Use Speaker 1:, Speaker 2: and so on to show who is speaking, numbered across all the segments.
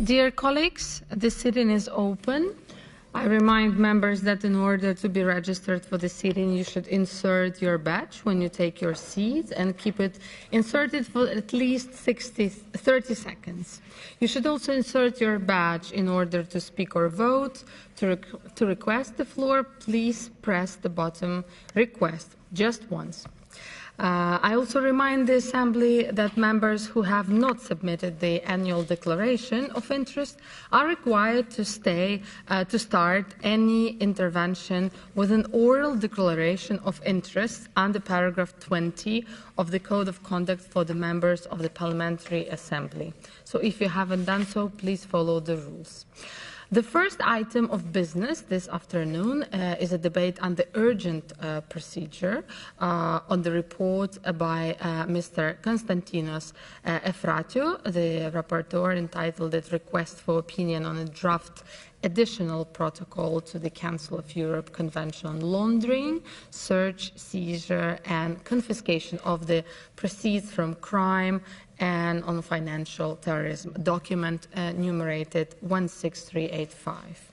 Speaker 1: Dear colleagues, the sitting is open. I remind members that in order to be registered for the sitting, you should insert your badge when you take your seat and keep it inserted for at least 30 seconds. You should also insert your badge in order to speak or vote. To request the floor, please press the button request just once. I also remind the Assembly that members who have not submitted the annual declaration of interest are required to start any intervention with an oral declaration of interest under paragraph 20 of the Code of Conduct for the members of the Parliamentary Assembly. So if you haven't done so, please follow the rules. The first item of business this afternoon is a debate on the urgent procedure on the report by Mr. Konstantinos Efratiou, the rapporteur, entitled "The Request for Opinion on a Draft Additional Protocol to the Council of Europe Convention on Laundering, Search, Seizure and Confiscation of the Proceeds from Crime and on Financial Terrorism, document numerated 16385.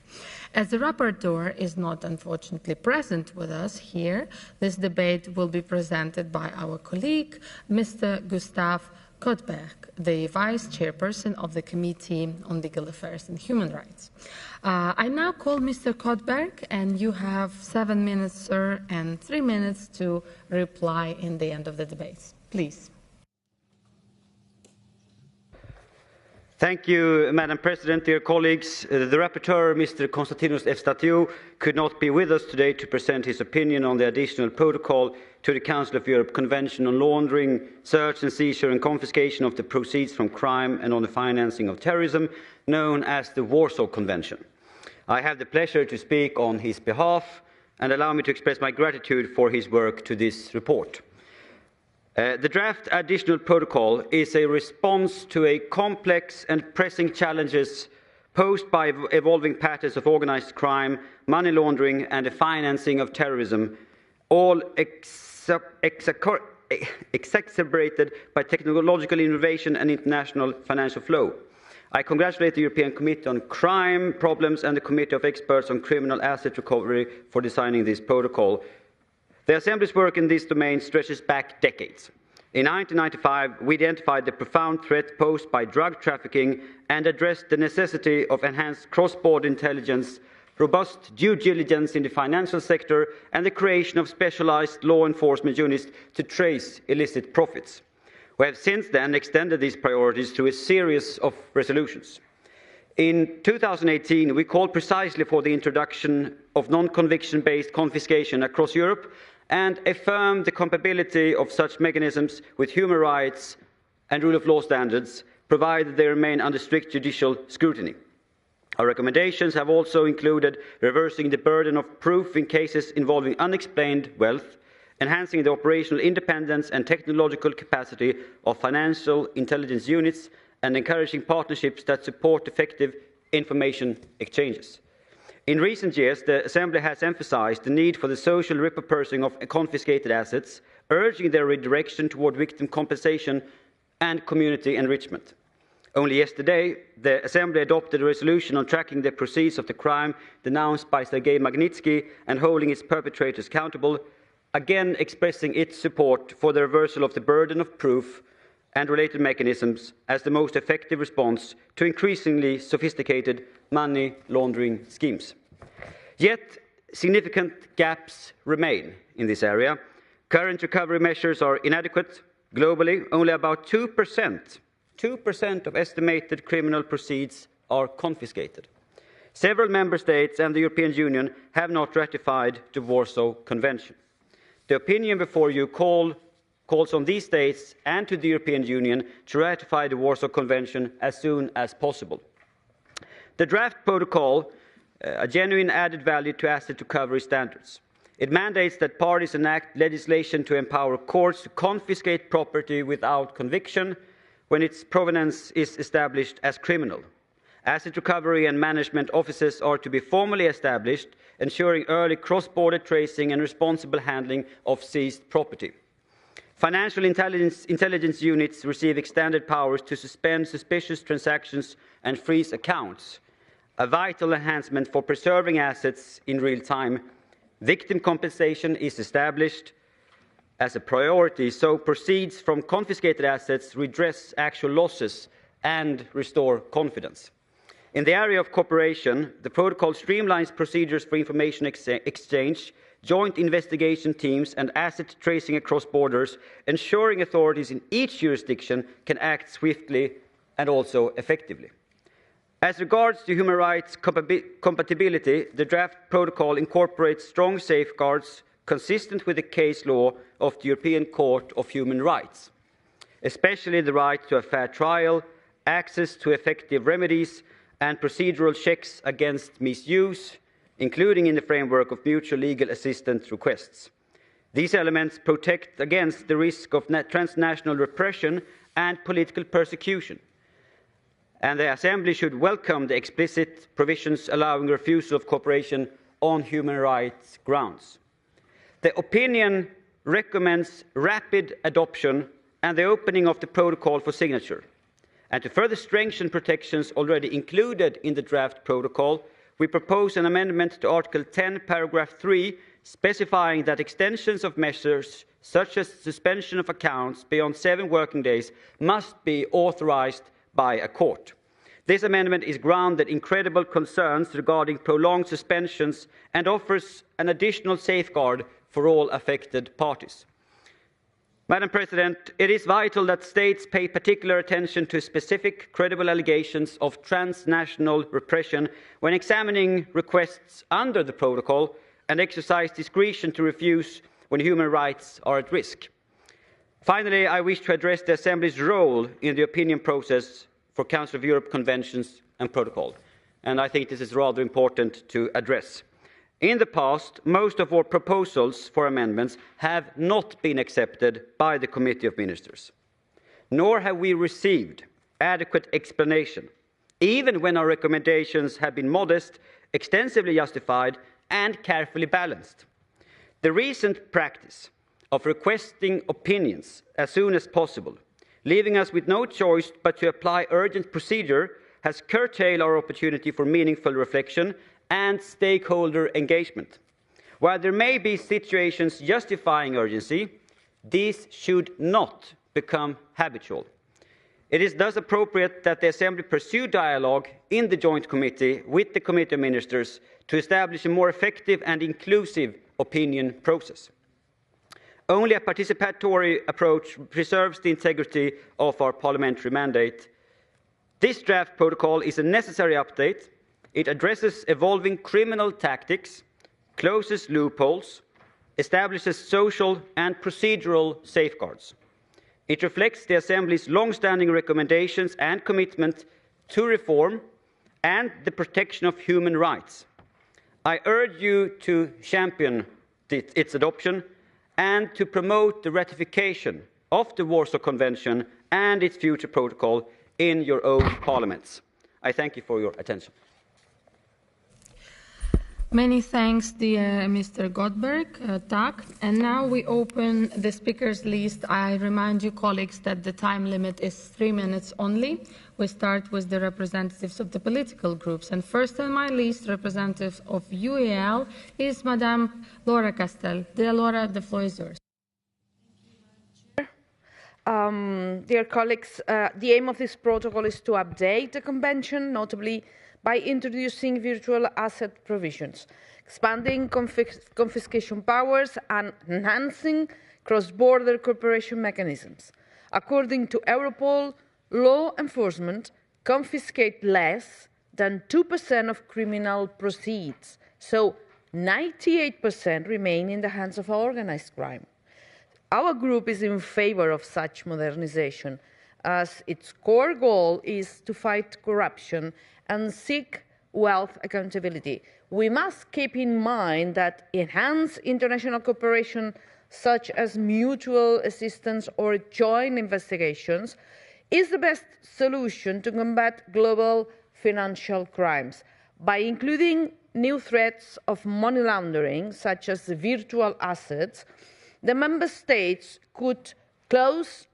Speaker 1: As the rapporteur is not unfortunately present with us here, this debate will be presented by our colleague, Mr. Gustav Kodberg, the Vice Chairperson of the Committee on Legal Affairs and Human Rights. I now call Mr. Kodberg, and you have 7 minutes, sir, and 3 minutes to reply in the end of the debate. Please.
Speaker 2: Thank you, Madam President, dear colleagues. The rapporteur, Mr. Konstantinos Efratiou, could not be with us today to present his opinion on the additional protocol to the Council of Europe Convention on Laundering, Search and Seizure and Confiscation of the Proceeds from Crime and on the Financing of Terrorism, known as the Warsaw Convention. I have the pleasure to speak on his behalf, and allow me to express my gratitude for his work to this report. The draft additional protocol is a response to a complex and pressing challenges posed by evolving patterns of organized crime, money laundering and the financing of terrorism, all exacerbated by technological innovation and international financial flow. I congratulate the European Committee on Crime Problems and the Committee of Experts on Criminal Asset Recovery for designing this protocol. The Assembly's work in this domain stretches back decades. In 1995, we identified the profound threat posed by drug trafficking and addressed the necessity of enhanced cross-border intelligence, robust due diligence in the financial sector, and the creation of specialized law enforcement units to trace illicit profits. We have since then extended these priorities through a series of resolutions. In 2018, we called precisely for the introduction of non-conviction-based confiscation across Europe and affirmed the compatibility of such mechanisms with human rights and rule of law standards, provided they remain under strict judicial scrutiny. Our recommendations have also included reversing the burden of proof in cases involving unexplained wealth, enhancing the operational independence and technological capacity of financial intelligence units, and encouraging partnerships that support effective information exchanges. In recent years, the Assembly has emphasized the need for the social repurposing of confiscated assets, urging their redirection toward victim compensation and community enrichment. Only yesterday, the Assembly adopted a resolution on tracking the proceeds of the crime denounced by Sergei Magnitsky and holding its perpetrators accountable, again expressing its support for the reversal of the burden of proof and related mechanisms as the most effective response to increasingly sophisticated money laundering schemes. Yet, significant gaps remain in this area. Current recovery measures are inadequate. Globally, only about 2% of estimated criminal proceeds are confiscated. Several member states and the European Union have not ratified the Warsaw Convention. The opinion before you calls on these states and to the European Union to ratify the Warsaw Convention as soon as possible. The draft protocol a genuine added value to asset recovery standards. It mandates that parties enact legislation to empower courts to confiscate property without conviction when its provenance is established as criminal. Asset recovery and management offices are to be formally established, ensuring early cross-border tracing and responsible handling of seized property. Financial intelligence units receive extended powers to suspend suspicious transactions and freeze accounts, a vital enhancement for preserving assets in real time. Victim compensation is established as a priority, so proceeds from confiscated assets redress actual losses and restore confidence. In the area of cooperation, the protocol streamlines procedures for information exchange, joint investigation teams and asset tracing across borders, ensuring authorities in each jurisdiction can act swiftly and also effectively. As regards to human rights compatibility, the draft protocol incorporates strong safeguards consistent with the case law of the European Court of Human Rights, especially the right to a fair trial, access to effective remedies, and procedural checks against misuse, including in the framework of mutual legal assistance requests. These elements protect against the risk of transnational repression and political persecution, and the Assembly should welcome the explicit provisions allowing refusal of cooperation on human rights grounds. The opinion recommends rapid adoption and the opening of the protocol for signature. And to further strengthen protections already included in the draft protocol, we propose an amendment to Article 10, paragraph 3, specifying that extensions of measures such as suspension of accounts beyond 7 working days must be authorized by a court. This amendment is grounded in credible concerns regarding prolonged suspensions and offers an additional safeguard for all affected parties. Madam President, it is vital that states pay particular attention to specific credible allegations of transnational repression when examining requests under the protocol and exercise discretion to refuse when human rights are at risk. Finally, I wish to address the Assembly's role in the opinion process for Council of Europe conventions and protocol, and I think this is rather important to address. In the past, most of our proposals for amendments have not been accepted by the Committee of Ministers, nor have we received adequate explanation, even when our recommendations have been modest, extensively justified and carefully balanced. The recent practice of requesting opinions as soon as possible, leaving us with no choice but to apply urgent procedure, has curtailed our opportunity for meaningful reflection and stakeholder engagement. While there may be situations justifying urgency, these should not become habitual. It is thus appropriate that the Assembly pursue dialogue in the Joint Committee with the Committee of Ministers to establish a more effective and inclusive opinion process. Only a participatory approach preserves the integrity of our parliamentary mandate. This draft protocol is a necessary update. It addresses evolving criminal tactics, closes loopholes, establishes social and procedural safeguards. It reflects the Assembly's long-standing recommendations and commitment to reform and the protection of human rights. I urge you to champion its adoption and to promote the ratification of the Warsaw Convention and its future protocol in your own parliaments. I thank you for your attention.
Speaker 1: Many thanks, dear Mr. Goldberg, Tak. And now we open the speakers list. I remind you, colleagues, that the time limit is 3 minutes only. We start with the representatives of the political groups. And first on my list, representative of UEL is Madame Laura Castel. Dear Laura, the floor is yours.
Speaker 3: Dear colleagues, the aim of this protocol is to update the Convention, notably by introducing virtual asset provisions, expanding confiscation powers and enhancing cross-border cooperation mechanisms. According to Europol, law enforcement confiscate less than 2% of criminal proceeds, so 98% remain in the hands of organized crime. Our group is in favor of such modernization, as its core goal is to fight corruption and seek wealth accountability. We must keep in mind that enhanced international cooperation, such as mutual assistance or joint investigations, is the best solution to combat global financial crimes. By including new threats of money laundering, such as virtual assets, the Member States could close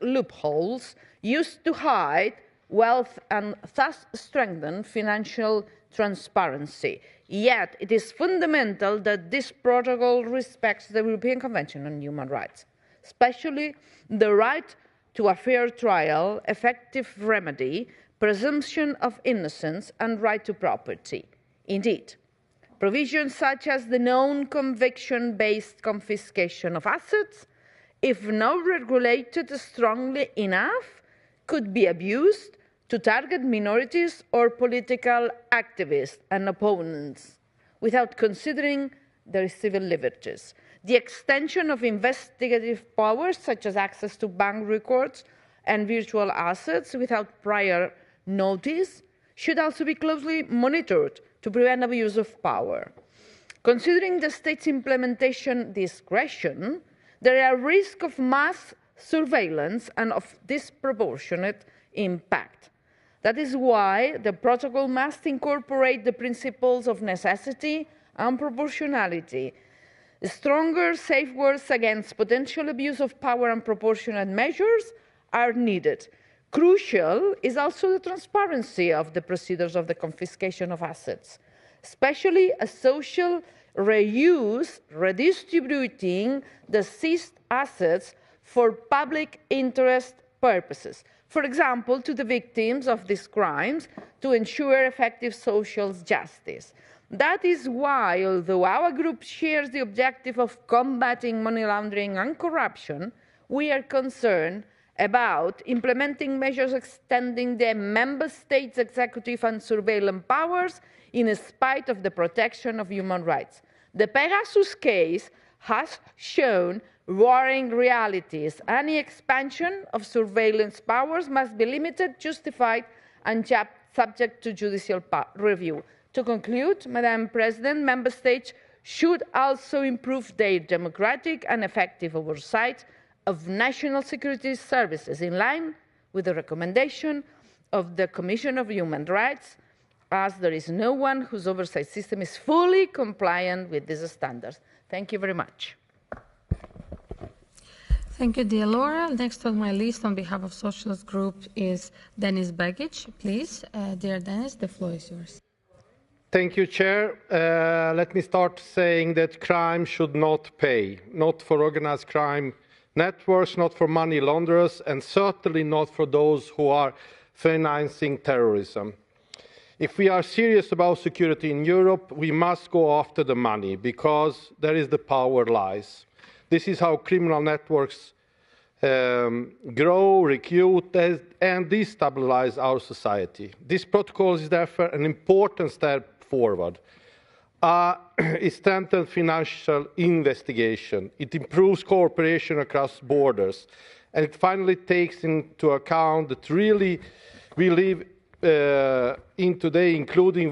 Speaker 3: loopholes used to hide wealth and thus strengthen financial transparency. Yet, it is fundamental that this protocol respects the European Convention on Human Rights, especially the right to a fair trial, effective remedy, presumption of innocence, and right to property. Indeed, provisions such as the non-conviction-based confiscation of assets, if not regulated strongly enough, could be abused to target minorities or political activists and opponents without considering their civil liberties. The extension of investigative powers, such as access to bank records and virtual assets without prior notice, should also be closely monitored to prevent abuse of power. Considering the state's implementation discretion, there are risks of mass surveillance and of disproportionate impact. That is why the protocol must incorporate the principles of necessity and proportionality. Stronger safeguards against potential abuse of power and proportionate measures are needed. Crucial is also the transparency of the procedures of the confiscation of assets, especially a social reuse, redistributing the seized assets for public interest purposes. For example, to the victims of these crimes, to ensure effective social justice. That is why, although our group shares the objective of combating money laundering and corruption, we are concerned about implementing measures extending the member states' executive and surveillance powers in spite of the protection of human rights. The Pegasus case has shown worrying realities. Any expansion of surveillance powers must be limited, justified, and subject to judicial review. To conclude, Madam President, Member States should also improve their democratic and effective oversight of national security services in line with the recommendation of the Commission of Human Rights, as there is no one whose oversight system is fully compliant with these standards. Thank you very much.
Speaker 1: Thank you, dear Laura. Next on my list on behalf of Socialist Group is Denis Begic. Please, dear Denis, the floor is yours.
Speaker 4: Thank you, Chair. Let me start saying that crime should not pay, not for organized crime networks, not for money launderers, and certainly not for those who are financing terrorism. If we are serious about security in Europe, we must go after the money, because there is the power lies. This is how criminal networks grow, recruit, and destabilize our society. This protocol is therefore an important step forward. It strengthens financial investigation. It improves cooperation across borders. And it finally takes into account that really we live in today, including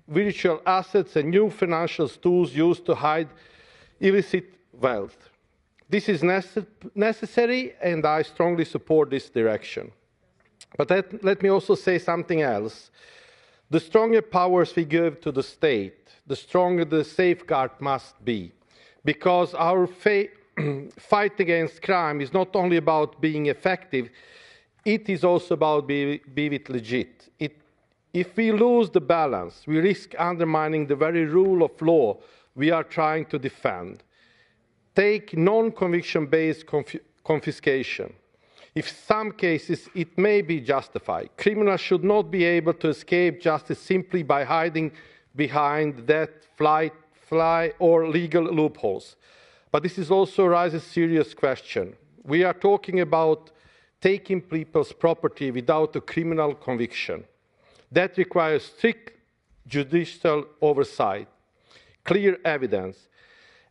Speaker 4: virtual assets and new financial tools used to hide illicit wealth. This is necessary, and I strongly support this direction. But let me also say something else. The stronger powers we give to the state, the stronger the safeguard must be, because our fight against crime is not only about being effective, it is also about being legit. If we lose the balance, we risk undermining the very rule of law we are trying to defend. Take non-conviction-based confiscation. In some cases, it may be justified. Criminals should not be able to escape justice simply by hiding behind death, fly, or legal loopholes. But this is also raises a serious question. We are talking about taking people's property without a criminal conviction. That requires strict judicial oversight, clear evidence,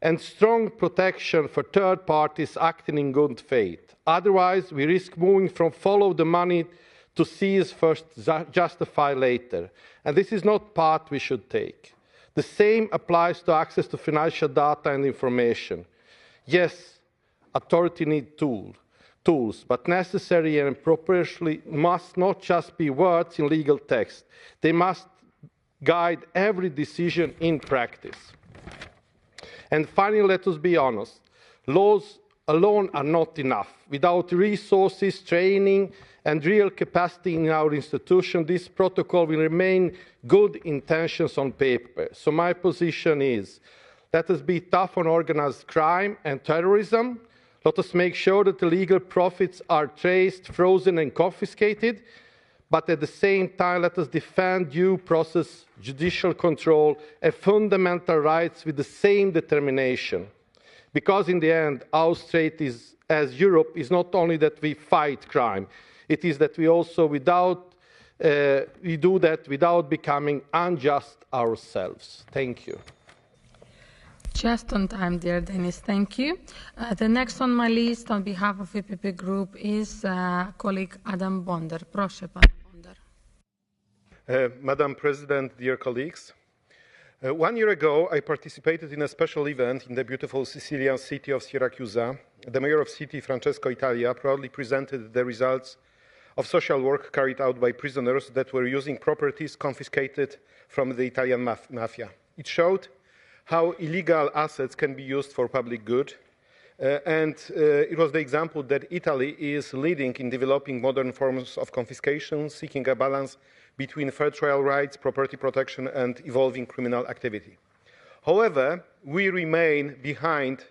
Speaker 4: and strong protection for third parties acting in good faith. Otherwise, we risk moving from follow the money to seize first, justify later. And this is not path we should take. The same applies to access to financial data and information. Yes, authority needs tools, but necessary and proportionally must not just be words in legal text. They must guide every decision in practice. And finally, let us be honest. Laws alone are not enough. Without resources, training, and real capacity in our institution, this protocol will remain good intentions on paper. So my position is, let us be tough on organized crime and terrorism. Let us make sure that the legal profits are traced, frozen, and confiscated. But at the same time, let us defend due process, judicial control, and fundamental rights with the same determination. Because in the end, our strength is, as Europe is not only that we fight crime, it is that we also we do that without becoming unjust ourselves. Thank you.
Speaker 1: Just on time, dear Denis, thank you. The next on my list on behalf of EPP Group is colleague Adam Bonder. Proszę, pan Bonder.
Speaker 5: Madam President, dear colleagues, 1 year ago I participated in a special event in the beautiful Sicilian city of Syracuse. The mayor of the city, Francesco Italia, proudly presented the results of social work carried out by prisoners that were using properties confiscated from the Italian mafia. It showed how illegal assets can be used for public good, and it was the example that Italy is leading in developing modern forms of confiscation, seeking a balance between fair trial rights, property protection, and evolving criminal activity. However, we remain behind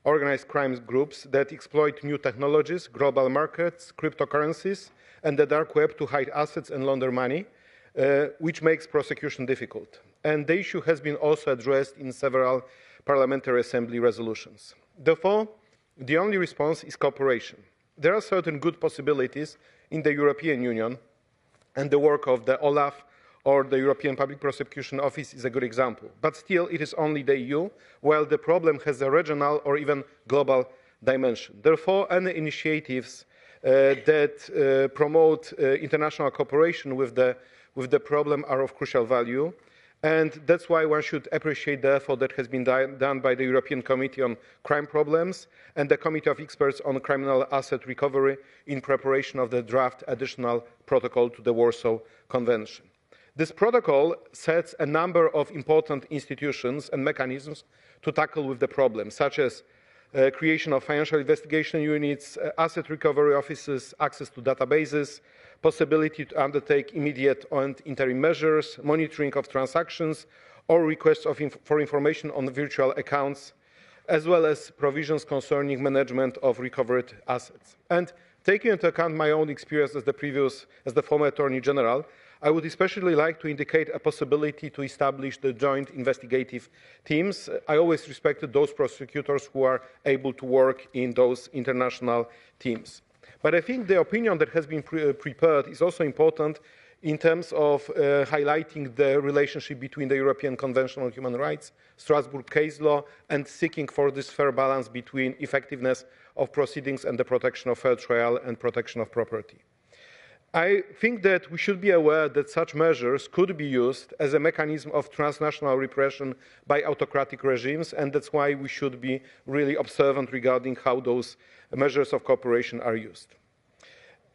Speaker 5: organized crime groups that exploit new technologies, global markets, cryptocurrencies, and the dark web to hide assets and launder money, which makes prosecution difficult. And the issue has been also addressed in several Parliamentary Assembly resolutions. Therefore, the only response is cooperation. There are certain good possibilities in the European Union, and the work of the OLAF or the European Public Prosecution Office is a good example. But still, it is only the EU, while the problem has a regional or even global dimension. Therefore, any initiatives that promote international cooperation with the problem are of crucial value. And that's why one should appreciate the effort that has been done by the European Committee on Crime Problems and the Committee of Experts on Criminal Asset Recovery in preparation of the draft additional protocol to the Warsaw Convention. This protocol sets a number of important institutions and mechanisms to tackle with the problem, such as creation of financial investigation units, asset recovery offices, access to databases, possibility to undertake immediate and interim measures, monitoring of transactions, or requests for information on virtual accounts, as well as provisions concerning management of recovered assets. And taking into account my own experience as the former Attorney General, I would especially like to indicate a possibility to establish the joint investigative teams. I always respected those prosecutors who are able to work in those international teams. But I think the opinion that has been prepared is also important in terms of highlighting the relationship between the European Convention on Human Rights, Strasbourg case law, and seeking for this fair balance between effectiveness of proceedings and the protection of fair trial and protection of property. I think that we should be aware that such measures could be used as a mechanism of transnational repression by autocratic regimes, and that's why we should be really observant regarding how those measures of cooperation are used.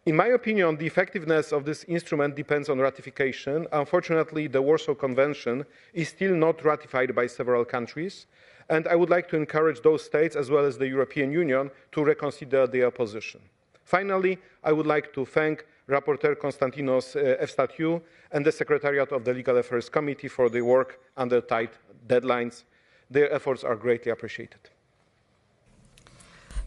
Speaker 5: In my opinion, the effectiveness of this instrument depends on ratification. Unfortunately, the Warsaw Convention is still not ratified by several countries, and I would like to encourage those states, as well as the European Union, to reconsider their position. Finally, I would like to thank Rapporteur Konstantinos Evstatiou and the Secretariat of the Legal Affairs Committee for their work under tight deadlines. Their efforts are greatly appreciated.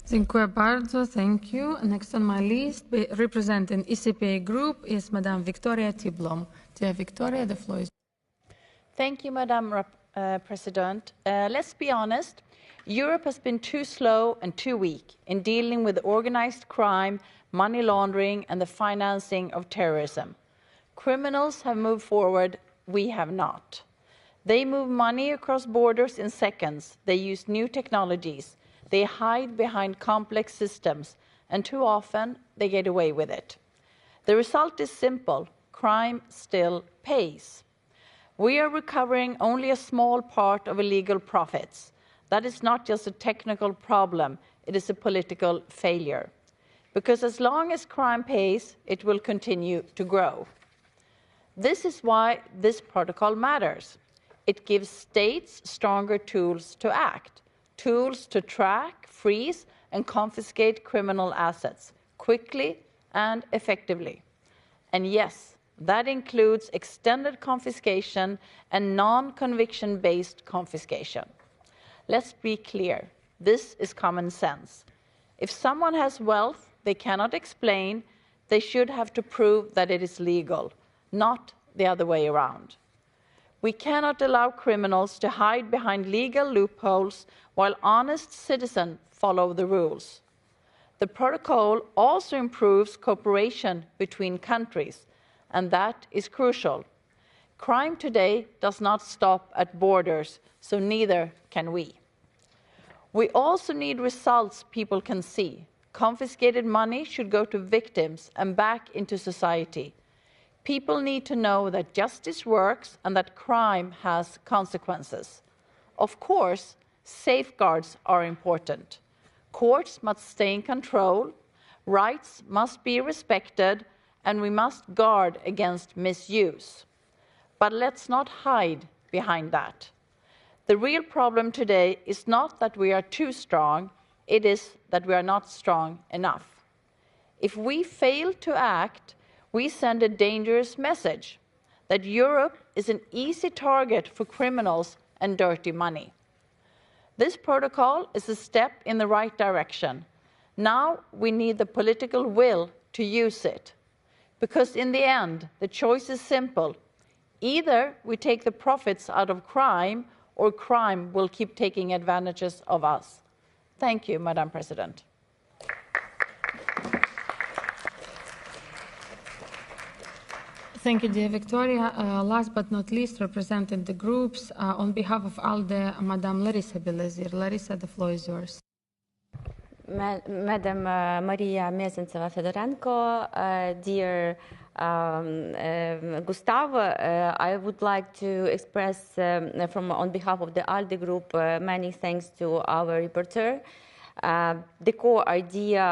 Speaker 1: Dziękuję bardzo. Thank you. Next on my list, representing ECPA Group, is Madame Victoria Tiblom. Dear Victoria, the floor is.
Speaker 6: Thank you, Madam President. Let's be honest. Europe has been too slow and too weak in dealing with organized crime, money laundering, and the financing of terrorism. Criminals have moved forward, we have not. They move money across borders in seconds. They use new technologies. They hide behind complex systems, and too often they get away with it. The result is simple: crime still pays. We are recovering only a small part of illegal profits. That is not just a technical problem, it is a political failure. Because as long as crime pays, it will continue to grow. This is why this protocol matters. It gives states stronger tools to act, tools to track, freeze, and confiscate criminal assets quickly and effectively. And yes, that includes extended confiscation and non-conviction-based confiscation. Let's be clear, this is common sense. If someone has wealth they cannot explain, they should have to prove that it is legal, not the other way around. We cannot allow criminals to hide behind legal loopholes while honest citizens follow the rules. The protocol also improves cooperation between countries, and that is crucial. Crime today does not stop at borders, so neither can we. We also need results people can see. Confiscated money should go to victims and back into society. People need to know that justice works and that crime has consequences. Of course, safeguards are important. Courts must stay in control, rights must be respected, and we must guard against misuse. But let's not hide behind that. The real problem today is not that we are too strong, it is that we are not strong enough. If we fail to act, we send a dangerous message that Europe is an easy target for criminals and dirty money. This protocol is a step in the right direction. Now we need the political will to use it. Because in the end, the choice is simple. Either we take the profits out of crime, or crime will keep taking advantages of us. Thank you, Madam President.
Speaker 1: Thank you, dear Victoria. Last but not least, representing the groups, on behalf of ALDE, Madam Larissa Belazir. Larissa, the floor is yours.
Speaker 7: Madam Maria Mezentseва-Fedorenko, dear Gustav, I would like to express on behalf of the ALDE group many thanks to our rapporteur. The core idea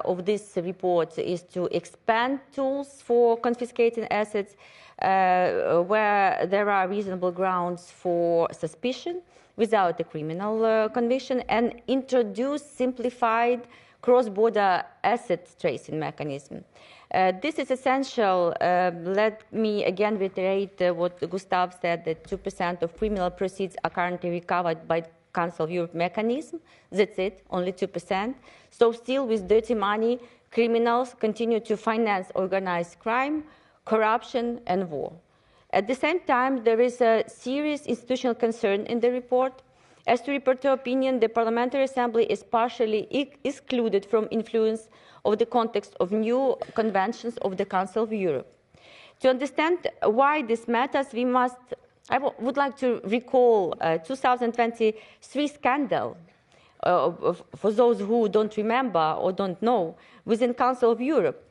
Speaker 7: of this report is to expand tools for confiscating assets where there are reasonable grounds for suspicion without a criminal conviction, and introduce simplified cross-border asset tracing mechanism. This is essential. Let me again reiterate what Gustav said, that 2% of criminal proceeds are currently recovered by Council of Europe mechanism. That's it, only 2%. So still with dirty money, criminals continue to finance organized crime, corruption, and war. At the same time, there is a serious institutional concern in the report. As to rapporteur opinion, the Parliamentary Assembly is partially excluded from influence of the context of new conventions of the Council of Europe. To understand why this matters, I would like to recall 2023 scandal, for those who don't remember or don't know, within Council of Europe.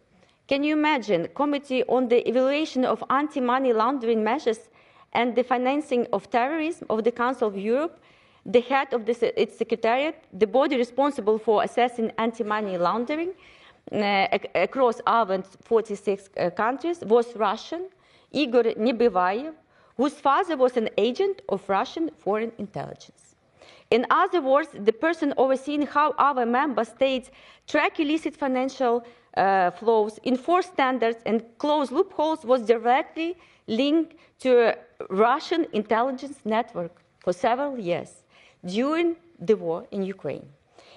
Speaker 7: Can you imagine Committee on the Evaluation of Anti-Money Laundering Measures and the Financing of Terrorism of the Council of Europe, the head of its secretariat, the body responsible for assessing anti-money laundering across our 46 countries, was Russian, Igor Nebevayev, whose father was an agent of Russian foreign intelligence. In other words, the person overseeing how our member states track illicit financial flows, enforce standards, and close loopholes was directly linked to a Russian intelligence network for several years during the war in Ukraine.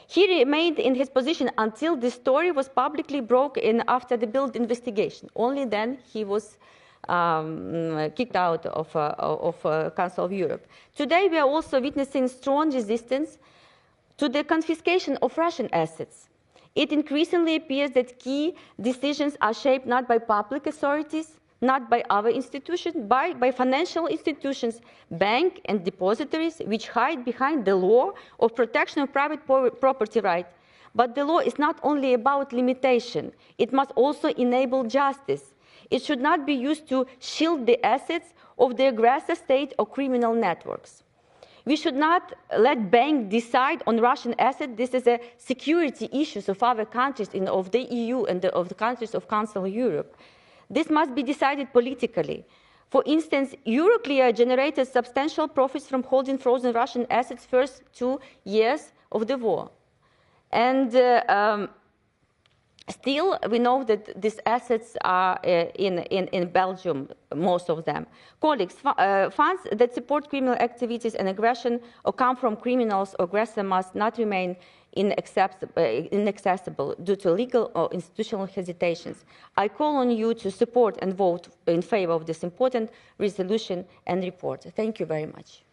Speaker 7: He remained in his position until the story was publicly broken after the Bild investigation. Only then he was kicked out of Council of Europe. Today we are also witnessing strong resistance to the confiscation of Russian assets. It increasingly appears that key decisions are shaped not by public authorities, not by other institutions, but by financial institutions, banks and depositories, which hide behind the law of protection of private property rights. But the law is not only about limitation, it must also enable justice. It should not be used to shield the assets of the aggressor state or criminal networks. We should not let banks decide on Russian assets. This is a security issue of other countries of the EU and of the countries of Council of Europe. This must be decided politically. For instance, Euroclear generated substantial profits from holding frozen Russian assets first 2 years of the war. And still, we know that these assets are in Belgium, most of them. Colleagues, funds that support criminal activities and aggression or come from criminals or aggressors must not remain inaccessible due to legal or institutional hesitations. I call on you to support and vote in favor of this important resolution and report. Thank you very much.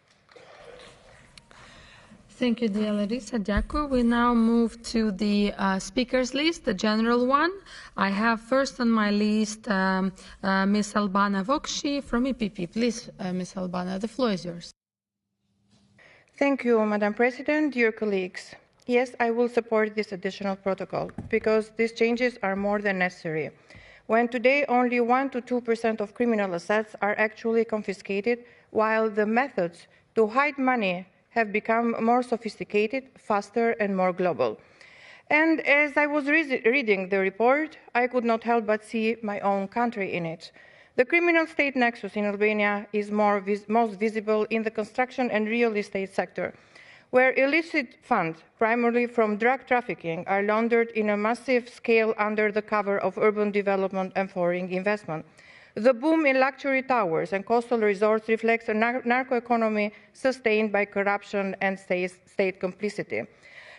Speaker 1: Thank you, dear Larissa. Diakou. We now move to the speakers list, the general one. I have first on my list Ms. Albana Vokshi from EPP. Please, Ms. Albana, the floor is yours.
Speaker 8: Thank you, Madam President, dear colleagues. Yes, I will support this additional protocol because these changes are more than necessary. When today only 1 to 2% of criminal assets are actually confiscated, while the methods to hide money have become more sophisticated, faster, and more global. And as I was reading the report, I could not help but see my own country in it. The criminal state nexus in Albania is most visible in the construction and real estate sector, where illicit funds, primarily from drug trafficking, are laundered in a massive scale under the cover of urban development and foreign investment. The boom in luxury towers and coastal resorts reflects a narco economy sustained by corruption and state complicity.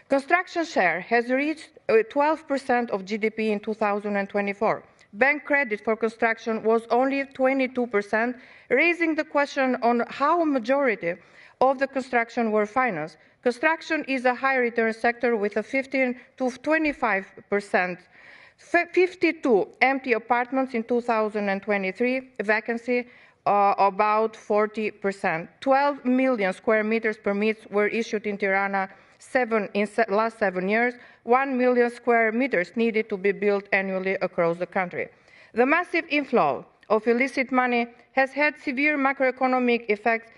Speaker 8: Construction share has reached 12% of GDP in 2024. Bank credit for construction was only 22%, raising the question on how a majority of the construction were financed. Construction is a high return sector with a 15 to 25%. 52 empty apartments in 2023, vacancy about 40%. 12 million square meters permits were issued in Tirana in last 7 years. 1 million square meters needed to be built annually across the country. The massive inflow of illicit money has had severe macroeconomic effects,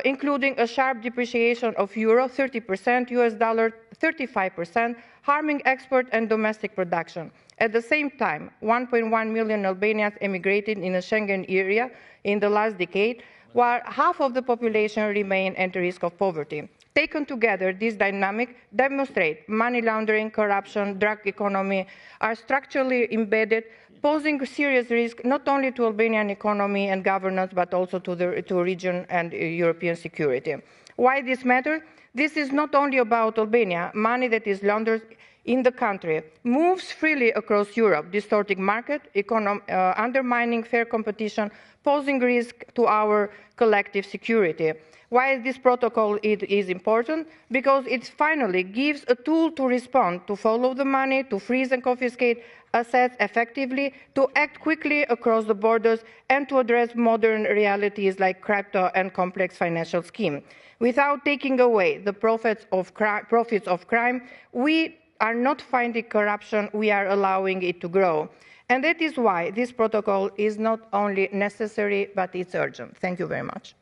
Speaker 8: including a sharp depreciation of euro 30%, US dollar 35%, harming export and domestic production. At the same time, 1.1 million Albanians emigrated in the Schengen area in the last decade, while half of the population remain at risk of poverty. Taken together, this dynamic demonstrates money laundering, corruption, drug economy are structurally embedded, posing serious risk not only to Albanian economy and governance, but also to region and European security. Why this matters? This is not only about Albania. Money that is laundered in the country moves freely across Europe, distorting market, undermining fair competition, posing risk to our collective security. Why this protocol is important? Because it finally gives a tool to respond, to follow the money, to freeze and confiscate assets effectively, to act quickly across the borders, and to address modern realities like crypto and complex financial schemes. Without taking away the profits of crime, we are not fighting corruption, we are allowing it to grow. And that is why this protocol is not only necessary, but it's urgent. Thank you very much.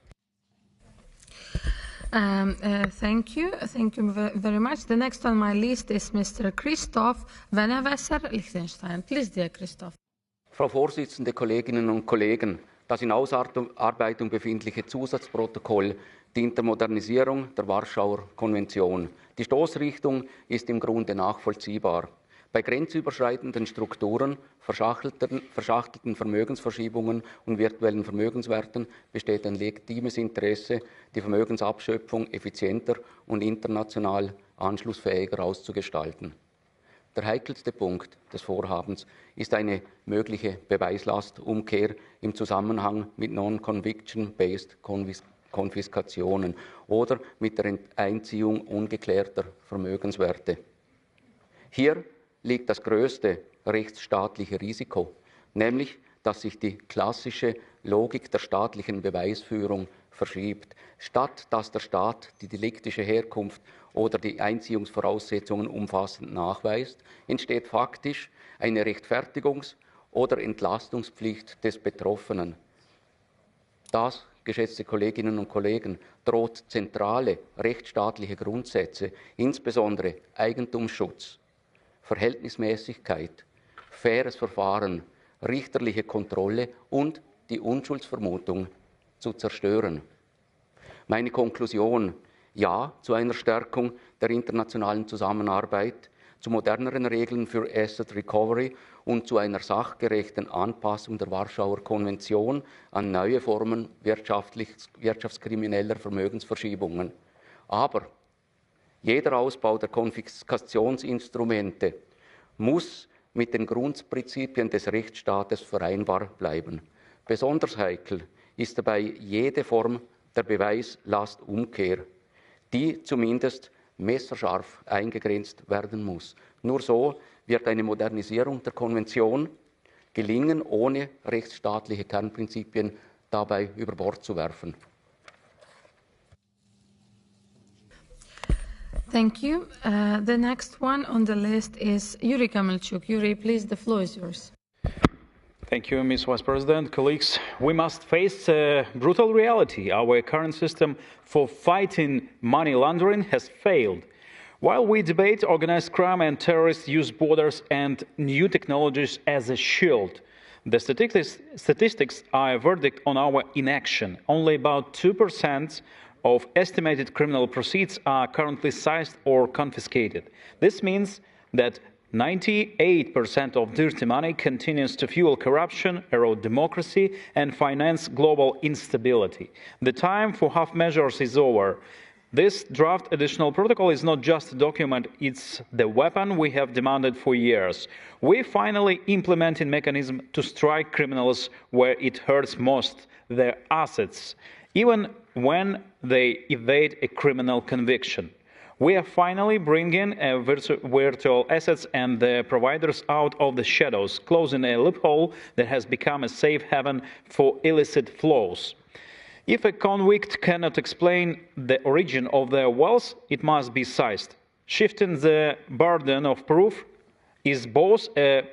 Speaker 1: Thank you very much. The next on my list is Mr. Christoph Venevesser, Liechtenstein. Please, dear Christoph.
Speaker 9: Frau Vorsitzende, Kolleginnen und Kollegen, das in Ausarbeitung befindliche Zusatzprotokoll dient der Modernisierung der Warschauer Konvention. Die Stoßrichtung ist im Grunde nachvollziehbar. Bei grenzüberschreitenden Strukturen, verschachtelten Vermögensverschiebungen und virtuellen Vermögenswerten besteht ein legitimes Interesse, die Vermögensabschöpfung effizienter und international anschlussfähiger auszugestalten. Der heikelste Punkt des Vorhabens ist eine mögliche Beweislastumkehr im Zusammenhang mit Non-Conviction-Based Konfiskationen oder mit der Einziehung ungeklärter Vermögenswerte. Hier liegt das größte rechtsstaatliche Risiko, nämlich, dass sich die klassische Logik der staatlichen Beweisführung verschiebt. Statt dass der Staat die deliktische Herkunft oder die Einziehungsvoraussetzungen umfassend nachweist, entsteht faktisch eine Rechtfertigungs- oder Entlastungspflicht des Betroffenen. Das, geschätzte Kolleginnen und Kollegen, droht zentrale rechtsstaatliche Grundsätze, insbesondere Eigentumsschutz, Verhältnismäßigkeit, faires Verfahren, richterliche Kontrolle und die Unschuldsvermutung zu zerstören. Meine Konklusion: Ja zu einer Stärkung der internationalen Zusammenarbeit, zu moderneren Regeln für Asset Recovery und zu einer sachgerechten Anpassung der Warschauer Konvention an neue Formen wirtschaftskrimineller Vermögensverschiebungen. Aber jeder Ausbau der Konfiskationsinstrumente muss mit den Grundprinzipien des Rechtsstaates vereinbar bleiben. Besonders heikel ist dabei jede Form der Beweislastumkehr, die zumindest messerscharf eingegrenzt werden muss. Nur so wird eine Modernisierung der Konvention gelingen, ohne rechtsstaatliche Kernprinzipien dabei über Bord zu werfen.
Speaker 1: Thank you. The next one on the list is Yuri Kamelchuk. Yuri, please, the floor is yours.
Speaker 10: Thank you, Ms. Vice President. Colleagues, we must face a brutal reality. Our current system for fighting money laundering has failed. While we debate organized crime and terrorists use borders and new technologies as a shield, the statistics are a verdict on our inaction. Only about 2% of estimated criminal proceeds are currently seized or confiscated. This means that 98% of dirty money continues to fuel corruption, erode democracy, and finance global instability. The time for half measures is over. This draft additional protocol is not just a document, it's the weapon we have demanded for years. We finally implement a mechanism to strike criminals where it hurts most, their assets, even when they evade a criminal conviction. We are finally bringing virtual assets and the providers out of the shadows, closing a loophole that has become a safe haven for illicit flows. If a convict cannot explain the origin of their wealth, it must be seized. Shifting the burden of proof is both a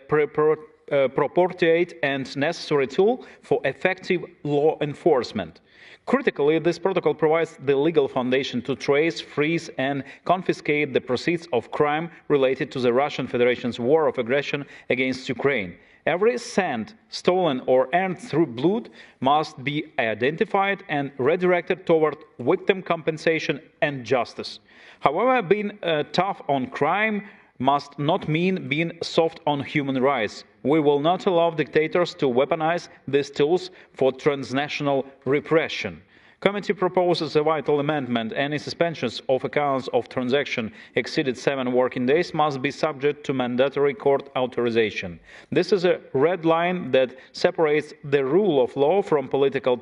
Speaker 10: proportionate and necessary tool for effective law enforcement. Critically, this protocol provides the legal foundation to trace, freeze, and confiscate the proceeds of crime related to the Russian Federation's war of aggression against Ukraine. Every cent stolen or earned through blood must be identified and redirected toward victim compensation and justice. However, being tough on crime must not mean being soft on human rights. We will not allow dictators to weaponize these tools for transnational repression. Committee proposes a vital amendment. Any suspensions of accounts of transaction exceeded 7 working days must be subject to mandatory court authorization. This is a red line that separates the rule of law from political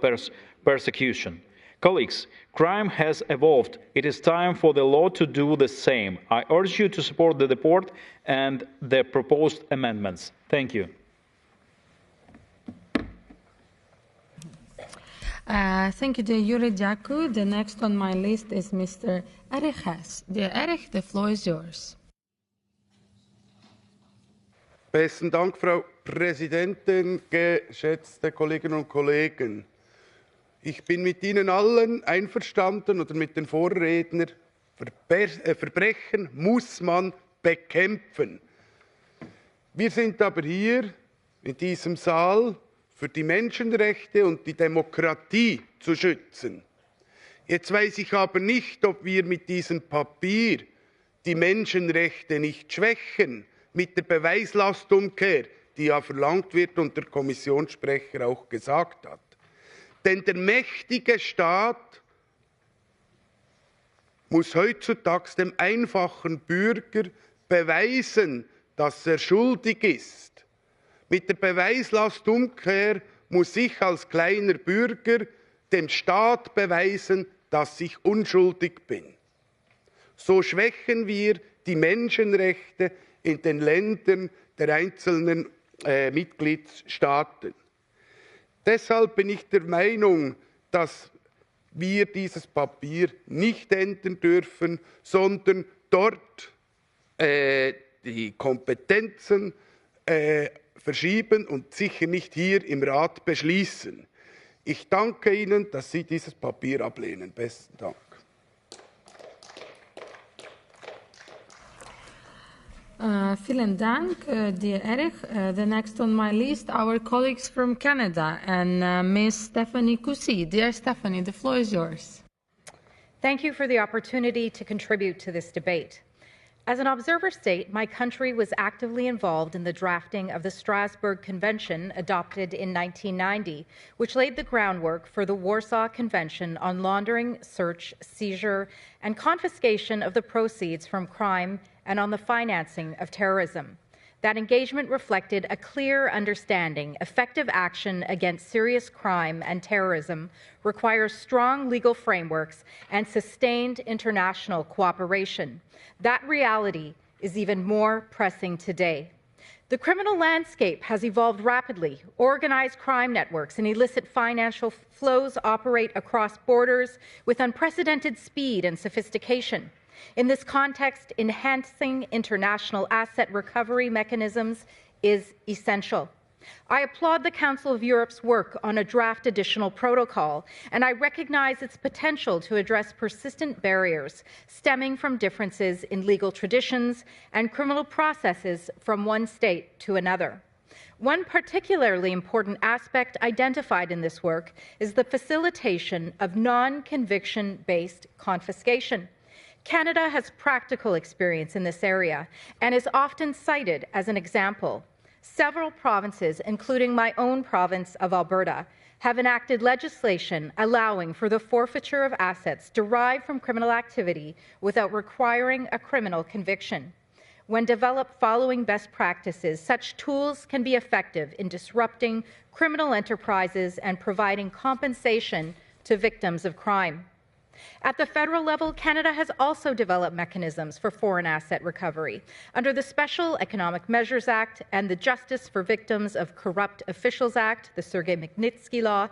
Speaker 10: persecution. Colleagues, crime has evolved. It is time for the law to do the same. I urge you to support the report and the proposed amendments. Thank you.
Speaker 1: Thank you, dear Yuri Djaku. The next on my list is Mr. Erich Hess. Dear Erich, the floor is yours.
Speaker 11: Besten Dank, Frau Präsidentin, geschätzte Kolleginnen und Kollegen. Ich bin mit Ihnen allen einverstanden oder mit den Vorrednern. Verbrechen muss man bekämpfen. Wir sind aber hier in diesem Saal für die Menschenrechte und die Demokratie zu schützen. Jetzt weiß ich aber nicht, ob wir mit diesem Papier die Menschenrechte nicht schwächen, mit der Beweislastumkehr, die ja verlangt wird und der Kommissionssprecher auch gesagt hat. Denn der mächtige Staat muss heutzutage dem einfachen Bürger beweisen, dass er schuldig ist. Mit der Beweislastumkehr muss ich als kleiner Bürger dem Staat beweisen, dass ich unschuldig bin. So schwächen wir die Menschenrechte in den Ländern der einzelnen Mitgliedstaaten. Deshalb bin ich der Meinung, dass wir dieses Papier nicht ändern dürfen, sondern dort die Kompetenzen verschieben und sicher nicht hier im Rat beschließen. Ich danke Ihnen, dass Sie dieses Papier ablehnen. Besten Dank.
Speaker 1: Vielen Dank, dear Erich. The next on my list, our colleagues from Canada and Ms. Stephanie Cousy. Dear Stephanie, the floor is yours.
Speaker 12: Thank you for the opportunity to contribute to this debate. As an observer state, my country was actively involved in the drafting of the Strasbourg Convention adopted in 1990, which laid the groundwork for the Warsaw Convention on laundering, search, seizure, and confiscation of the proceeds from crime and on the financing of terrorism. That engagement reflected a clear understanding effective action against serious crime and terrorism requires strong legal frameworks and sustained international cooperation. That reality is even more pressing today. The criminal landscape has evolved rapidly. Organized crime networks and illicit financial flows operate across borders with unprecedented speed and sophistication. In this context, enhancing international asset recovery mechanisms is essential. I applaud the Council of Europe's work on a draft additional protocol, and I recognize its potential to address persistent barriers stemming from differences in legal traditions and criminal processes from one state to another. One particularly important aspect identified in this work is the facilitation of non-conviction-based confiscation. Canada has practical experience in this area and is often cited as an example. Several provinces, including my own province of Alberta, have enacted legislation allowing for the forfeiture of assets derived from criminal activity without requiring a criminal conviction. When developed following best practices, such tools can be effective in disrupting criminal enterprises and providing compensation to victims of crime. At the federal level, Canada has also developed mechanisms for foreign asset recovery. Under the Special Economic Measures Act and the Justice for Victims of Corrupt Officials Act, the Sergei Magnitsky Law,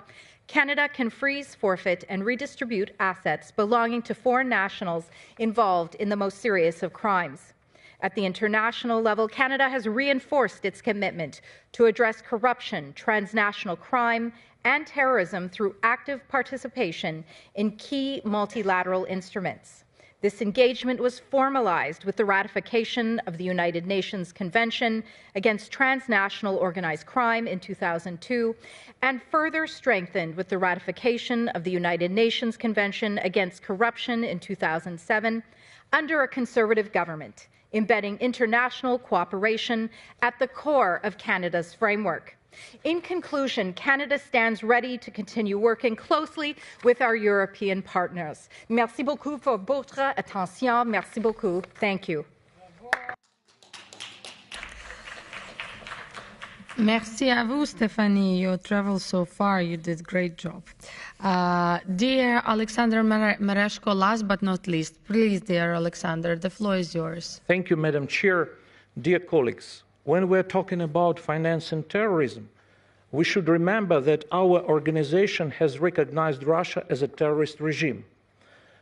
Speaker 12: Canada can freeze, forfeit, and redistribute assets belonging to foreign nationals involved in the most serious of crimes. At the international level, Canada has reinforced its commitment to address corruption, transnational crime, and terrorism through active participation in key multilateral instruments. This engagement was formalized with the ratification of the United Nations Convention against Transnational Organized Crime in 2002, and further strengthened with the ratification of the United Nations Convention against Corruption in 2007 under a Conservative government, embedding international cooperation at the core of Canada's framework. In conclusion, Canada stands ready to continue working closely with our European partners. Merci beaucoup for votre attention. Merci beaucoup. Thank you.
Speaker 1: Merci à vous, Stéphanie. Your travel so far, you did a great job. Dear Alexander Mereshko, last but not least, please, dear Alexander, the floor is yours.
Speaker 13: Thank you, Madam Chair. Dear colleagues, when we're talking about financing terrorism, we should remember that our organization has recognized Russia as a terrorist regime.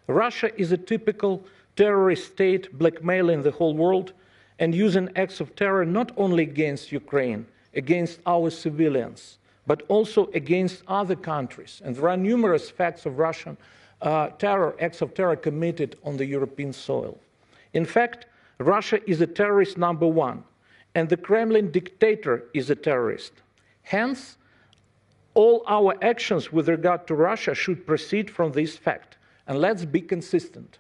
Speaker 13: Russia is a typical terrorist state blackmailing the whole world and using acts of terror not only against Ukraine, against our civilians, but also against other countries. And there are numerous facts of Russian acts of terror committed on the European soil. In fact, Russia is a terrorist number one, and the Kremlin dictator is a terrorist. Hence, all our actions with regard to Russia should proceed from this fact. And let's be consistent.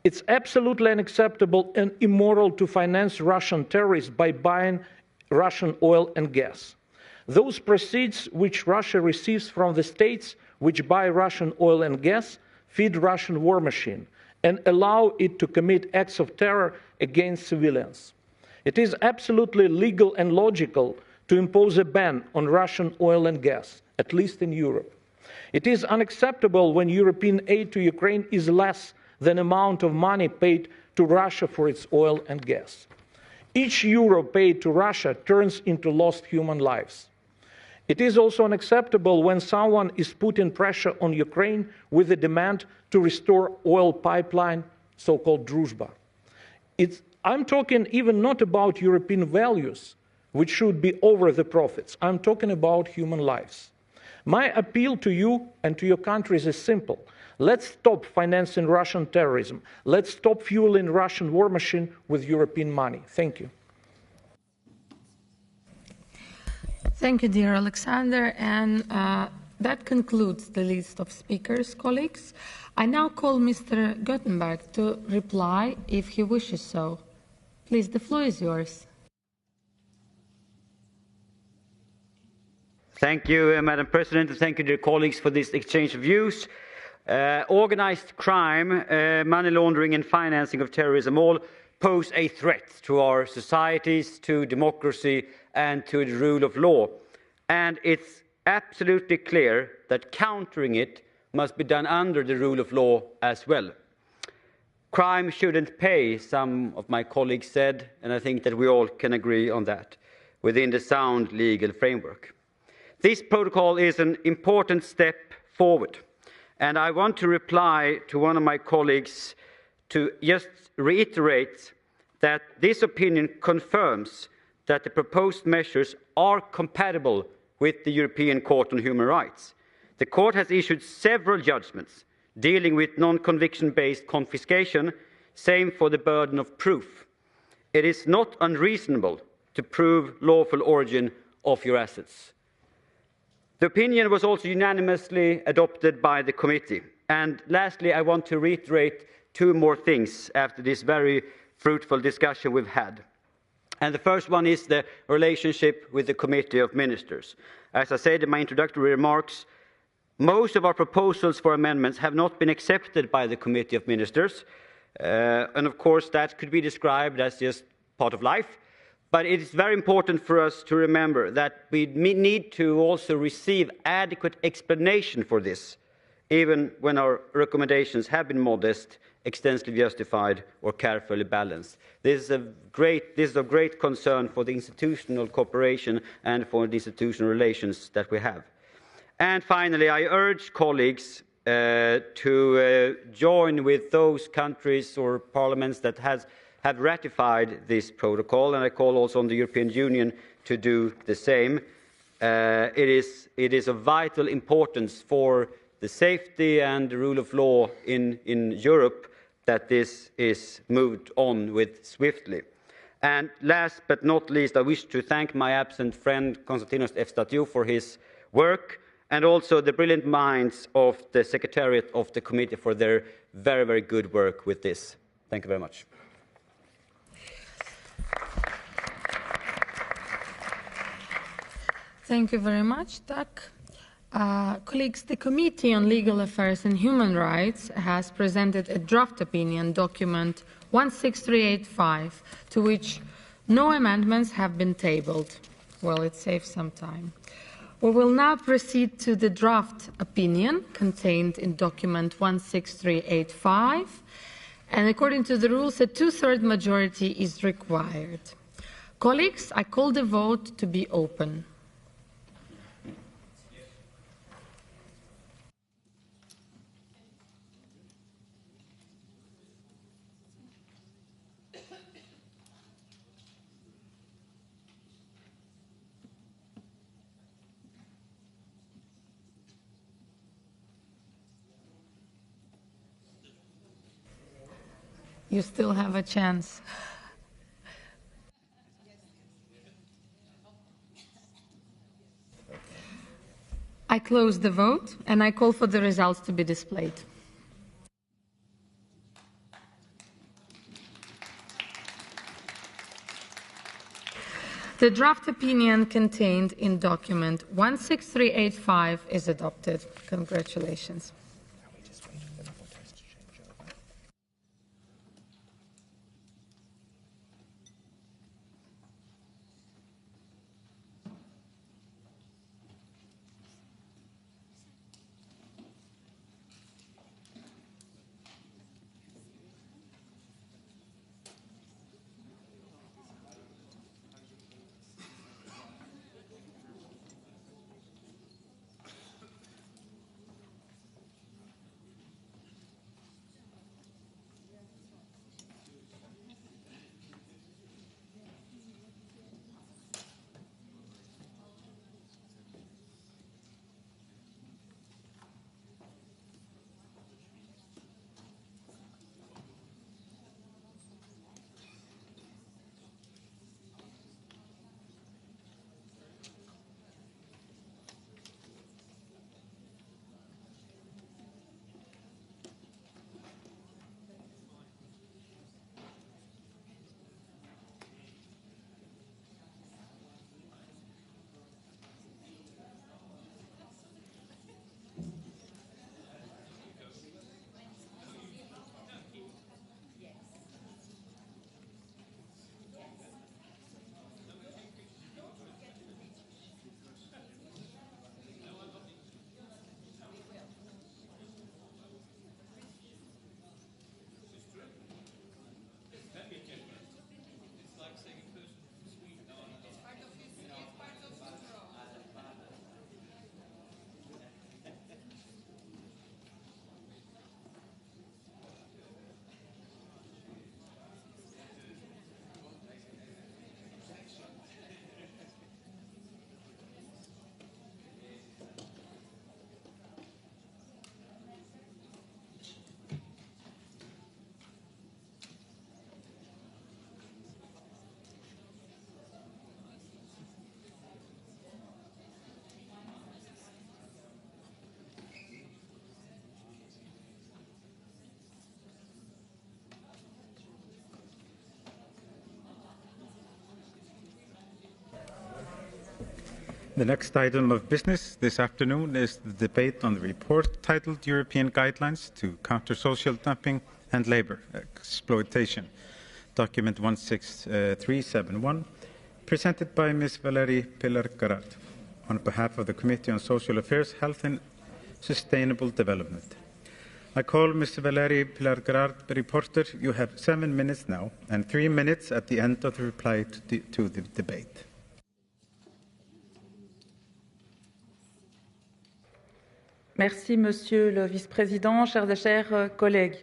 Speaker 13: It's absolutely unacceptable and immoral to finance Russian terrorists by buying Russian oil and gas. Those proceeds which Russia receives from the states which buy Russian oil and gas feed Russian war machine and allow it to commit acts of terror against civilians. It is absolutely legal and logical to impose a ban on Russian oil and gas, at least in Europe. It is unacceptable when European aid to Ukraine is less than the amount of money paid to Russia for its oil and gas. Each euro paid to Russia turns into lost human lives. It is also unacceptable when someone is putting pressure on Ukraine with the demand to restore oil pipeline, so-called Druzhba. I'm talking even not about European values, which should be over the profits. I'm talking about human lives. My appeal to you and to your countries is simple. Let's stop financing Russian terrorism. Let's stop fueling Russian war machine with European money. Thank you.
Speaker 1: Thank you, dear Alexander. And that concludes the list of speakers, colleagues. I now call Mr. Gothenberg to reply if he wishes so. Please, the floor is yours.
Speaker 2: Thank you, Madam President, and thank you, dear colleagues, for this exchange of views. Organised crime, money laundering and financing of terrorism all pose a threat to our societies, to democracy and to the rule of law. And it's absolutely clear that countering it must be done under the rule of law as well. Crime shouldn't pay, some of my colleagues said, and I think that we all can agree on that, within the sound legal framework. This protocol is an important step forward, and I want to reply to one of my colleagues to just reiterate that this opinion confirms that the proposed measures are compatible with the European Court on Human Rights. The Court has issued several judgments dealing with non-conviction-based confiscation, same for the burden of proof. It is not unreasonable to prove lawful origin of your assets. The opinion was also unanimously adopted by the committee. And lastly, I want to reiterate two more things after this very fruitful discussion we've had. And the first one is the relationship with the Committee of Ministers. As I said in my introductory remarks, most of our proposals for amendments have not been accepted by the Committee of Ministers. And of course, that could be described as just part of life. But it is very important for us to remember that we need to also receive adequate explanation for this, even when our recommendations have been modest, extensively justified, or carefully balanced. This is of great concern for the institutional cooperation and for the institutional relations that we have. And finally, I urge colleagues to join with those countries or parliaments that have ratified this protocol, and I call also on the European Union to do the same. It is of vital importance for the safety and the rule of law in Europe that this is moved on with swiftly. And last but not least, I wish to thank my absent friend Konstantinos Efstatiou for his work, and also the brilliant minds of the Secretariat of the Committee for their very, very good work with this. Thank you very much.
Speaker 1: Thank you very much, Doug. Colleagues, the Committee on Legal Affairs and Human Rights has presented a draft opinion, document 16385, to which no amendments have been tabled. Well, it saves some time. We will now proceed to the draft opinion contained in document 16385, and according to the rules, a two-thirds majority is required. Colleagues, I call the vote to be open. You still have a chance. I close the vote and I call for the results to be displayed. The draft opinion contained in document 16385 is adopted. Congratulations.
Speaker 14: The next item of business this afternoon is the debate on the report titled European Guidelines to Counter Social Dumping and Labour Exploitation, document 16371, presented by Ms. Valérie Pilar-Garrat on behalf of the Committee on Social Affairs, Health and Sustainable Development. I call Ms. Valérie Pilar-Garrat the reporter. You have 7 minutes now and 3 minutes at the end of the reply to the debate.
Speaker 15: Merci, Monsieur le Vice-président, chers et chers collègues.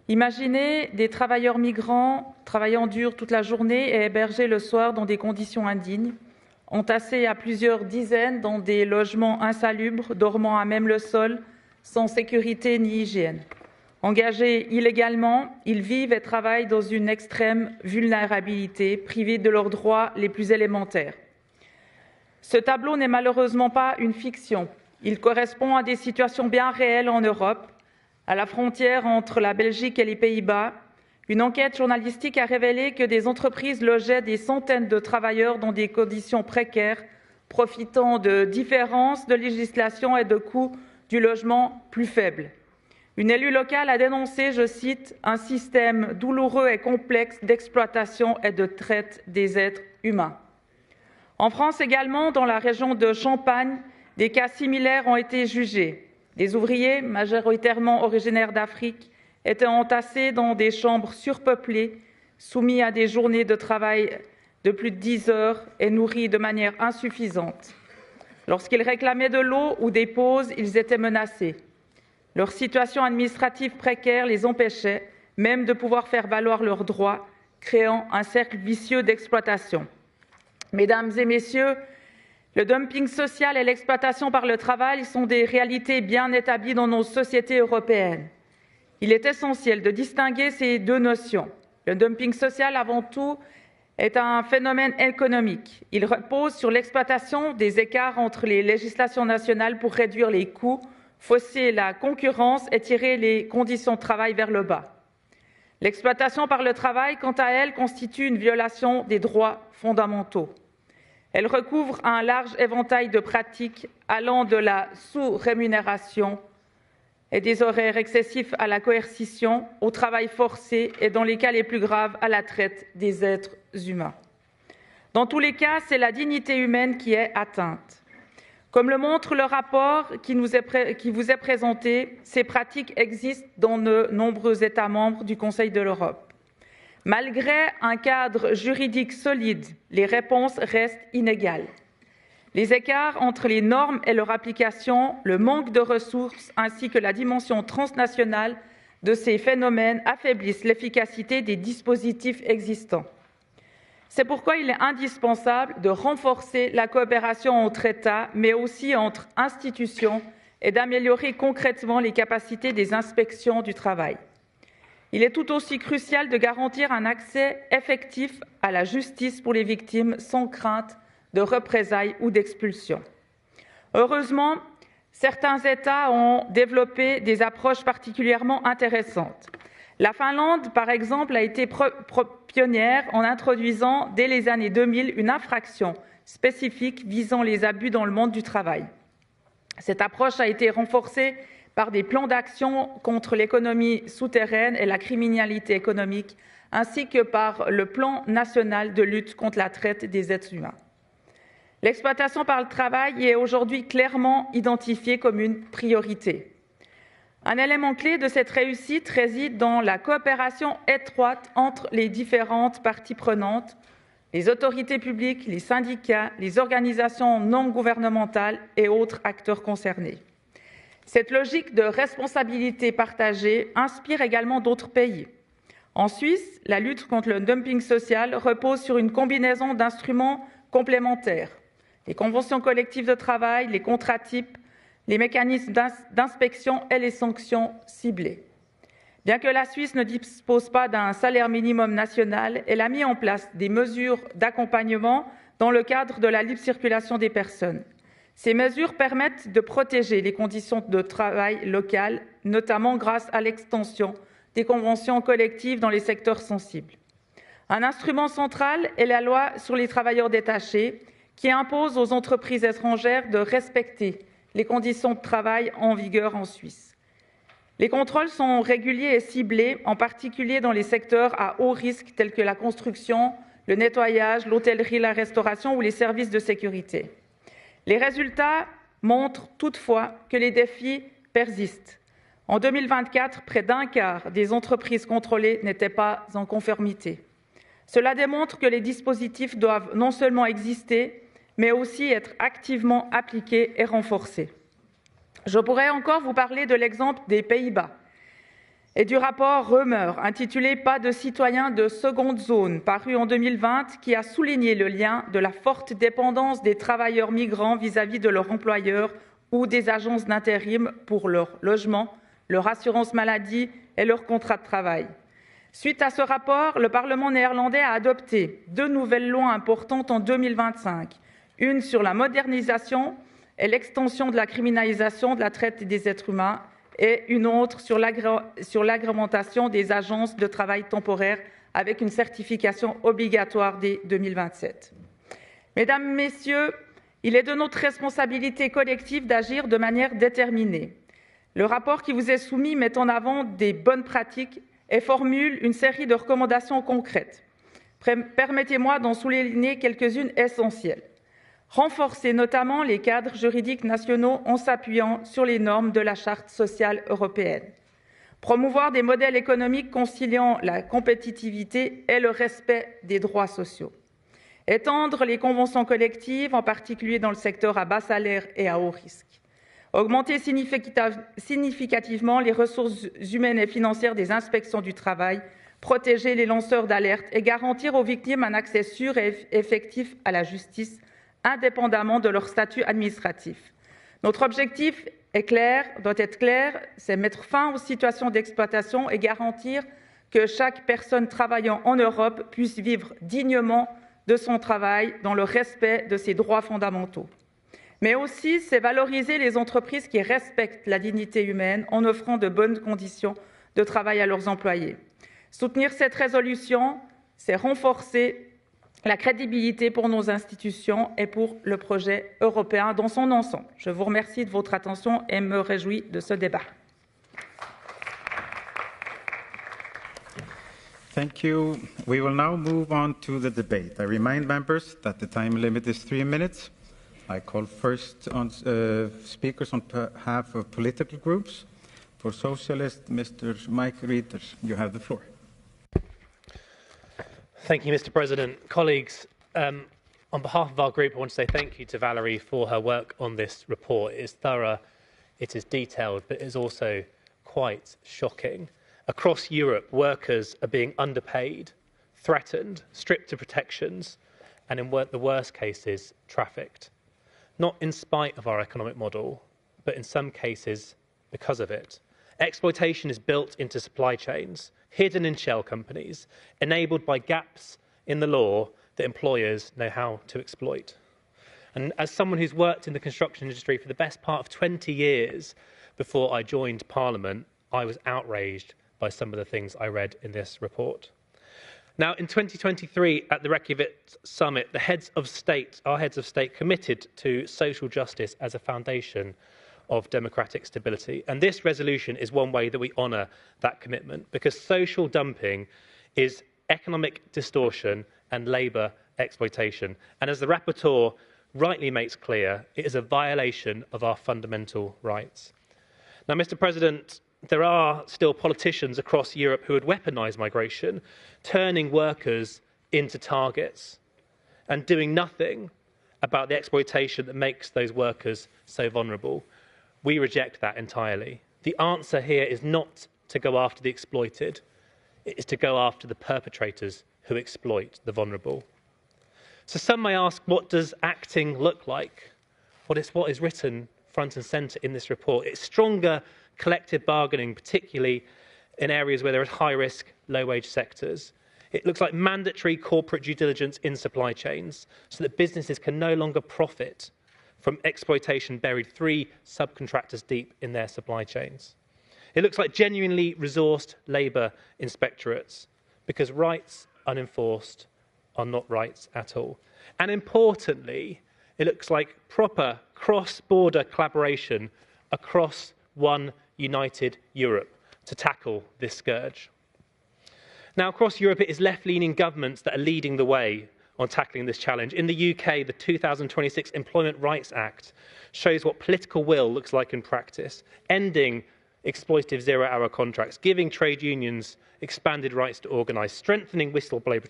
Speaker 15: Imaginez des travailleurs migrants travaillant dur toute la journée et hébergés le soir dans des conditions indignes, entassés à plusieurs dizaines dans des logements insalubres, dormant à même le sol, sans sécurité ni hygiène. Engagés illégalement, ils vivent et travaillent dans une extrême vulnérabilité, privés de leurs droits les plus élémentaires. Ce tableau n'est malheureusement pas une fiction. Il correspond à des situations bien réelles en Europe. À la frontière entre la Belgique et les Pays-Bas, une enquête journalistique a révélé que des entreprises logeaient des centaines de travailleurs dans des conditions précaires, profitant de différences de législation et de coûts du logement plus faibles. Une élue locale a dénoncé, je cite, « un système douloureux et complexe d'exploitation et de traite des êtres humains ». En France également, dans la région de Champagne, des cas similaires ont été jugés. Des ouvriers, majoritairement originaires d'Afrique, étaient entassés dans des chambres surpeuplées, soumis à des journées de travail de plus de 10 heures et nourris de manière insuffisante. Lorsqu'ils réclamaient de l'eau ou des pauses, ils étaient menacés. Leur situation administrative précaire les empêchait même de pouvoir faire valoir leurs droits, créant un cercle vicieux d'exploitation. Mesdames et messieurs, le dumping social et l'exploitation par le travail sont des réalités bien établies dans nos sociétés européennes. Il est essentiel de distinguer ces deux notions. Le dumping social, avant tout, est un phénomène économique. Il repose sur l'exploitation des écarts entre les législations nationales pour réduire les coûts, fausser la concurrence et tirer les conditions de travail vers le bas. L'exploitation par le travail, quant à elle, constitue une violation des droits fondamentaux. Elle recouvre un large éventail de pratiques allant de la sous-rémunération et des horaires excessifs à la coercition, au travail forcé et, dans les cas les plus graves, à la traite des êtres humains. Dans tous les cas, c'est la dignité humaine qui est atteinte. Comme le montre le rapport qui vous est présenté, ces pratiques existent dans de nombreux États membres du Conseil de l'Europe. Malgré un cadre juridique solide, les réponses restent inégales. Les écarts entre les normes et leur application, le manque de ressources ainsi que la dimension transnationale de ces phénomènes affaiblissent l'efficacité des dispositifs existants. C'est pourquoi il est indispensable de renforcer la coopération entre États, mais aussi entre institutions, et d'améliorer concrètement les capacités des inspections du travail. Il est tout aussi crucial de garantir un accès effectif à la justice pour les victimes sans crainte de représailles ou d'expulsion. Heureusement, certains États ont développé des approches particulièrement intéressantes. La Finlande, par exemple, a été pionnière en introduisant dès les années 2000 une infraction spécifique visant les abus dans le monde du travail. Cette approche a été renforcée par des plans d'action contre l'économie souterraine et la criminalité économique, ainsi que par le plan national de lutte contre la traite des êtres humains. L'exploitation par le travail est aujourd'hui clairement identifiée comme une priorité. Un élément clé de cette réussite réside dans la coopération étroite entre les différentes parties prenantes, les autorités publiques, les syndicats, les organisations non gouvernementales et autres acteurs concernés. Cette logique de responsabilité partagée inspire également d'autres pays. En Suisse, la lutte contre le dumping social repose sur une combinaison d'instruments complémentaires. Les conventions collectives de travail, les contrats types, les mécanismes d'inspection et les sanctions ciblées. Bien que la Suisse ne dispose pas d'un salaire minimum national, elle a mis en place des mesures d'accompagnement dans le cadre de la libre circulation des personnes. Ces mesures permettent de protéger les conditions de travail locales, notamment grâce à l'extension des conventions collectives dans les secteurs sensibles. Un instrument central est la loi sur les travailleurs détachés, qui impose aux entreprises étrangères de respecter les conditions de travail en vigueur en Suisse. Les contrôles sont réguliers et ciblés, en particulier dans les secteurs à haut risque tels que la construction, le nettoyage, l'hôtellerie, la restauration ou les services de sécurité. Les résultats montrent toutefois que les défis persistent. En 2024, près d'un quart des entreprises contrôlées n'étaient pas en conformité. Cela démontre que les dispositifs doivent non seulement exister, mais aussi être activement appliqués et renforcés. Je pourrais encore vous parler de l'exemple des Pays-Bas et du rapport Römer intitulé « Pas de citoyens de seconde zone » paru en 2020 qui a souligné le lien de la forte dépendance des travailleurs migrants vis-à-vis de leur employeur ou des agences d'intérim pour leur logement, leur assurance maladie et leur contrat de travail. Suite à ce rapport, le Parlement néerlandais a adopté 2 nouvelles lois importantes en 2025, une sur la modernisation et l'extension de la criminalisation de la traite des êtres humains et une autre sur l'agrémentation des agences de travail temporaire avec une certification obligatoire dès 2027. Mesdames, Messieurs, il est de notre responsabilité collective d'agir de manière déterminée. Le rapport qui vous est soumis met en avant des bonnes pratiques et formule une série de recommandations concrètes. Permettez-moi d'en souligner quelques-unes essentielles. Renforcer notamment les cadres juridiques nationaux en s'appuyant sur les normes de la Charte sociale européenne. Promouvoir des modèles économiques conciliant la compétitivité et le respect des droits sociaux. Étendre les conventions collectives, en particulier dans le secteur à bas salaire et à haut risque. Augmenter significativement les ressources humaines et financières des inspections du travail, protéger les lanceurs d'alerte et garantir aux victimes un accès sûr et effectif à la justice, indépendamment de leur statut administratif. Notre objectif doit être clair, c'est mettre fin aux situations d'exploitation et garantir que chaque personne travaillant en Europe puisse vivre dignement de son travail dans le respect de ses droits fondamentaux. Mais aussi, c'est valoriser les entreprises qui respectent la dignité humaine en offrant de bonnes conditions de travail à leurs employés. Soutenir cette résolution, c'est renforcer la crédibilité pour nos institutions et pour le projet européen dans son ensemble. Je vous remercie de votre attention et me réjouis de ce débat.
Speaker 14: Thank you. We will now move on to the debate. I remind members that the time limit is 3 minutes. I call first on speakers on behalf of political groups. For Socialist, Mr. Mike Ritter, you have the floor.
Speaker 16: Thank you, Mr. President. Colleagues, on behalf of our group, I want to say thank you to Valerie for her work on this report. It is thorough, it is detailed, but it is also quite shocking. Across Europe, workers are being underpaid, threatened, stripped of protections, and in the worst cases, trafficked. Not in spite of our economic model, but in some cases, because of it. Exploitation is built into supply chains, hidden in shell companies, enabled by gaps in the law that employers know how to exploit. And as someone who's worked in the construction industry for the best part of 20 years before I joined Parliament, I was outraged by some of the things I read in this report. Now, in 2023, at the Reykjavik summit, our heads of state committed to social justice as a foundation of democratic stability. And this resolution is one way that we honour that commitment, because social dumping is economic distortion and labour exploitation. And as the rapporteur rightly makes clear, it is a violation of our fundamental rights. Now, Mr. President, there are still politicians across Europe who would weaponise migration, turning workers into targets and doing nothing about the exploitation that makes those workers so vulnerable. We reject that entirely. The answer here is not to go after the exploited, it is to go after the perpetrators who exploit the vulnerable. So some may ask, what does acting look like? Well, it's what is written front and centre in this report. It's stronger collective bargaining, particularly in areas where there is high risk, low wage sectors. It looks like mandatory corporate due diligence in supply chains so that businesses can no longer profit from exploitation buried 3 subcontractors deep in their supply chains. It looks like genuinely resourced labour inspectorates, because rights unenforced are not rights at all. And importantly, It looks like proper cross-border collaboration across one united Europe to tackle this scourge. Now, across Europe, it is left-leaning governments that are leading the way on tackling this challenge. In the UK, the 2026 Employment Rights Act shows what political will looks like in practice, ending exploitative zero-hour contracts, giving trade unions expanded rights to organise, strengthening whistleblower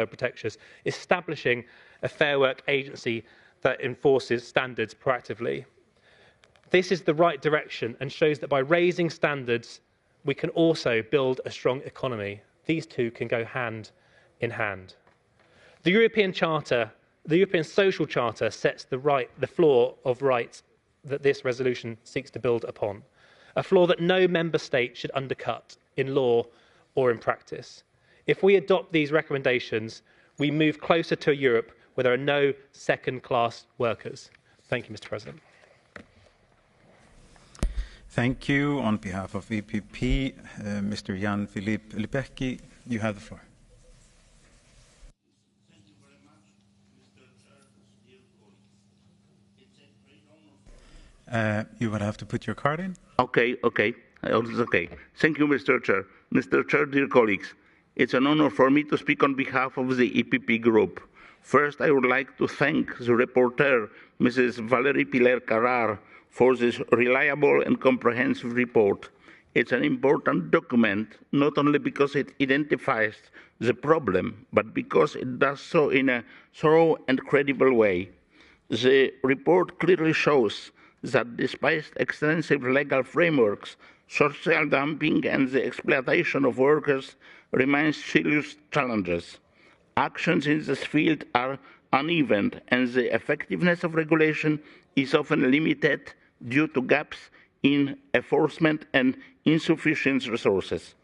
Speaker 16: protections, establishing a Fair Work agency that enforces standards proactively. This is the right direction and shows that by raising standards, we can also build a strong economy. These two can go hand in hand. The European Social Charter sets the floor of rights that this resolution seeks to build upon, a floor that no member state should undercut in law or in practice. If we adopt these recommendations, we move closer to a Europe where there are no second-class workers. Thank you, Mr. President.
Speaker 14: Thank you. On behalf of EPP, Mr. Jan-Philippe Lipecki, you have the floor. You would have to put your card in.
Speaker 17: Okay. It's okay. Thank you, Mr. Chair. Mr. Chair, dear colleagues, it's an honor for me to speak on behalf of the EPP group. First, I would like to thank the rapporteur, Mrs. Valérie Pilar-Carrar, for this reliable and comprehensive report. It's an important document, not only because it identifies the problem, but because it does so in a thorough and credible way. The report clearly shows that despite extensive legal frameworks, social dumping and the exploitation of workers remain serious challenges. Actions in this field are uneven, and the effectiveness of regulation is often limited due to gaps in enforcement and insufficient resources.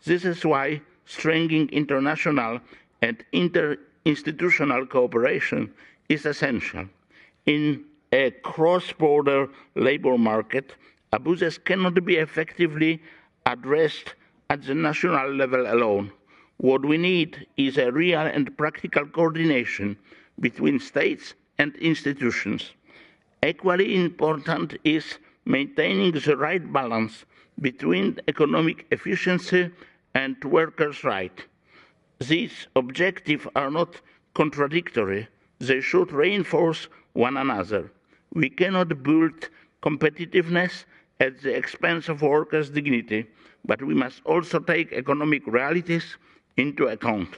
Speaker 17: This is why strengthening international and interinstitutional cooperation is essential. In a cross-border labour market, abuses cannot be effectively addressed at the national level alone. What we need is a real and practical coordination between states and institutions. Equally important is maintaining the right balance between economic efficiency and workers' rights. These objectives are not contradictory. They should reinforce one another. We cannot build competitiveness at the expense of workers' dignity, but we must also take economic realities into account.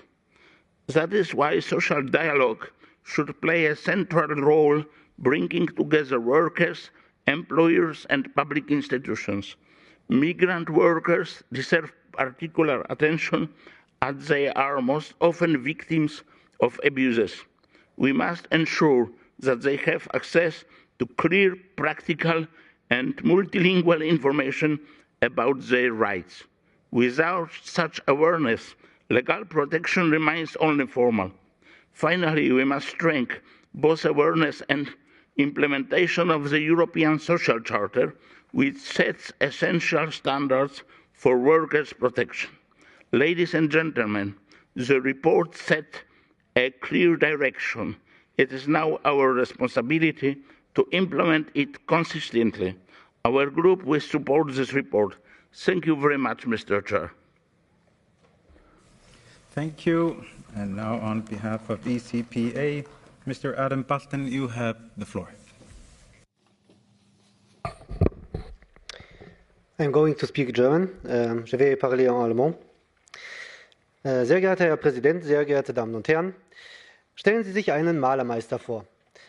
Speaker 17: That is why social dialogue should play a central role, bringing together workers, employers, and public institutions. Migrant workers deserve particular attention as they are most often victims of abuses. We must ensure that they have access to clear, practical, and multilingual information about their rights. Without such awareness, legal protection remains only formal. Finally, we must strengthen both awareness and implementation of the European Social Charter, which sets essential standards for workers' protection. Ladies and gentlemen, the report set a clear direction. It is now our responsibility to implement it consistently. Our group will support this report. Thank you very much, Mr. Chair.
Speaker 14: Thank you. And now on behalf of ECPA, Mr. Adam Balton, you have the floor.
Speaker 18: I'm going to speak German. Je vais parler en allemand. Sehr geehrter Herr Präsident, sehr geehrte Damen und Herren, stellen Sie sich einen Malermeister vor.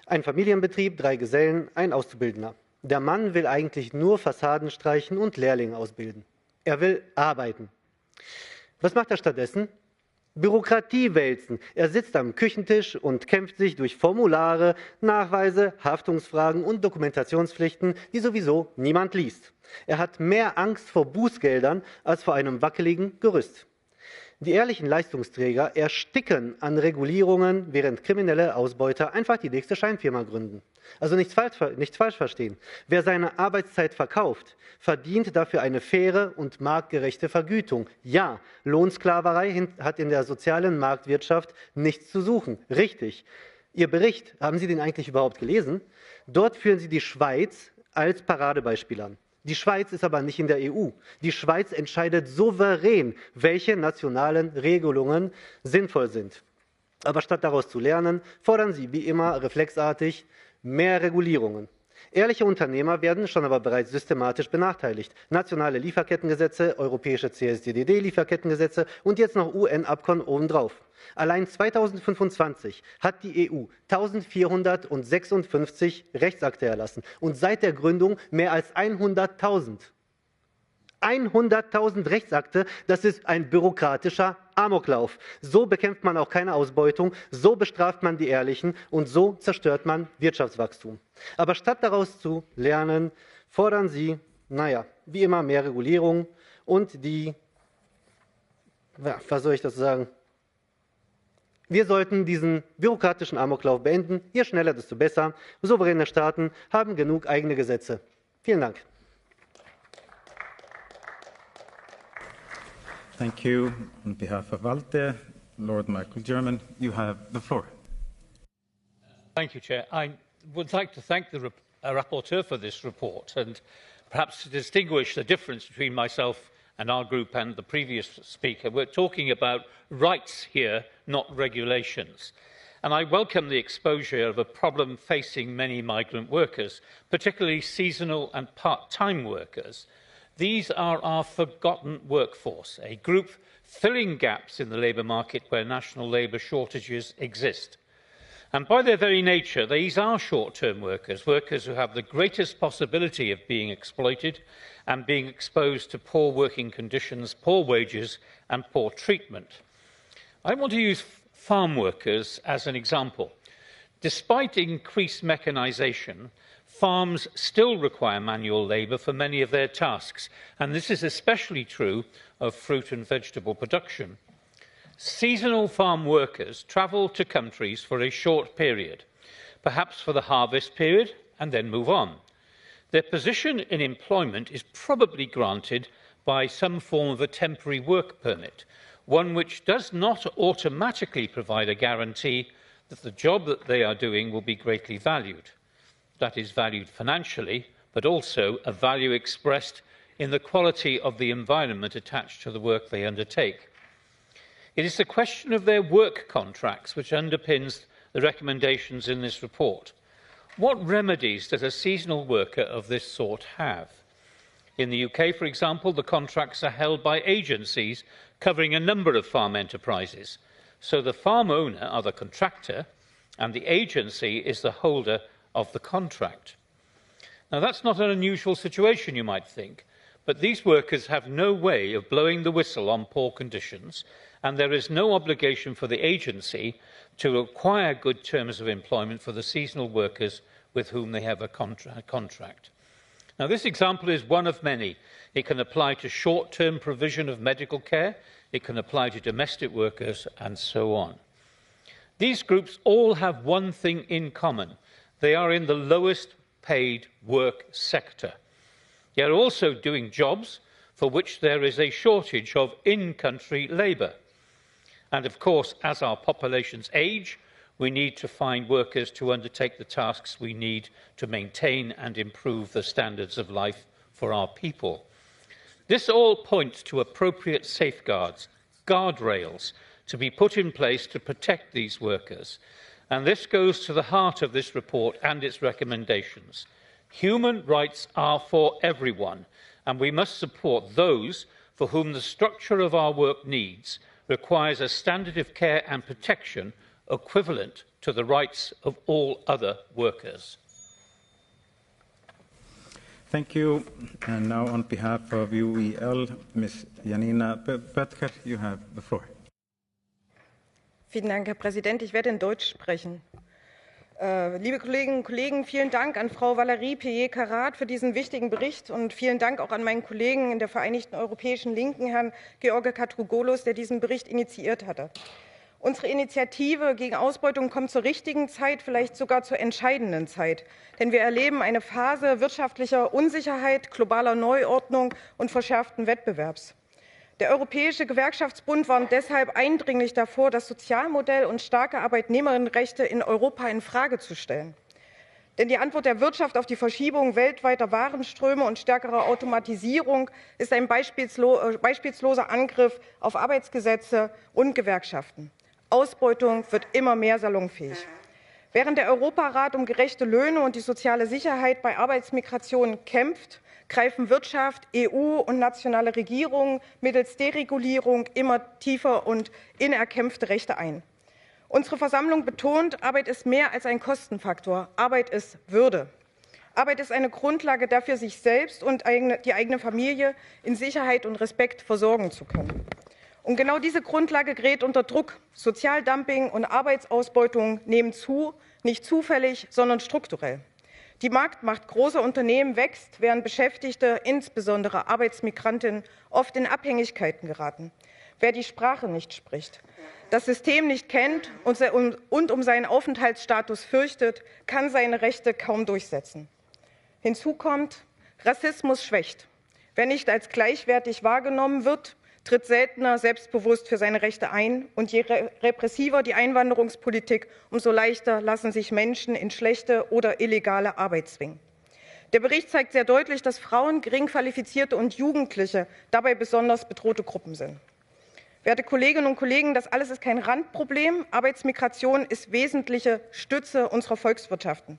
Speaker 18: Ein Familienbetrieb, 3 Gesellen, ein Auszubildender. Der Mann will eigentlich nur Fassaden streichen und Lehrlinge ausbilden. Er will arbeiten. Was macht er stattdessen? Bürokratie wälzen. Er sitzt am Küchentisch und kämpft sich durch Formulare, Nachweise, Haftungsfragen und Dokumentationspflichten, die sowieso niemand liest. Er hat mehr Angst vor Bußgeldern als vor einem wackeligen Gerüst. Die ehrlichen Leistungsträger ersticken an Regulierungen, während kriminelle Ausbeuter einfach die nächste Scheinfirma gründen. Also nichts falsch verstehen. Wer seine Arbeitszeit verkauft, verdient dafür eine faire und marktgerechte Vergütung. Ja, Lohnsklaverei hat in der sozialen Marktwirtschaft nichts zu suchen. Richtig. Ihr Bericht, haben Sie den eigentlich überhaupt gelesen? Dort führen Sie die Schweiz als Paradebeispiel an. Die Schweiz ist aber nicht in der EU. Die Schweiz entscheidet souverän, welche nationalen Regelungen sinnvoll sind. Aber statt daraus zu lernen, fordern Sie wie immer reflexartig mehr Regulierungen. Ehrliche Unternehmer werden schon aber bereits systematisch benachteiligt. Nationale Lieferkettengesetze, europäische CSDD-Lieferkettengesetze und jetzt noch UN-Abkommen obendrauf. Allein 2025 hat die EU 1456 Rechtsakte erlassen und seit der Gründung mehr als 100.000. 100.000 Rechtsakte, das ist ein bürokratischer Amoklauf. So bekämpft man auch keine Ausbeutung, so bestraft man die Ehrlichen und so zerstört man Wirtschaftswachstum. Aber statt daraus zu lernen, fordern Sie, wie immer mehr Regulierung und was soll ich dazu sagen? Wir sollten diesen bürokratischen Amoklauf beenden. Je schneller, desto besser. Souveräne Staaten haben genug eigene Gesetze. Vielen Dank.
Speaker 14: Thank you. On behalf of ALDE, Lord Michael German, you have the floor.
Speaker 19: Thank you, Chair. I would like to thank the rapporteur for this report and perhaps to distinguish the difference between myself and our group and the previous speaker. We're talking about rights here, not regulations. And I welcome the exposure of a problem facing many migrant workers, particularly seasonal and part-time workers. These are our forgotten workforce, a group filling gaps in the labour market where national labour shortages exist. And by their very nature, these are short-term workers, workers who have the greatest possibility of being exploited and being exposed to poor working conditions, poor wages and poor treatment. I want to use farm workers as an example. Despite increased mechanisation, farms still require manual labour for many of their tasks, and this is especially true of fruit and vegetable production. Seasonal farm workers travel to countries for a short period, perhaps for the harvest period, and then move on. Their position in employment is probably granted by some form of a temporary work permit, one which does not automatically provide a guarantee that the job that they are doing will be greatly valued. That is valued financially, but also a value expressed in the quality of the environment attached to the work they undertake. It is the question of their work contracts which underpins the recommendations in this report. What remedies does a seasonal worker of this sort have? In the UK, for example, the contracts are held by agencies covering a number of farm enterprises. So the farm owner are the contractor and the agency is the holder of the contract. Now, that's not an unusual situation, you might think, but these workers have no way of blowing the whistle on poor conditions, and there is no obligation for the agency to acquire good terms of employment for the seasonal workers with whom they have a contract. Now, this example is one of many. It can apply to short-term provision of medical care, it can apply to domestic workers, and so on. These groups all have one thing in common. They are in the lowest paid work sector. They are also doing jobs for which there is a shortage of in-country labour. And of course, as our populations age, we need to find workers to undertake the tasks we need to maintain and improve the standards of life for our people. This all points to appropriate safeguards, guardrails, to be put in place to protect these workers. And this goes to the heart of this report and its recommendations. Human rights are for everyone, and we must support those for whom the structure of our work needs requires a standard of care and protection equivalent to the rights of all other workers.
Speaker 14: Thank you. And now on behalf of UEL, Ms. Janina Böttcher, you have the floor.
Speaker 8: Vielen Dank, Herr Präsident. Ich werde in Deutsch sprechen. Liebe Kolleginnen und Kollegen, vielen Dank an Frau Valérie Pellier-Carat für diesen wichtigen Bericht und vielen Dank auch an meinen Kollegen in der Vereinigten Europäischen Linken, Herrn George Katrougolos, der diesen Bericht initiiert hatte. Unsere Initiative gegen Ausbeutung kommt zur richtigen Zeit, vielleicht sogar zur entscheidenden Zeit. Denn wir erleben eine Phase wirtschaftlicher Unsicherheit, globaler Neuordnung und verschärften Wettbewerbs. Der Europäische Gewerkschaftsbund warnt deshalb eindringlich davor, das Sozialmodell und starke Arbeitnehmerinnenrechte in Europa in Frage zu stellen. Denn die Antwort der Wirtschaft auf die Verschiebung weltweiter Warenströme und stärkere Automatisierung ist ein beispielsloser Angriff auf Arbeitsgesetze und Gewerkschaften. Ausbeutung wird immer mehr salonfähig. Während der Europarat um gerechte Löhne und die soziale Sicherheit bei Arbeitsmigration kämpft, greifen Wirtschaft, EU und nationale Regierungen mittels Deregulierung immer tiefer und in erkämpfte Rechte ein. Unsere Versammlung betont, Arbeit ist mehr als ein Kostenfaktor. Arbeit ist Würde. Arbeit ist eine Grundlage dafür, sich selbst und die eigene Familie in Sicherheit und Respekt versorgen zu können. Und genau diese Grundlage gerät unter Druck. Sozialdumping und Arbeitsausbeutung nehmen zu, nicht zufällig, sondern strukturell. Die Marktmacht großer Unternehmen wächst, während Beschäftigte, insbesondere Arbeitsmigrantinnen, oft in Abhängigkeiten geraten. Wer die Sprache nicht spricht, das System nicht kennt und um seinen Aufenthaltsstatus fürchtet, kann seine Rechte kaum durchsetzen. Hinzu kommt, Rassismus schwächt. Wer nicht als gleichwertig wahrgenommen wird, tritt seltener selbstbewusst für seine Rechte ein. Und je repressiver die Einwanderungspolitik, umso leichter lassen sich Menschen in schlechte oder illegale Arbeit zwingen. Der Bericht zeigt sehr deutlich, dass Frauen, Geringqualifizierte und Jugendliche dabei besonders bedrohte Gruppen sind. Werte Kolleginnen und Kollegen, das alles ist kein Randproblem. Arbeitsmigration ist wesentliche Stütze unserer Volkswirtschaften.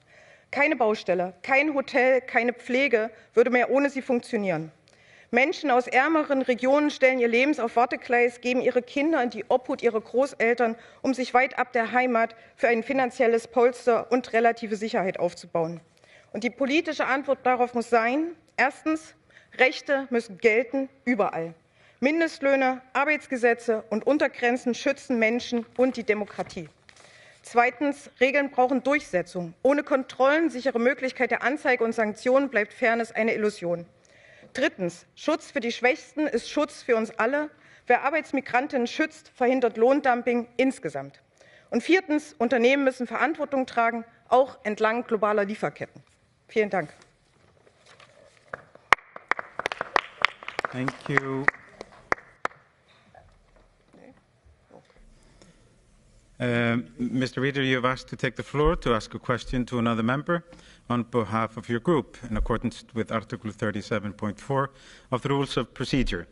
Speaker 8: Keine Baustelle, kein Hotel, keine Pflege würde mehr ohne sie funktionieren. Menschen aus ärmeren Regionen stellen ihr Leben auf Wartegleis, geben ihre Kinder in die Obhut ihrer Großeltern, um sich weit ab der Heimat für ein finanzielles Polster und relative Sicherheit aufzubauen. Und die politische Antwort darauf muss sein, erstens, Rechte müssen gelten überall. Mindestlöhne, Arbeitsgesetze und Untergrenzen schützen Menschen und die Demokratie. Zweitens, Regeln brauchen Durchsetzung. Ohne Kontrollen, sichere Möglichkeit der Anzeige und Sanktionen bleibt Fairness eine Illusion. Drittens, Schutz für die Schwächsten ist Schutz für uns alle. Wer Arbeitsmigrantinnen schützt, verhindert Lohndumping insgesamt. Und viertens, Unternehmen müssen Verantwortung tragen, auch entlang globaler Lieferketten. Vielen Dank.
Speaker 14: Thank you. Mr. Reader, you have asked to take the floor to ask a question to another member on behalf of your group in accordance with Article 37.4 of the Rules of Procedure.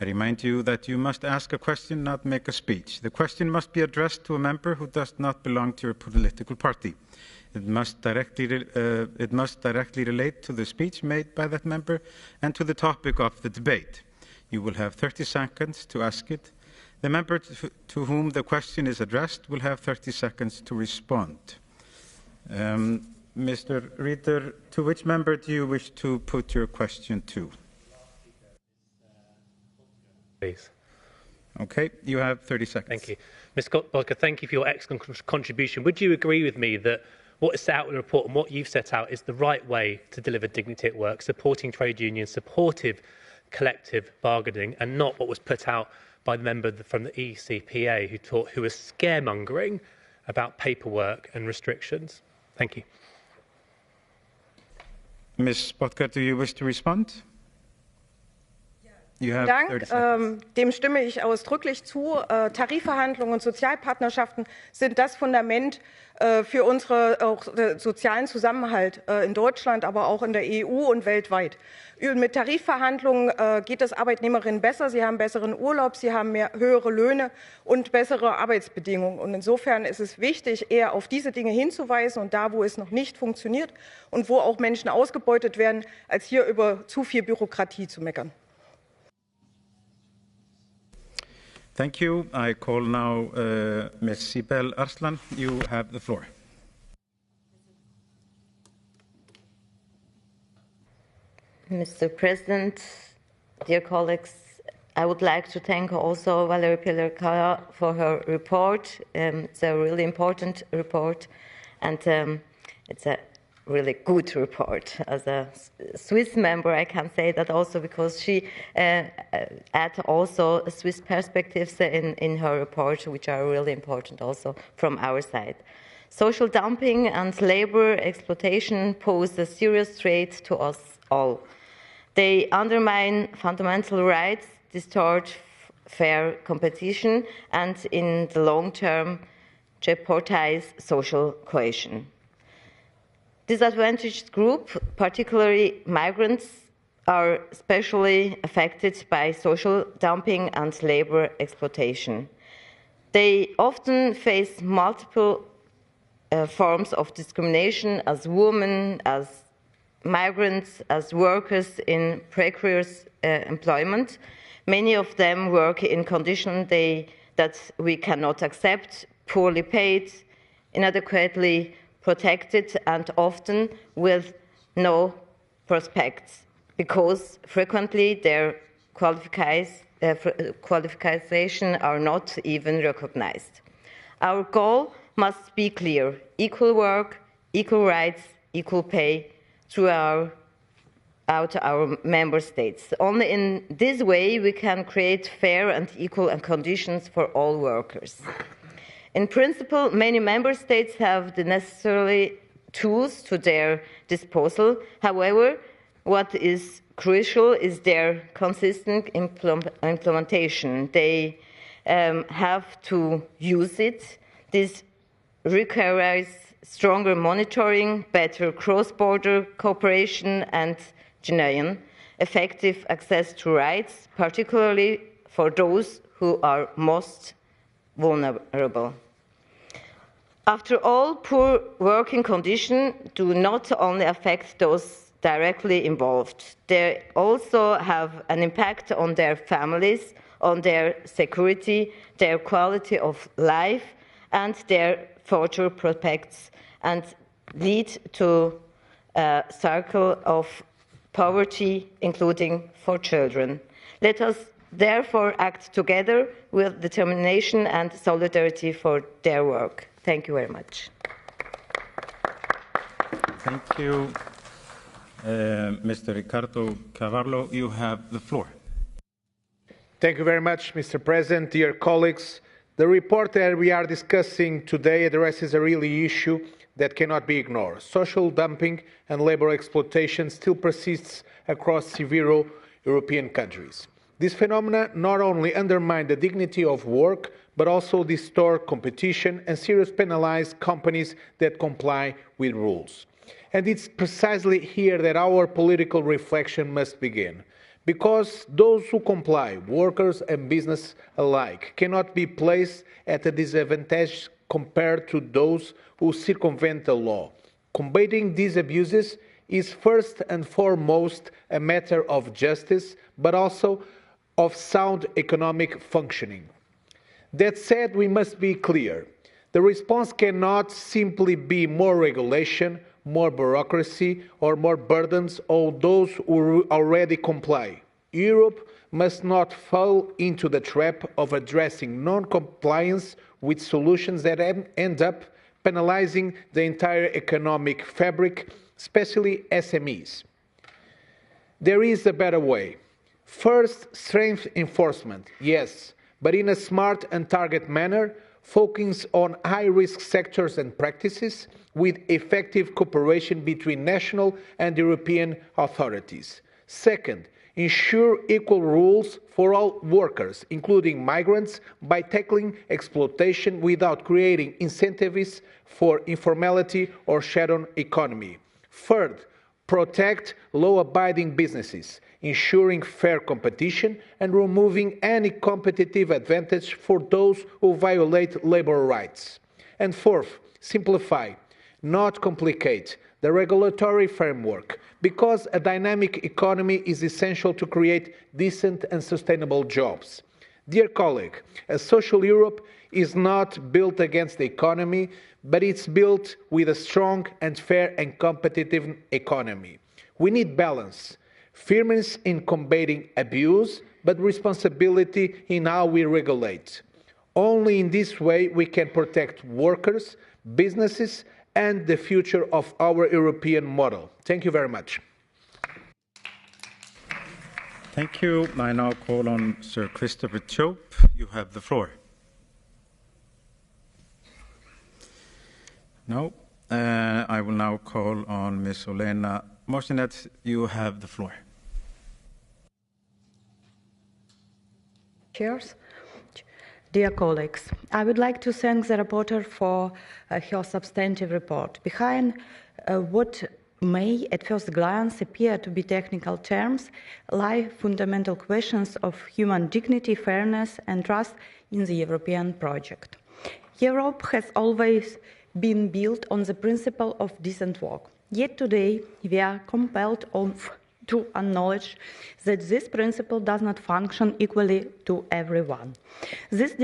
Speaker 14: I remind you that you must ask a question, not make a speech. The question must be addressed to a member who does not belong to your political party. It must directly relate to the speech made by that member and to the topic of the debate. You will have 30 seconds to ask it. The member to whom the question is addressed will have 30 seconds to respond. Mr. Reader, to which member do you wish to put your question to?
Speaker 16: Please.
Speaker 14: Okay, you have 30 seconds.
Speaker 16: Thank you. Ms. Bodka, thank you for your excellent contribution. Would you agree with me that what is set out in the report and what you've set out is the right way to deliver dignity at work, supporting trade unions, supportive collective bargaining, and not what was put out by the member from the ECPA who was scaremongering about paperwork and restrictions? Thank you.
Speaker 14: Ms. Bodka, do you wish to respond?
Speaker 8: Vielen Dank. Dem stimme ich ausdrücklich zu. Tarifverhandlungen und Sozialpartnerschaften sind das Fundament für unseren sozialen Zusammenhalt in Deutschland, aber auch in der EU und weltweit. Mit Tarifverhandlungen geht es Arbeitnehmerinnen besser. Sie haben besseren Urlaub, sie haben höhere Löhne und bessere Arbeitsbedingungen. Und insofern ist es wichtig, eher auf diese Dinge hinzuweisen und da, wo es noch nicht funktioniert und wo auch Menschen ausgebeutet werden, als hier über zu viel Bürokratie zu meckern.
Speaker 14: Thank you. I call now Ms. Sibel Arslan. You have the floor.
Speaker 7: Mr. President, dear colleagues, I would like to thank also Valerie Pilar for her report. It's a really important report, and it's a really good report. As a Swiss member, I can say that also because she add also Swiss perspectives in her report, which are really important also from our side. Social dumping and labor exploitation pose a serious threat to us all. They undermine fundamental rights,
Speaker 20: distort fair competition and in the long term jeopardize social cohesion. Disadvantaged groups, particularly migrants, are especially affected by social dumping and labor exploitation. They often face multiple forms of discrimination as women, as migrants, as workers in precarious employment. Many of them work in conditions that we cannot accept, poorly paid, inadequately protected, and often with no prospects, because frequently their qualifications are not even recognized. Our goal must be clear: equal work, equal rights, equal pay throughout our member states. Only in this way we can create fair and equal conditions for all workers. In principle, many member states have the necessary tools to their disposal. However, what is crucial is their consistent implementation. They have to use it. This requires stronger monitoring, better cross-border cooperation, and genuine, effective access to rights, particularly for those who are most vulnerable. After all, poor working conditions do not only affect those directly involved, they also have an impact on their families, on their security, their quality of life, and their future prospects, and lead to a circle of poverty, including for children. Let us therefore act together with determination and solidarity for their work. Thank you very much.
Speaker 14: Thank you. Mr. Ricardo Cavallo, you have the floor.
Speaker 4: Thank you very much, Mr. President. Dear colleagues, the report that we are discussing today addresses a really issue that cannot be ignored. Social dumping and labor exploitation still persists across several European countries. This phenomenon not only undermines the dignity of work, but also distort competition and seriously penalize companies that comply with rules. And it's precisely here that our political reflection must begin. Because those who comply, workers and business alike, cannot be placed at a disadvantage compared to those who circumvent the law. Combating these abuses is first and foremost a matter of justice, but also of sound economic functioning. That said, we must be clear. The response cannot simply be more regulation, more bureaucracy, or more burdens on those who already comply. Europe must not fall into the trap of addressing non-compliance with solutions that end up penalizing the entire economic fabric, especially SMEs. There is a better way. First, strength enforcement, yes, but in a smart and targeted manner, focusing on high-risk sectors and practices with effective cooperation between national and European authorities. Second, ensure equal rules for all workers, including migrants, by tackling exploitation without creating incentives for informality or shadow economy. Third, protect law-abiding businesses, ensuring fair competition and removing any competitive advantage for those who violate labor rights. And fourth, simplify, not complicate, the regulatory framework, because a dynamic economy is essential to create decent and sustainable jobs. Dear colleague, a social Europe is not built against the economy, but it's built with a strong and fair and competitive economy. We need balance, firmness in combating abuse, but responsibility in how we regulate. Only in this way we can protect workers, businesses, and the future of our European model. Thank you very much.
Speaker 14: Thank you. I now call on Sir Christopher Chope. You have the floor. No. I will now call on Ms. Olena Mosinet. You have the floor.
Speaker 21: Chairs. Dear colleagues, I would like to thank the rapporteur for her substantive report. Behind what may at first glance appear to be technical terms lie fundamental questions of human dignity, fairness and trust in the European project. Europe has always been built on the principle of decent work. Yet today we are compelled to acknowledge that this principle does not function equally to everyone. This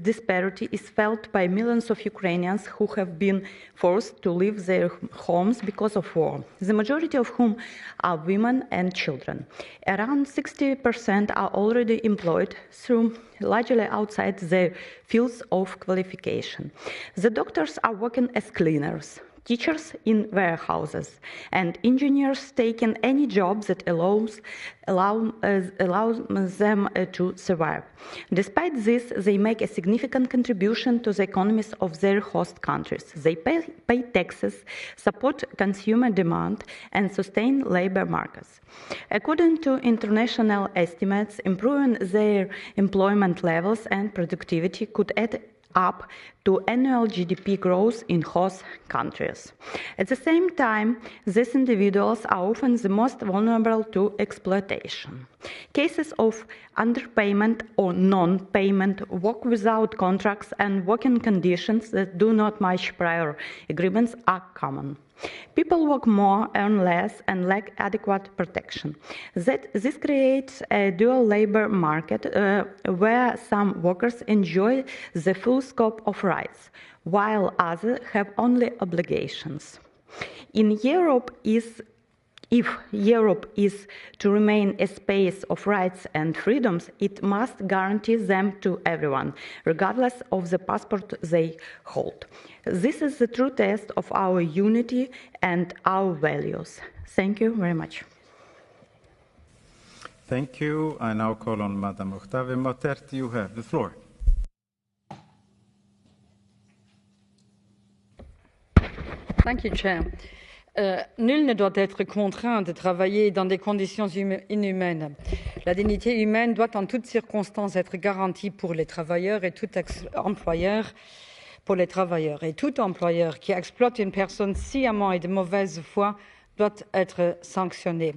Speaker 21: disparity is felt by millions of Ukrainians who have been forced to leave their homes because of war, the majority of whom are women and children. Around 60% are already employed through largely outside their fields of qualification. The doctors are working as cleaners, teachers in warehouses, and engineers taking any job that allows them to survive. Despite this, they make a significant contribution to the economies of their host countries. They pay taxes, support consumer demand, and sustain labor markets. According to international estimates, improving their employment levels and productivity could add up to annual GDP growth in host countries. At the same time, these individuals are often the most vulnerable to exploitation. Cases of underpayment or non-payment, work without contracts, and working conditions that do not match prior agreements are common. People work more, earn less, and lack adequate protection. This creates a dual labor market where some workers enjoy the full scope of rights, while others have only obligations. If Europe is to remain a space of rights and freedoms, it must guarantee them to everyone, regardless of the passport they hold. This is the true test of our unity and our values. Thank you very much.
Speaker 14: Thank you. I now call on Madame Octave Matert. You have the floor.
Speaker 22: Thank you, Chair. Nul ne doit être contraint de travailler dans des conditions inhumaines. La dignité humaine doit en toutes circonstances être garantie pour les travailleurs et tout employeur Et tout employeur qui exploite une personne sciemment et de mauvaise foi doit être sanctionné.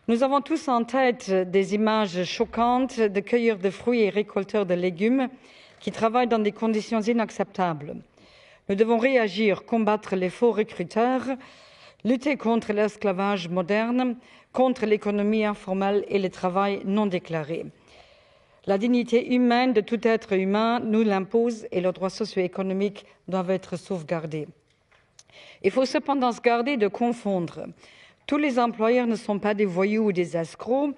Speaker 22: Nous avons tous en tête des images choquantes de cueilleurs de fruits et récolteurs de légumes qui travaillent dans des conditions inacceptables. Nous devons réagir, combattre les faux recruteurs, lutter contre l'esclavage moderne, contre l'économie informelle et le travail non déclaré. La dignité humaine de tout être humain nous l'impose et les droits socio-économiques doivent être sauvegardés. Il faut cependant se garder de confondre. Tous les employeurs ne sont pas des voyous ou des escrocs.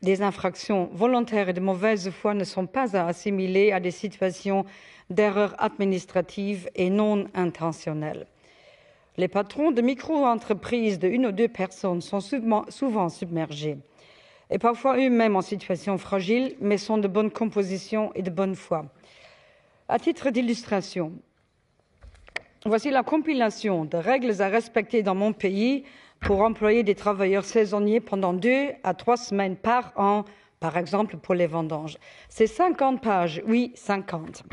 Speaker 22: Des infractions volontaires et de mauvaise foi ne sont pas à assimiler à des situations d'erreurs administratives et non intentionnelles. Les patrons de micro-entreprises de 1 ou 2 personnes sont souvent submergés et parfois eux-mêmes en situation fragile, mais sont de bonne composition et de bonne foi. À titre d'illustration, voici la compilation de règles à respecter dans mon pays pour employer des travailleurs saisonniers pendant 2 à 3 semaines par an, par exemple pour les vendanges. C'est 50 pages, oui, 50.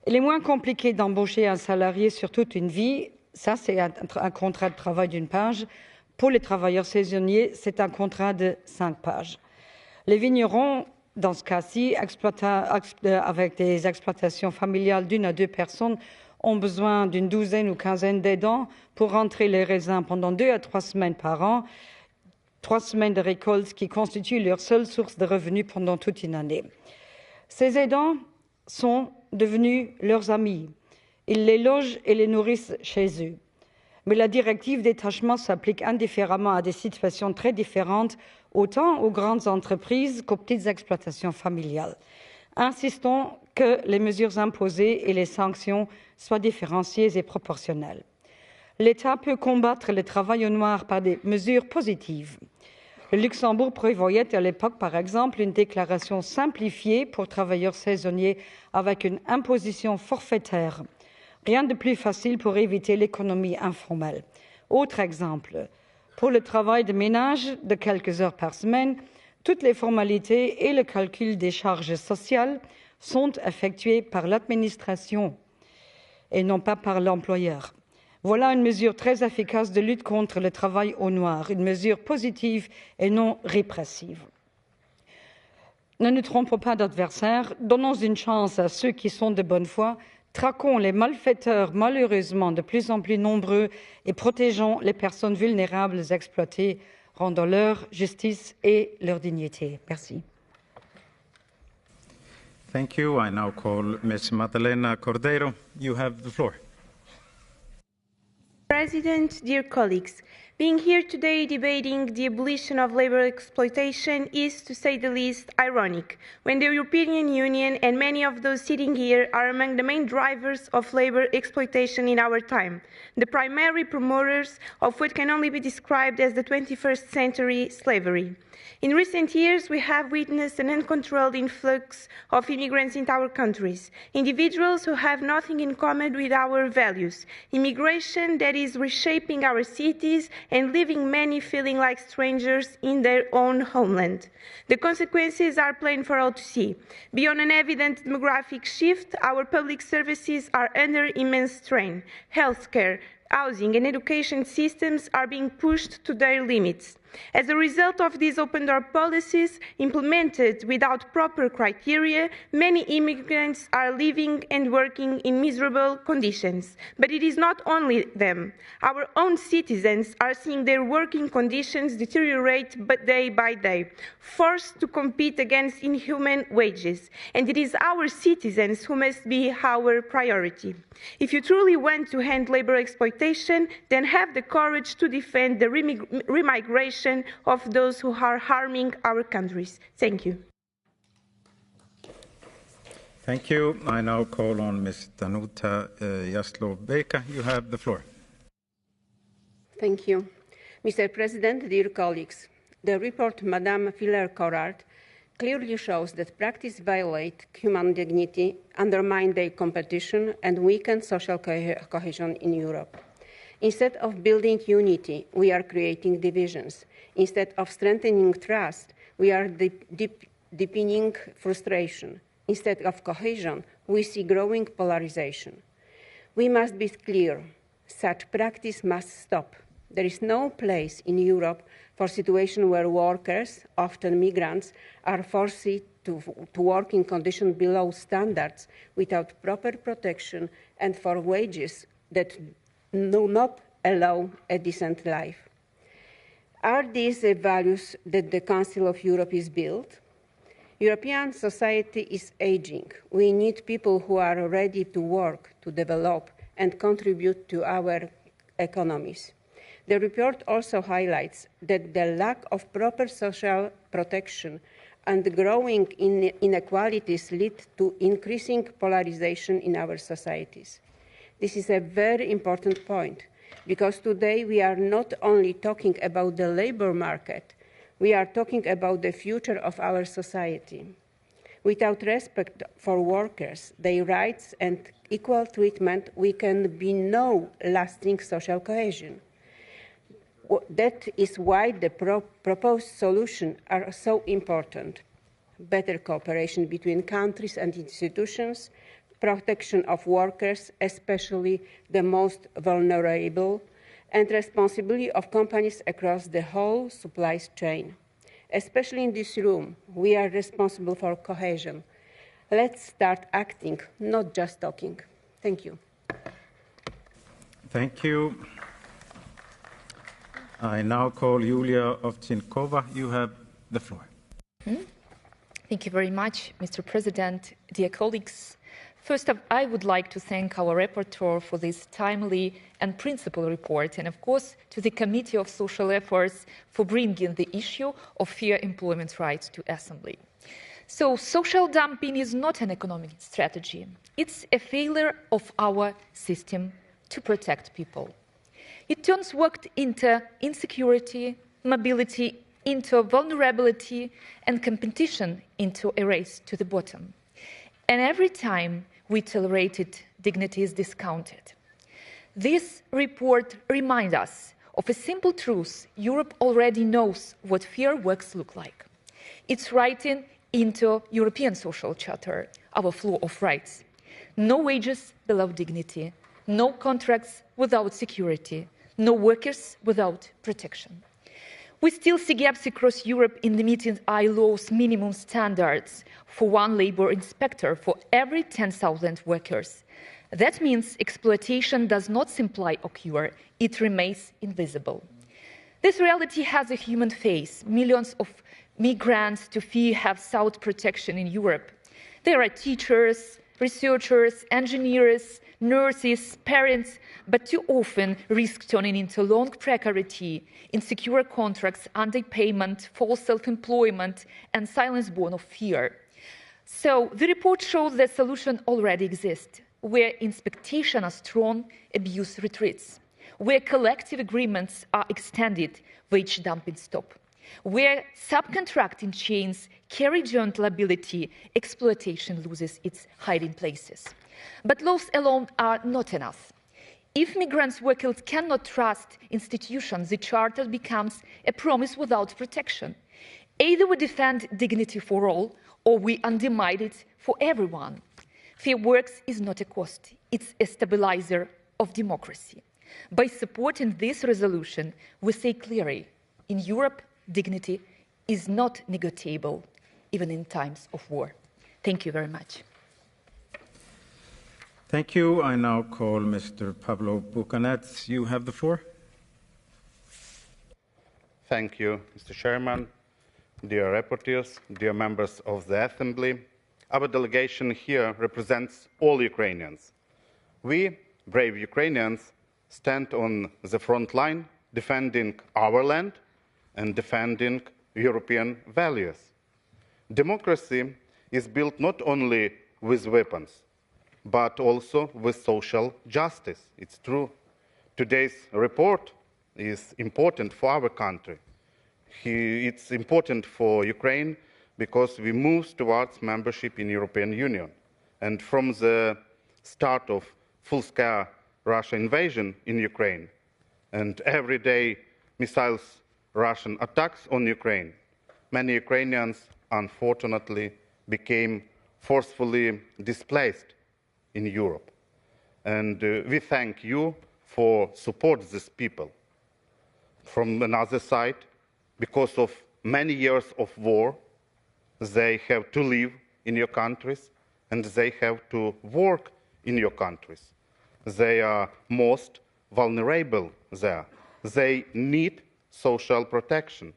Speaker 22: Il est moins compliqué d'embaucher un salarié sur toute une vie. Ça, c'est un contrat de travail d'une page. Pour les travailleurs saisonniers, c'est un contrat de 5 pages. Les vignerons, dans ce cas-ci, avec des exploitations familiales d'1 à 2 personnes, ont besoin d'une douzaine ou quinzaine d'aidants pour rentrer les raisins pendant 2 à 3 semaines par an, 3 semaines de récolte qui constituent leur seule source de revenus pendant toute une année. Ces aidants sont devenus leurs amis. Ils les logent et les nourrissent chez eux. Mais la directive détachement s'applique indifféremment à des situations très différentes, autant aux grandes entreprises qu'aux petites exploitations familiales. Insistons que les mesures imposées et les sanctions soient différenciées et proportionnelles. L'État peut combattre le travail au noir par des mesures positives. Le Luxembourg prévoyait à l'époque, par exemple, une déclaration simplifiée pour travailleurs saisonniers avec une imposition forfaitaire. Rien de plus facile pour éviter l'économie informelle. Autre exemple, pour le travail de ménage de quelques heures par semaine, Toutes les formalités et le calcul des charges sociales sont effectués par l'administration et non pas par l'employeur. Voilà une mesure très efficace de lutte contre le travail au noir, une mesure positive et non répressive. Ne nous trompons pas d'adversaires, donnons une chance à ceux qui sont de bonne foi, traquons les malfaiteurs malheureusement de plus en plus nombreux et protégeons les personnes vulnérables exploitées, rendant leur justice et leur dignité. Merci.
Speaker 14: Thank you. I now call Ms. Madalena Cordeiro. You have the floor.
Speaker 3: President, dear colleagues, being here today debating the abolition of labor exploitation is, to say the least, ironic, when the European Union and many of those sitting here are among the main drivers of labor exploitation in our time, the primary promoters of what can only be described as the 21st century slavery. In recent years, we have witnessed an uncontrolled influx of immigrants into our countries, individuals who have nothing in common with our values, immigration that is reshaping our cities and leaving many feeling like strangers in their own homeland. The consequences are plain for all to see. Beyond an evident demographic shift, our public services are under immense strain. Healthcare, housing and education systems are being pushed to their limits. As a result of these open-door policies implemented without proper criteria, many immigrants are living and working in miserable conditions. But it is not only them. Our own citizens are seeing their working conditions deteriorate day by day, forced to compete against inhuman wages. And it is our citizens who must be our priority. If you truly want to end labor exploitation, then have the courage to defend the remigration of those who are harming our countries. Thank you.
Speaker 14: Thank you. I now call on Ms. Danuta Jaslowska. You have the floor.
Speaker 5: Thank you. Mr. President, dear colleagues, the report Madame Filler-Corard clearly shows that practice violate human dignity, undermine their competition, and weaken social cohesion in Europe. Instead of building unity, we are creating divisions. Instead of strengthening trust, we are deepening frustration. Instead of cohesion, we see growing polarization. We must be clear. Such practice must stop. There is no place in Europe for a situation where workers, often migrants, are forced to work in conditions below standards without proper protection and for wages that do not allow a decent life. Are these the values that the Council of Europe is built? European society is aging. We need people who are ready to work, to develop, and contribute to our economies. The report also highlights that the lack of proper social protection and growing inequalities lead to increasing polarization in our societies. This is a very important point, because today we are not only talking about the labor market, we are talking about the future of our society. Without respect for workers, their rights and equal treatment, we can be no lasting social cohesion. That is why the proposed solutions are so important. Better cooperation between countries and institutions, protection of workers, especially the most vulnerable, and responsibility of companies across the whole supply chain. Especially in this room, we are responsible for cohesion. Let's start acting, not just talking. Thank you.
Speaker 14: Thank you. I now call Julia Ovchinkova. You have the floor.
Speaker 23: Thank you very much, Mr. President, dear colleagues. First up, I would like to thank our rapporteur for this timely and principled report, and of course to the Committee of Social Affairs for bringing the issue of fair employment rights to Assembly. So social dumping is not an economic strategy. It's a failure of our system to protect people. It turns work into insecurity, mobility into vulnerability, and competition into a race to the bottom. And every time we tolerate it, dignity is discounted. This report reminds us of a simple truth: Europe already knows what fair works look like. It's writing into European Social Charter, our flow of rights. No wages below dignity, no contracts without security, no workers without protection. We still see gaps across Europe in the meeting ILO's minimum standards for one labour inspector for every 10,000 workers. That means exploitation does not simply occur, it remains invisible. This reality has a human face. Millions of migrants to flee have sought protection in Europe. There are teachers, researchers, engineers, nurses, parents, but too often risk turning into long precarity, insecure contracts, underpayment, false self-employment, and silence born of fear. So the report shows that solution already exists, where expectations are strong, abuse retreats, where collective agreements are extended, wage dumping stop, where subcontracting chains carry joint liability, exploitation loses its hiding places. But laws alone are not enough. If migrants' workers cannot trust institutions, the Charter becomes a promise without protection. Either we defend dignity for all, or we undermine it for everyone. Fair work is not a cost, it's a stabilizer of democracy. By supporting this resolution, we say clearly, in Europe, dignity is not negotiable, even in times of war. Thank you very much.
Speaker 14: Thank you. I now call Mr. Pavlo Bucanets. You have the floor.
Speaker 11: Thank you, Mr. Chairman, dear rapporteurs, dear members of the Assembly. Our delegation here represents all Ukrainians. We, brave Ukrainians, stand on the front line defending our land and defending European values. Democracy is built not only with weapons, but also with social justice. It's true. Today's report is important for our country. It's important for Ukraine because we move towards membership in the European Union. And from the start of full-scale Russian invasion in Ukraine and everyday missiles Russian attacks on Ukraine, many Ukrainians unfortunately became forcefully displaced in Europe. And we thank you for support these people. From another side, because of many years of war, they have to live in your countries and they have to work in your countries. They are most vulnerable there. They need social protection.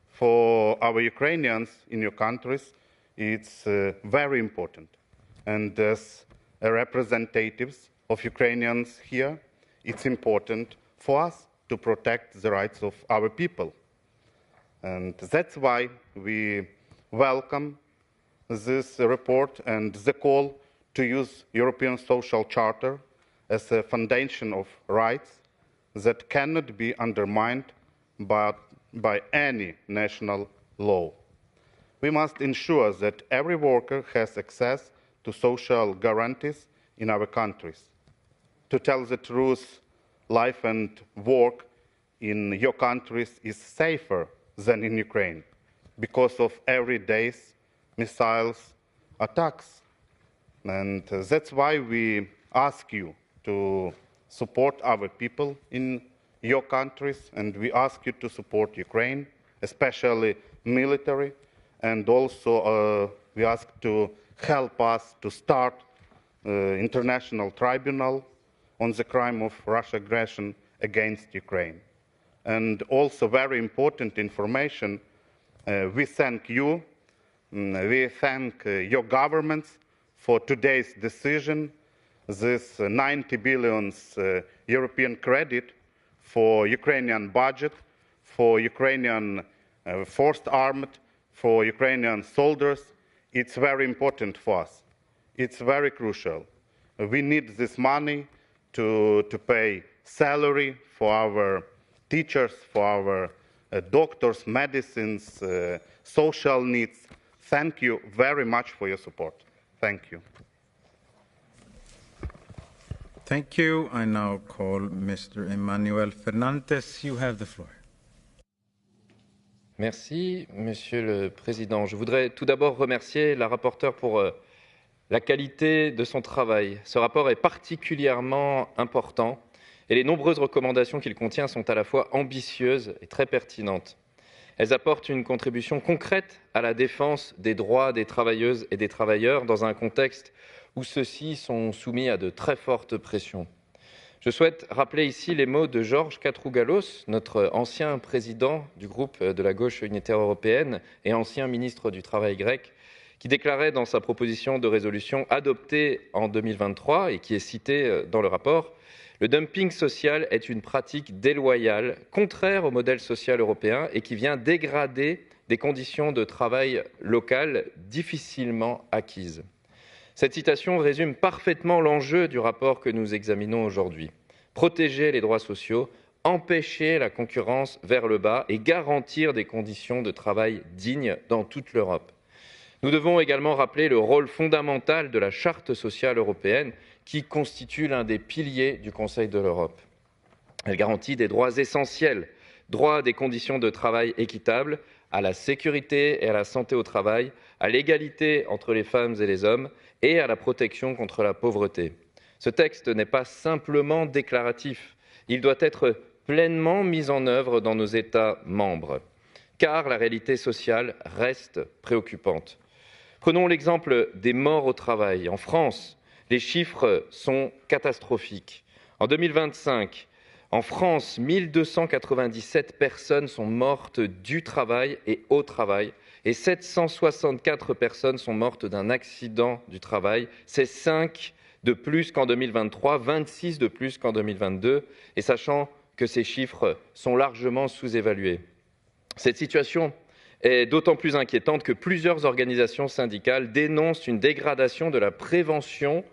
Speaker 11: For our Ukrainians in your countries, it's very important. And as representatives of Ukrainians here, it's important for us to protect the rights of our people. And that's why we welcome this report and the call to use European Social Charter as a foundation of rights that cannot be undermined by any national law. We must ensure that every worker has access to social guarantees in our countries. To tell the truth, life and work in your countries is safer than in Ukraine because of everyday's missiles attacks. And that's why we ask you to support our people in your countries, and we ask you to support Ukraine, especially military, and also we ask to help us to start international tribunal on the crime of Russian aggression against Ukraine. And also very important information, we thank you, we thank your governments for today's decision, this 90 billion European credit for Ukrainian budget, for Ukrainian forced armed, for Ukrainian soldiers. It's very important for us. It's very crucial. We need this money to pay salary for our teachers, for our doctors, medicines, social needs. Thank you very much for your support. Thank you.
Speaker 14: Thank you. I now call Mr. Emmanuel Fernandez. You have the floor.
Speaker 6: Merci, Monsieur le Président. Je voudrais tout d'abord remercier la rapporteure pour la qualité de son travail. Ce rapport est particulièrement important et les nombreuses recommandations qu'il contient sont à la fois ambitieuses et très pertinentes. Elles apportent une contribution concrète à la défense des droits des travailleuses et des travailleurs dans un contexte où ceux-ci sont soumis à de très fortes pressions. Je souhaite rappeler ici les mots de Georges Katrougalos, notre ancien président du groupe de la gauche unitaire européenne et ancien ministre du Travail grec, qui déclarait dans sa proposition de résolution adoptée en 2023 et qui est citée dans le rapport: « Le dumping social est une pratique déloyale, contraire au modèle social européen et qui vient dégrader des conditions de travail locales difficilement acquises. » Cette citation résume parfaitement l'enjeu du rapport que nous examinons aujourd'hui. Protéger les droits sociaux, empêcher la concurrence vers le bas et garantir des conditions de travail dignes dans toute l'Europe. Nous devons également rappeler le rôle fondamental de la Charte sociale européenne qui constitue l'un des piliers du Conseil de l'Europe. Elle garantit des droits essentiels, droit à des conditions de travail équitables, à la sécurité et à la santé au travail, à l'égalité entre les femmes et les hommes et à la protection contre la pauvreté. Ce texte n'est pas simplement déclaratif, il doit être pleinement mis en œuvre dans nos États membres, car la réalité sociale reste préoccupante. Prenons l'exemple des morts au travail. En France, les chiffres sont catastrophiques. En 2025, en France, 1297 personnes sont mortes du travail et au travail, et 764 personnes sont mortes d'un accident du travail. C'est 5 de plus qu'en 2023, 26 de plus qu'en 2022, et sachant que ces chiffres sont largement sous-évalués. Cette situation est d'autant plus inquiétante que plusieurs organisations syndicales dénoncent une dégradation de la prévention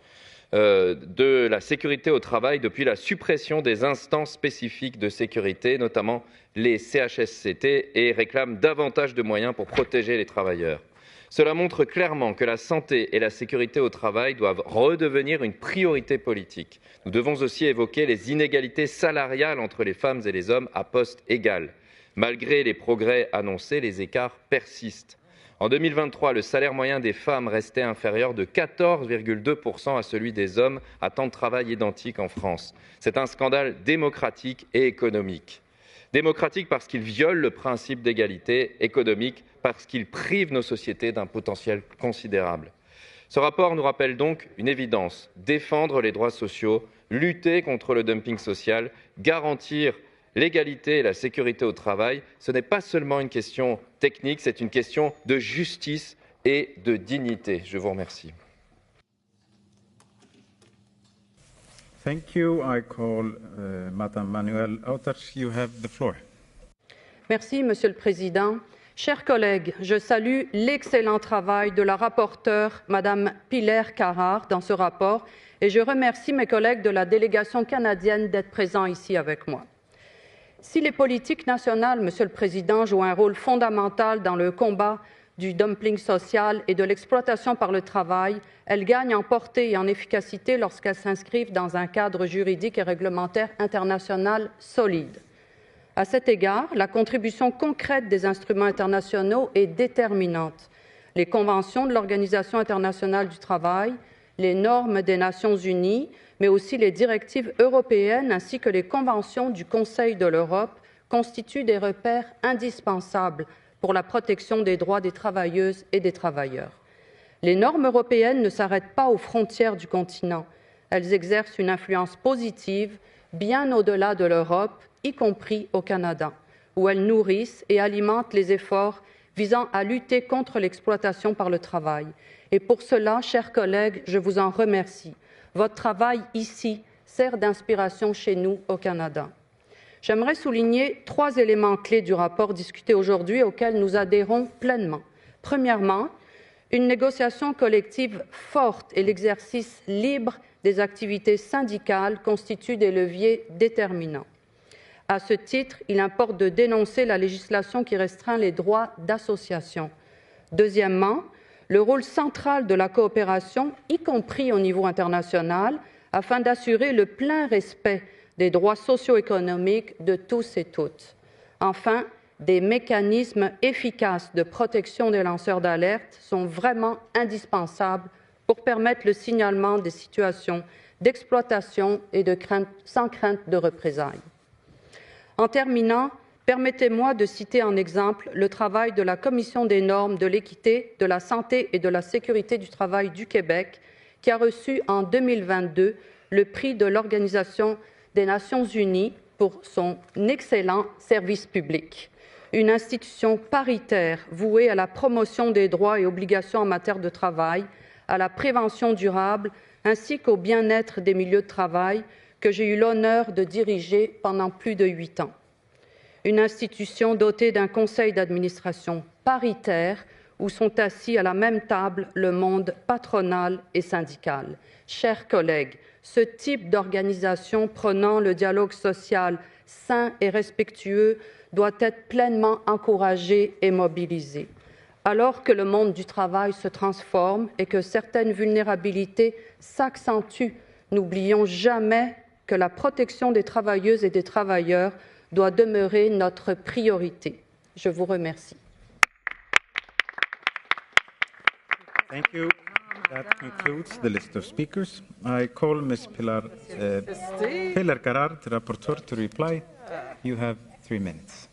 Speaker 6: de la sécurité au travail depuis la suppression des instances spécifiques de sécurité, notamment les CHSCT, et réclament davantage de moyens pour protéger les travailleurs. Cela montre clairement que la santé et la sécurité au travail doivent redevenir une priorité politique. Nous devons aussi évoquer les inégalités salariales entre les femmes et les hommes à poste égal. Malgré les progrès annoncés, les écarts persistent. En 2023, le salaire moyen des femmes restait inférieur de 14,2% à celui des hommes à temps de travail identique en France. C'est un scandale démocratique et économique. Démocratique parce qu'il viole le principe d'égalité, économique parce qu'il prive nos sociétés d'un potentiel considérable. Ce rapport nous rappelle donc une évidence: défendre les droits sociaux, lutter contre le dumping social, garantir l'égalité et la sécurité au travail, ce n'est pas seulement une question technique, c'est une question de justice et de dignité. Je vous remercie.
Speaker 14: Thank you. I call Madame Manuel Auters. You have the floor.
Speaker 9: Merci, Monsieur le Président. Chers collègues, je salue l'excellent travail de la rapporteure, Madame Pilar Carrard, dans ce rapport, et je remercie mes collègues de la délégation canadienne d'être présents ici avec moi. Si les politiques nationales, Monsieur le Président, jouent un rôle fondamental dans le combat du dumping social et de l'exploitation par le travail, elles gagnent en portée et en efficacité lorsqu'elles s'inscrivent dans un cadre juridique et réglementaire international solide. À cet égard, la contribution concrète des instruments internationaux est déterminante. Les conventions de l'Organisation internationale du travail, les normes des Nations unies, mais aussi les directives européennes ainsi que les conventions du Conseil de l'Europe constituent des repères indispensables pour la protection des droits des travailleuses et des travailleurs. Les normes européennes ne s'arrêtent pas aux frontières du continent. Elles exercent une influence positive bien au-delà de l'Europe, y compris au Canada, où elles nourrissent et alimentent les efforts visant à lutter contre l'exploitation par le travail. Et pour cela, chers collègues, je vous en remercie. Votre travail ici sert d'inspiration chez nous au Canada. J'aimerais souligner 3 éléments clés du rapport discuté aujourd'hui auxquels nous adhérons pleinement. Premièrement, une négociation collective forte et l'exercice libre des activités syndicales constituent des leviers déterminants. À ce titre, il importe de dénoncer la législation qui restreint les droits d'association. Deuxièmement, le rôle central de la coopération, y compris au niveau international, afin d'assurer le plein respect des droits socio-économiques de tous et toutes. Enfin, des mécanismes efficaces de protection des lanceurs d'alerte sont vraiment indispensables pour permettre le signalement des situations d'exploitation et sans crainte de représailles. En terminant, permettez-moi de citer en exemple le travail de la Commission des normes de l'équité, de la santé et de la sécurité du travail du Québec, qui a reçu en 2022 le prix de l'Organisation des Nations Unies pour son excellent service public. Une institution paritaire vouée à la promotion des droits et obligations en matière de travail, à la prévention durable, ainsi qu'au bien-être des milieux de travail, que j'ai eu l'honneur de diriger pendant plus de 8 ans. Une institution dotée d'un conseil d'administration paritaire où sont assis à la même table le monde patronal et syndical. Chers collègues, ce type d'organisation prônant le dialogue social sain et respectueux doit être pleinement encouragé et mobilisé. Alors que le monde du travail se transforme et que certaines vulnérabilités s'accentuent, n'oublions jamais que la protection des travailleuses et des travailleurs doit demeurer notre priorité. Je vous remercie.
Speaker 14: Thank you. That concludes the list of speakers. I call Ms. Pilar Carrard, the rapporteur, to reply. You have 3 minutes.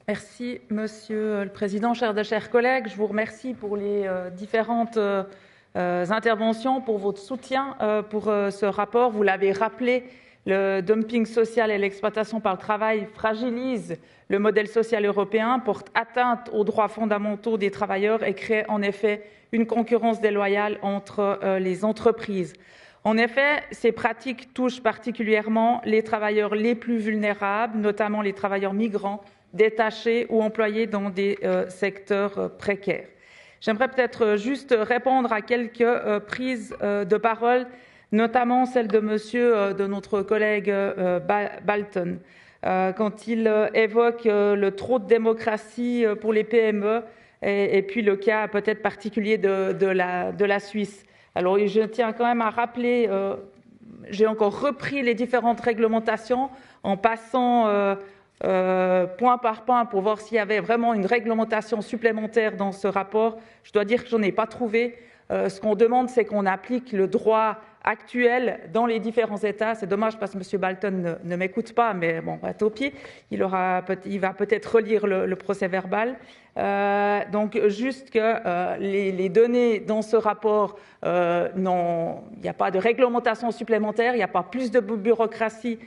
Speaker 15: Merci, Monsieur le Président, chers collègues. Je vous remercie pour les différentes interventions, pour votre soutien pour ce rapport. Vous l'avez rappelé, le dumping social et l'exploitation par le travail fragilisent le modèle social européen, portent atteinte aux droits fondamentaux des travailleurs et créent en effet une concurrence déloyale entre les entreprises. En effet, ces pratiques touchent particulièrement les travailleurs les plus vulnérables, notamment les travailleurs migrants, détachés ou employés dans des secteurs précaires. J'aimerais peut-être juste répondre à quelques prises de parole, notamment celle de notre collègue Balton, quand il évoque le trop de démocratie pour les PME et puis le cas peut-être particulier de la Suisse. Alors je tiens quand même à rappeler, j'ai encore repris les différentes réglementations en passant point par point pour voir s'il y avait vraiment une réglementation supplémentaire dans ce rapport. Je dois dire que je n'en ai pas trouvé. Ce qu'on demande, c'est qu'on applique le droit actuel dans les différents États. C'est dommage parce que M. Balton ne m'écoute pas, mais bon, tant pis. Il va peut-être relire le procès-verbal. Donc, juste que les données dans ce rapport, il n'y a pas de réglementation supplémentaire, il n'y a pas plus de bureaucratie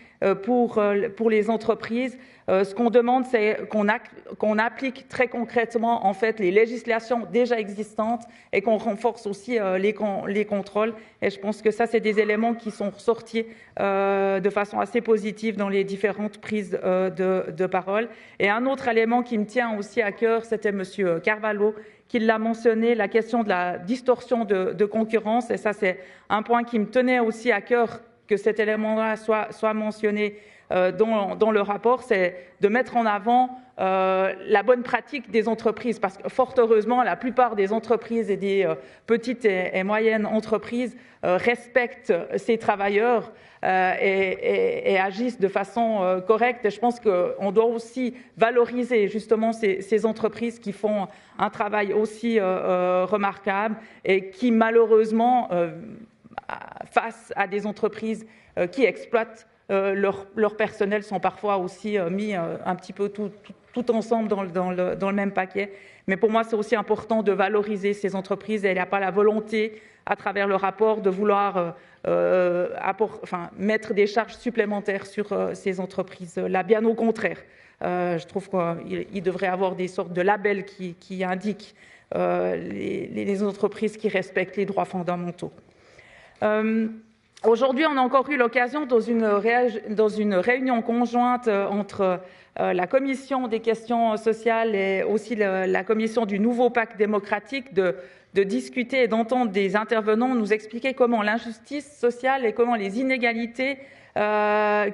Speaker 15: pour les entreprises. Ce qu'on demande, c'est qu'on applique très concrètement en fait les législations déjà existantes et qu'on renforce aussi les contrôles. Et je pense que ça, c'est des éléments qui sont ressortis de façon assez positive dans les différentes prises de parole. Et un autre élément qui me tient aussi à cœur, c'était M. Carvalho qui l'a mentionné, la question de la distorsion de concurrence. Et ça, c'est un point qui me tenait aussi à cœur que cet élément-là soit mentionné dans le rapport, c'est de mettre en avant la bonne pratique des entreprises, parce que fort heureusement, la plupart des entreprises et des petites et moyennes entreprises respectent ces travailleurs et agissent de façon correcte. Et je pense qu'on doit aussi valoriser justement ces entreprises qui font un travail aussi remarquable et qui malheureusement, face à des entreprises qui exploitent leur personnel, sont parfois aussi mis un petit peu tout ensemble dans le même paquet. Mais pour moi, c'est aussi important de valoriser ces entreprises et il n'y a pas la volonté, à travers le rapport, de vouloir mettre des charges supplémentaires sur ces entreprises-là. Bien au contraire, je trouve qu'il devrait y avoir des sortes de labels qui indiquent les entreprises qui respectent les droits fondamentaux. Aujourd'hui, on a encore eu l'occasion, dans une réunion conjointe entre la Commission des questions sociales et aussi la Commission du nouveau pacte démocratique, de discuter et d'entendre des intervenants nous expliquer comment l'injustice sociale et comment les inégalités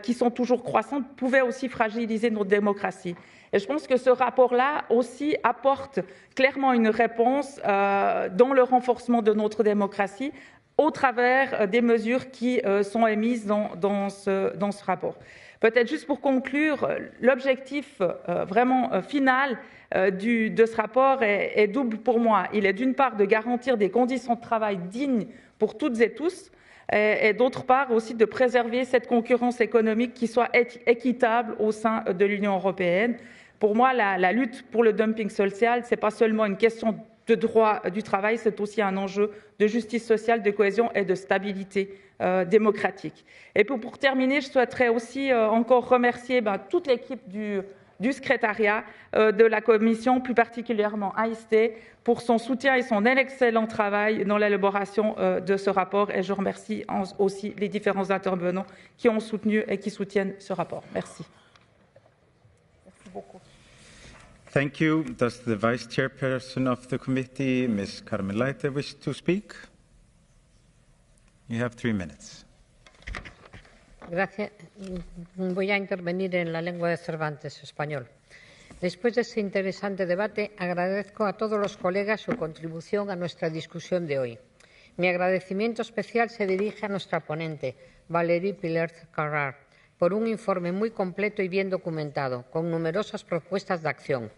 Speaker 15: qui sont toujours croissantes pouvaient aussi fragiliser notre démocratie. Et je pense que ce rapport-là aussi apporte clairement une réponse dans le renforcement de notre au travers des mesures qui sont émises dans ce rapport. Peut-être juste pour conclure, l'objectif vraiment final de ce rapport est double pour moi. Il est d'une part de garantir des conditions de travail dignes pour toutes et tous, et d'autre part aussi de préserver cette concurrence économique qui soit équitable au sein de l'Union européenne. Pour moi, la lutte pour le dumping social, ce n'est pas seulement une question de droit du travail, c'est aussi un enjeu de justice sociale, de cohésion et de stabilité démocratique. Et pour terminer, je souhaiterais aussi encore remercier toute l'équipe du secrétariat de la Commission, plus particulièrement AIST, pour son soutien et son excellent travail dans l'élaboration de ce rapport. Et je remercie aussi les différents intervenants qui ont soutenu et qui soutiennent ce rapport. Merci. Merci beaucoup.
Speaker 14: Thank you. Does the Vice Chairperson of the committee, Ms. Carmen Leite, wish to speak? You have 3 minutes.
Speaker 10: Gracias. Voy a intervenir en la lengua de Cervantes, español. Después de este interesante debate, agradezco a todos los colegas su contribución a nuestra discusión de hoy. Mi agradecimiento especial se dirige a nuestra ponente, Valérie Pillaert-Carrard, por un informe muy completo y bien documentado, con numerosas propuestas de acción.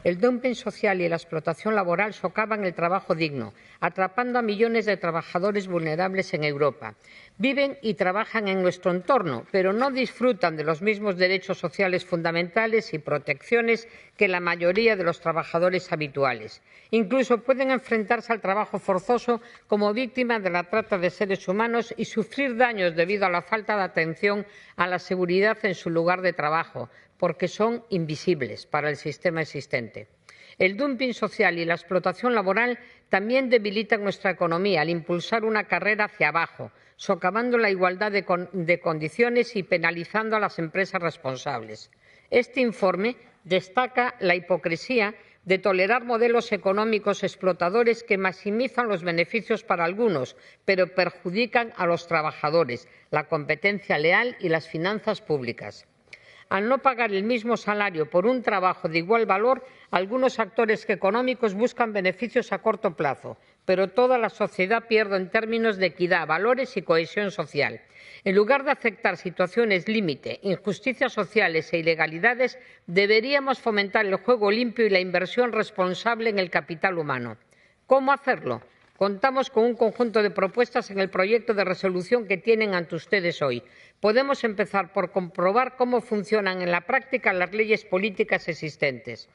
Speaker 10: El dumping social y la explotación laboral socavan el trabajo digno, atrapando a millones de trabajadores vulnerables en Europa. Viven y trabajan en nuestro entorno, pero no disfrutan de los mismos derechos sociales fundamentales y protecciones que la mayoría de los trabajadores habituales. Incluso pueden enfrentarse al trabajo forzoso como víctimas de la trata de seres humanos y sufrir daños debido a la falta de atención a la seguridad en su lugar de trabajo, porque son invisibles para el sistema existente. El dumping social y la explotación laboral también debilitan nuestra economía al impulsar una carrera hacia abajo, socavando la igualdad de condiciones y penalizando a las empresas responsables. Este informe destaca la hipocresía de tolerar modelos económicos explotadores que maximizan los beneficios para algunos, pero perjudican a los trabajadores, la competencia leal y las finanzas públicas. Al no pagar el mismo salario por un trabajo de igual valor, algunos actores económicos buscan beneficios a corto plazo, pero toda la sociedad pierde en términos de equidad, valores y cohesión social. En lugar de aceptar situaciones límite, injusticias sociales e ilegalidades, deberíamos fomentar el juego limpio y la inversión responsable en el capital humano. ¿Cómo hacerlo? Contamos con un conjunto de propuestas en el proyecto de resolución que tienen ante ustedes hoy. Podemos empezar por comprobar cómo funcionan en la práctica las leyes políticas existentes.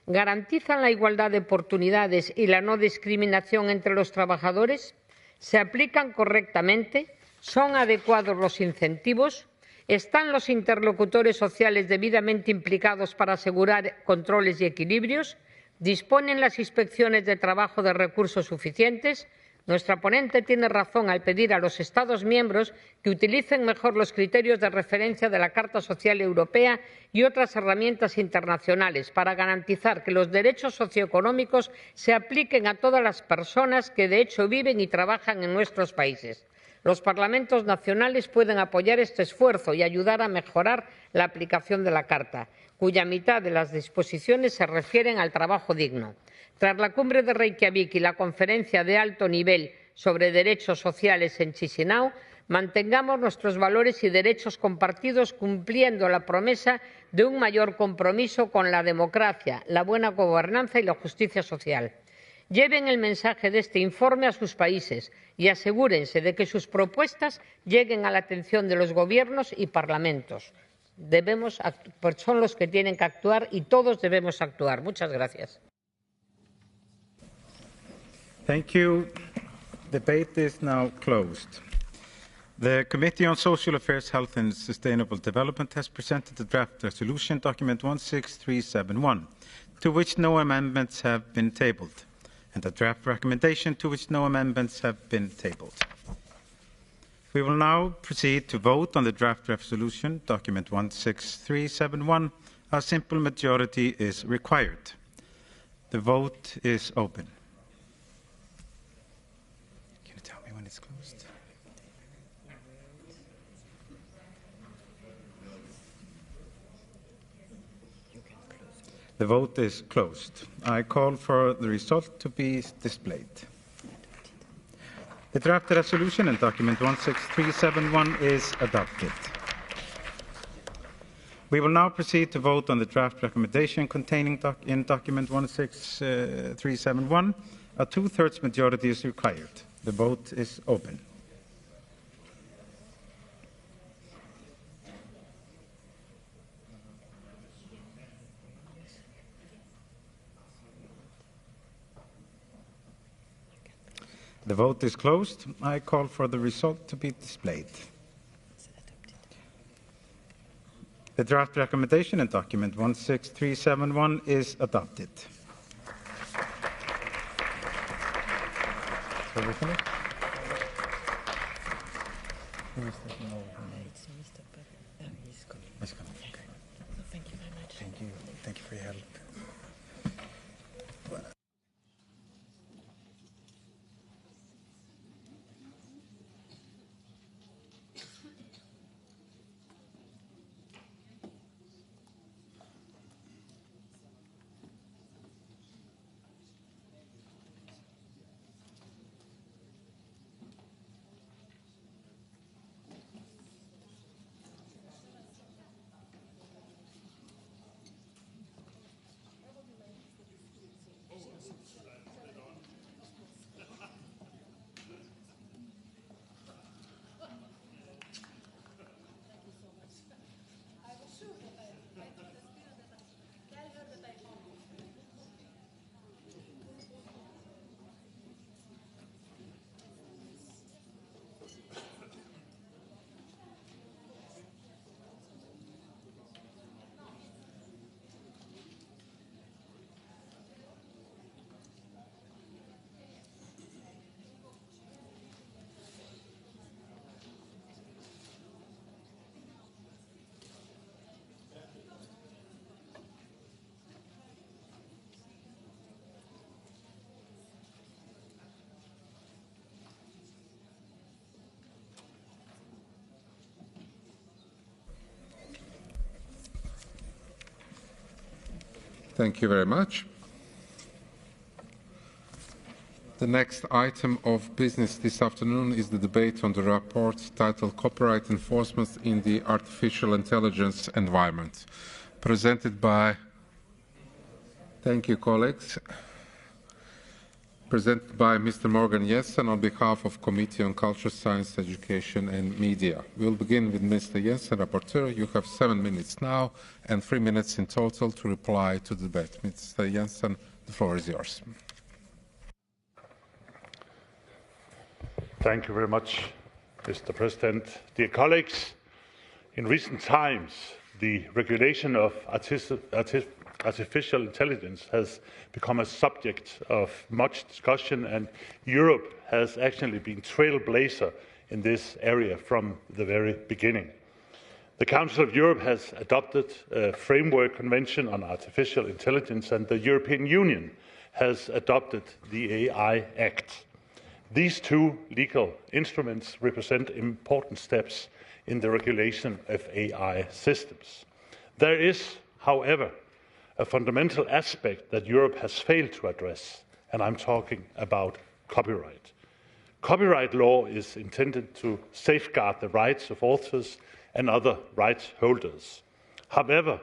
Speaker 10: ¿Garantizan la igualdad de oportunidades y la no discriminación entre los trabajadores? ¿Se aplican correctamente? ¿Son adecuados los incentivos? ¿Están los interlocutores sociales debidamente implicados para asegurar controles y equilibrios? ¿Disponen las inspecciones de trabajo de recursos suficientes? Nuestra ponente tiene razón al pedir a los Estados miembros que utilicen mejor los criterios de referencia de la Carta Social Europea y otras herramientas internacionales para garantizar que los derechos socioeconómicos se apliquen a todas las personas que de hecho viven y trabajan en nuestros países. Los parlamentos nacionales pueden apoyar este esfuerzo y ayudar a mejorar la aplicación de la Carta, cuya mitad de las disposiciones se refieren al trabajo digno. Tras la cumbre de Reykjavik y la conferencia de alto nivel sobre derechos sociales en Chisinau, mantengamos nuestros valores y derechos compartidos cumpliendo la promesa de un mayor compromiso con la democracia, la buena gobernanza y la justicia social. Lleven el mensaje de este informe a sus países y asegúrense de que sus propuestas lleguen a la atención de los gobiernos y parlamentos. Son los que tienen que actuar y todos debemos actuar. Muchas gracias.
Speaker 14: Thank you. Debate is now closed. The Committee on Social Affairs, Health and Sustainable Development has presented the draft resolution, document 16371, to which no amendments have been tabled, and a draft recommendation to which no amendments have been tabled. We will now proceed to vote on the draft resolution, document 16371. A simple majority is required. The vote is open. Can you tell me when it's closed? The vote is closed. I call for the result to be displayed. The draft resolution and document 16371 is adopted. We will now proceed to vote on the draft recommendation containing in document 16371. A two-thirds majority is required. The vote is open. The vote is closed. I call for the result to be displayed. The draft recommendation in document 16371 is adopted. So we finish? He's coming. Okay.
Speaker 2: Thank you very much.
Speaker 14: Thank you. Thank you for your help.
Speaker 12: Thank you very much. The next item of business this afternoon is the debate on the report titled Copyright Enforcement in the Artificial Intelligence Environment, presented by, thank you colleagues, presented by Mr. Morgan Jensen on behalf of Committee on Culture, Science, Education and Media. We'll begin with Mr. Jensen, Rapporteur. You have 7 minutes now and 3 minutes in total to reply to the debate. Mr. Jensen, the floor is yours.
Speaker 13: Thank you very much, Mr. President. Dear colleagues, in recent times, the regulation of artificial intelligence has become a subject of much discussion, and Europe has actually been trailblazer in this area from the very beginning. The Council of Europe has adopted a framework convention on artificial intelligence, and the European Union has adopted the AI Act. These two legal instruments represent important steps in the regulation of AI systems. There is, however, a fundamental aspect that Europe has failed to address, and I'm talking about copyright. Copyright law is intended to safeguard the rights of authors and other rights holders. However,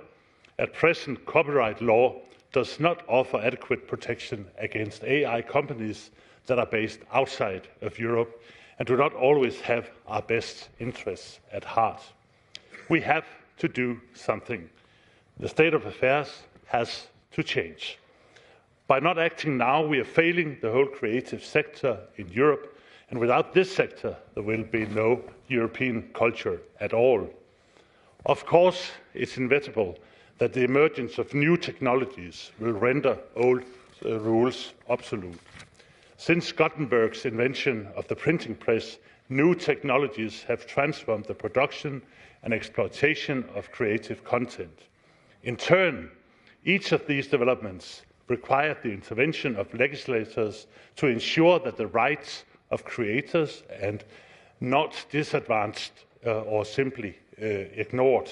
Speaker 13: at present, copyright law does not offer adequate protection against AI companies that are based outside of Europe and do not always have our best interests at heart. We have to do something. The state of affairs has to change. By not acting now, we are failing the whole creative sector in Europe, and without this sector, there will be no European culture at all. Of course, it's inevitable that the emergence of new technologies will render old rules obsolete. Since Gutenberg's invention of the printing press, new technologies have transformed the production and exploitation of creative content. In turn, each of these developments required the intervention of legislators to ensure that the rights of creators are not disadvantaged or simply ignored.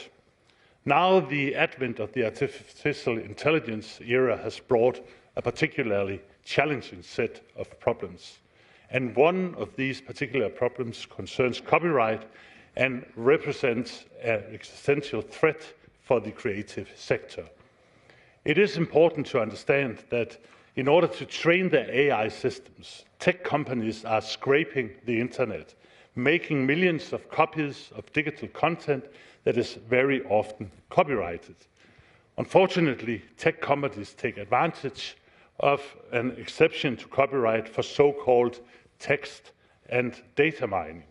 Speaker 13: Now, the advent of the artificial intelligence era has brought a particularly challenging set of problems. And one of these particular problems concerns copyright and represents an existential threat for the creative sector. It is important to understand that in order to train their AI systems, tech companies are scraping the internet, making millions of copies of digital content that is very often copyrighted. Unfortunately, tech companies take advantage of an exception to copyright for so-called text and data mining.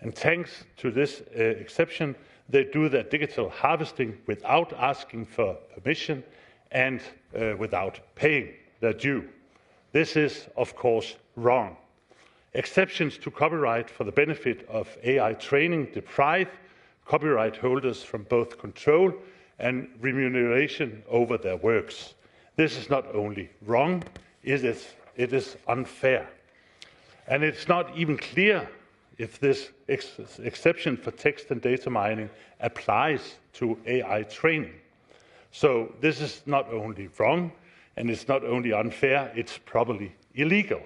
Speaker 13: And thanks to this exception, they do their digital harvesting without asking for permission and without paying their due. This is, of course, wrong. Exceptions to copyright for the benefit of AI training deprive copyright holders from both control and remuneration over their works. This is not only wrong, it is unfair. And it's not even clear if this exception for text and data mining applies to AI training. So this is not only wrong, and it's not only unfair, it's probably illegal.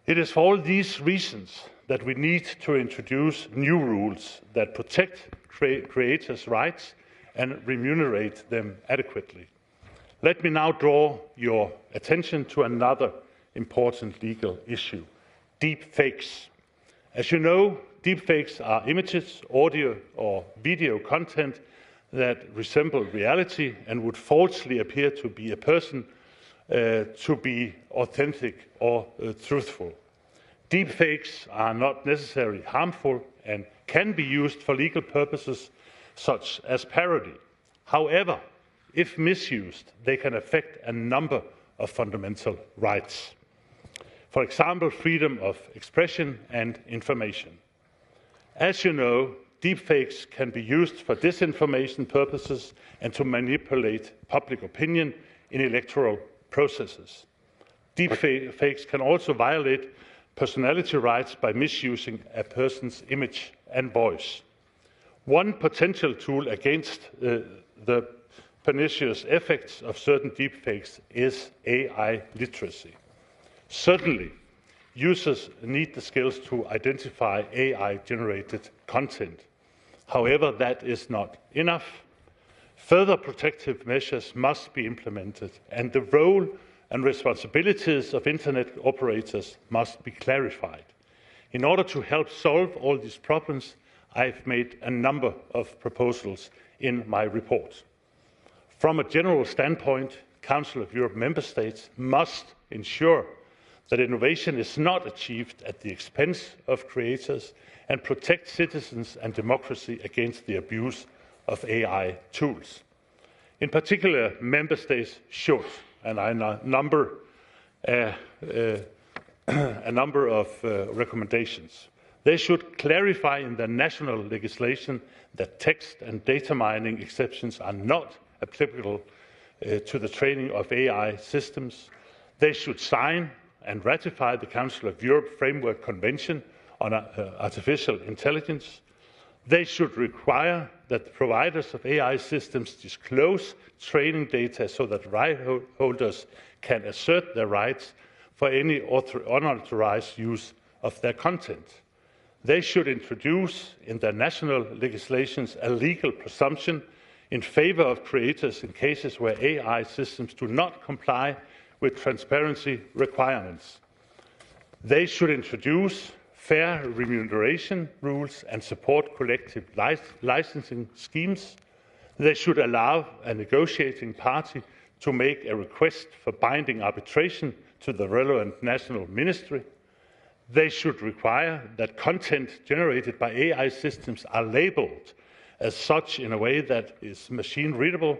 Speaker 13: It is for all these reasons that we need to introduce new rules that protect creators' rights and remunerate them adequately. Let me now draw your attention to another important legal issue: deepfakes. As you know, deepfakes are images, audio, or video content that resemble reality and would falsely appear to be a person to be authentic or truthful. Deepfakes are not necessarily harmful and can be used for legal purposes such as parody. However, if misused, they can affect a number of fundamental rights. For example, freedom of expression and information. As you know, deepfakes can be used for disinformation purposes and to manipulate public opinion in electoral processes. Deepfakes can also violate personality rights by misusing a person's image and voice. One potential tool against the pernicious effects of certain deepfakes is AI literacy. Certainly, users need the skills to identify AI-generated content. However, that is not enough. Further protective measures must be implemented, and the role and responsibilities of Internet operators must be clarified. In order to help solve all these problems, I have made a number of proposals in my report. From a general standpoint, Council of Europe member states must ensure that innovation is not achieved at the expense of creators and protect citizens and democracy against the abuse of AI tools. In particular, member states should, and I number a number of recommendations. They should clarify in their national legislation that text and data mining exceptions are not applicable to the training of AI systems. They should sign and ratify the Council of Europe Framework Convention on Artificial Intelligence. They should require that the providers of AI systems disclose training data so that right holders can assert their rights for any unauthorized use of their content. They should introduce in their national legislations a legal presumption in favor of creators in cases where AI systems do not comply with transparency requirements. They should introduce fair remuneration rules and support collective licensing schemes. They should allow a negotiating party to make a request for binding arbitration to the relevant national ministry. They should require that content generated by AI systems are labeled as such in a way that is machine readable,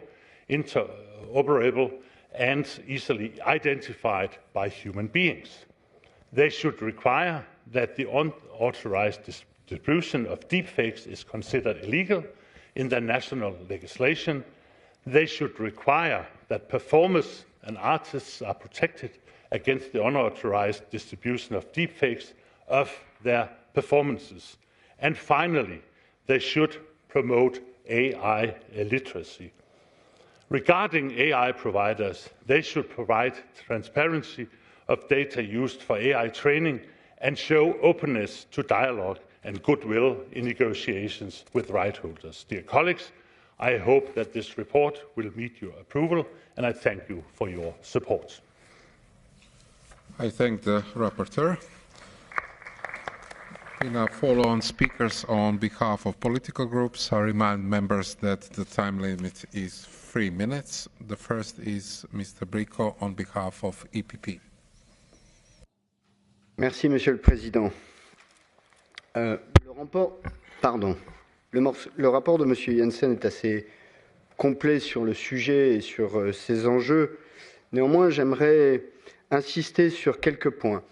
Speaker 13: interoperable, and easily identified by human beings. They should require that the unauthorized distribution of deepfakes is considered illegal in their national legislation. They should require that performers and artists are protected against the unauthorized distribution of deepfakes of their performances. And finally, they should promote AI literacy. Regarding AI providers, they should provide transparency of data used for AI training and show openness to dialogue and goodwill in negotiations with right holders. Dear colleagues, I hope that this report will meet your approval, and I thank you for your support.
Speaker 12: I thank the rapporteur. We now follow on speakers on behalf of political groups. I remind members that the time limit is 3 minutes. The first is Mr. Bricco on behalf of EPP.
Speaker 1: Merci, Monsieur le Président. Le rapport de M. Jensen est assez complet sur le sujet et sur ses enjeux. Néanmoins, j'aimerais insister sur quelques points.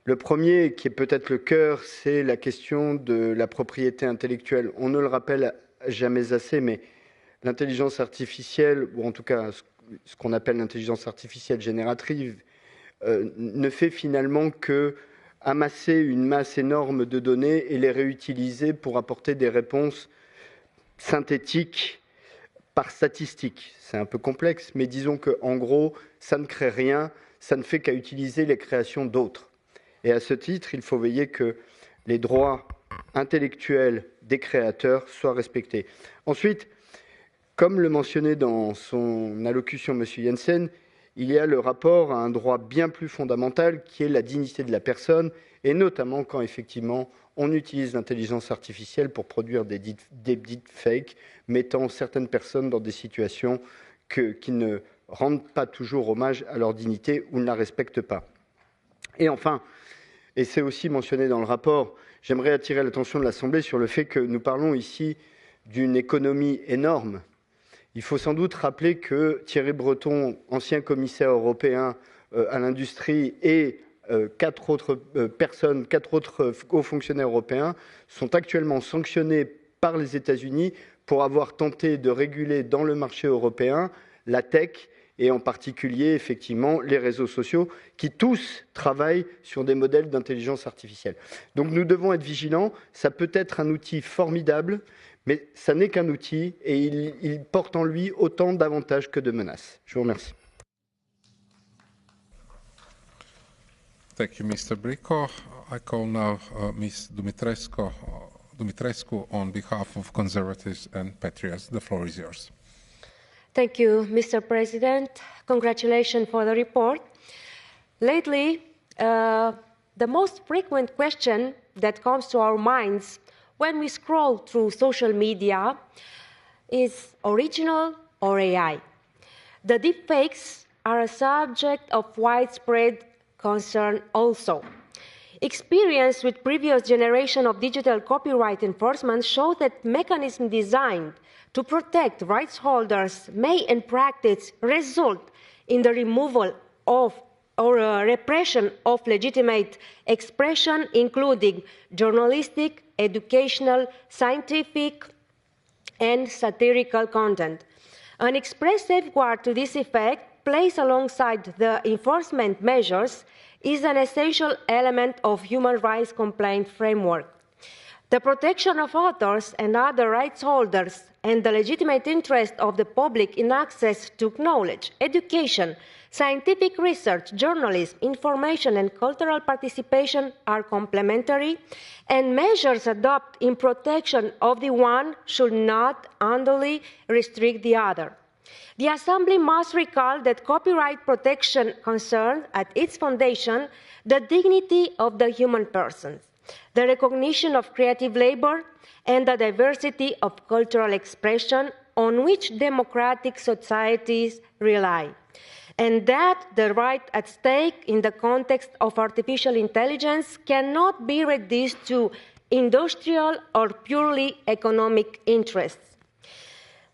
Speaker 1: Le premier, qui est peut-être le cœur, c'est la question de la propriété intellectuelle. On ne le rappelle jamais assez, mais l'intelligence artificielle, ou en tout cas ce qu'on appelle l'intelligence artificielle générative, ne fait finalement que amasser une masse énorme de données et les réutiliser pour apporter des réponses synthétiques par statistique. C'est un peu complexe, mais disons qu'en gros, ça ne crée rien, ça ne fait qu'à utiliser les créations d'autres. Et à ce titre, il faut veiller que les droits intellectuels des créateurs soient respectés. Ensuite, comme le mentionnait dans son allocution M. Jensen, il y a le rapport à un droit bien plus fondamental qui est la dignité de la personne, et notamment quand effectivement on utilise l'intelligence artificielle pour produire des deepfakes, mettant certaines personnes dans des situations qui ne rendent pas toujours hommage à leur dignité ou ne la respectent pas. Et enfin, et c'est aussi mentionné dans le rapport, j'aimerais attirer l'attention de l'Assemblée sur le fait que nous parlons ici d'une économie énorme. Il faut sans doute rappeler que Thierry Breton, ancien commissaire européen à l'industrie, et 4 autres personnes, 4 autres hauts fonctionnaires européens sont actuellement sanctionnés par les États-Unis pour avoir tenté de réguler dans le marché européen la tech et en particulier effectivement les réseaux sociaux qui tous travaillent sur des modèles d'intelligence artificielle. Donc nous devons être vigilants, ça peut être un outil formidable, mais ça n'est qu'un outil et il porte en lui autant d'avantages que de menaces. Je vous remercie.
Speaker 12: Thank you, Mr. Bricco. I call now Ms. Dumitrescu on behalf of Conservatives and Patriots. The floor is yours.
Speaker 2: Thank you, Mr. President. Congratulations for the report. Lately, the most frequent question that comes to our minds when we scroll through social media is original or AI. The deepfakes are a subject of widespread concern also. Experience with previous generation of digital copyright enforcement shows that mechanisms designed to protect rights holders may in practice result in the removal of or repression of legitimate expression, including journalistic, educational, scientific, and satirical content. An express safeguard to this effect, placed alongside the enforcement measures, is an essential element of human rights complaint framework. The protection of authors and other rights holders and the legitimate interest of the public in access to knowledge, education, scientific research, journalism, information, and cultural participation are complementary, and measures adopted in protection of the one should not unduly restrict the other. The Assembly must recall that copyright protection concerns at its foundation the dignity of the human person, the recognition of creative labor, and the diversity of cultural expression on which democratic societies rely, and that the right at stake in the context of artificial intelligence cannot be reduced to industrial or purely economic interests.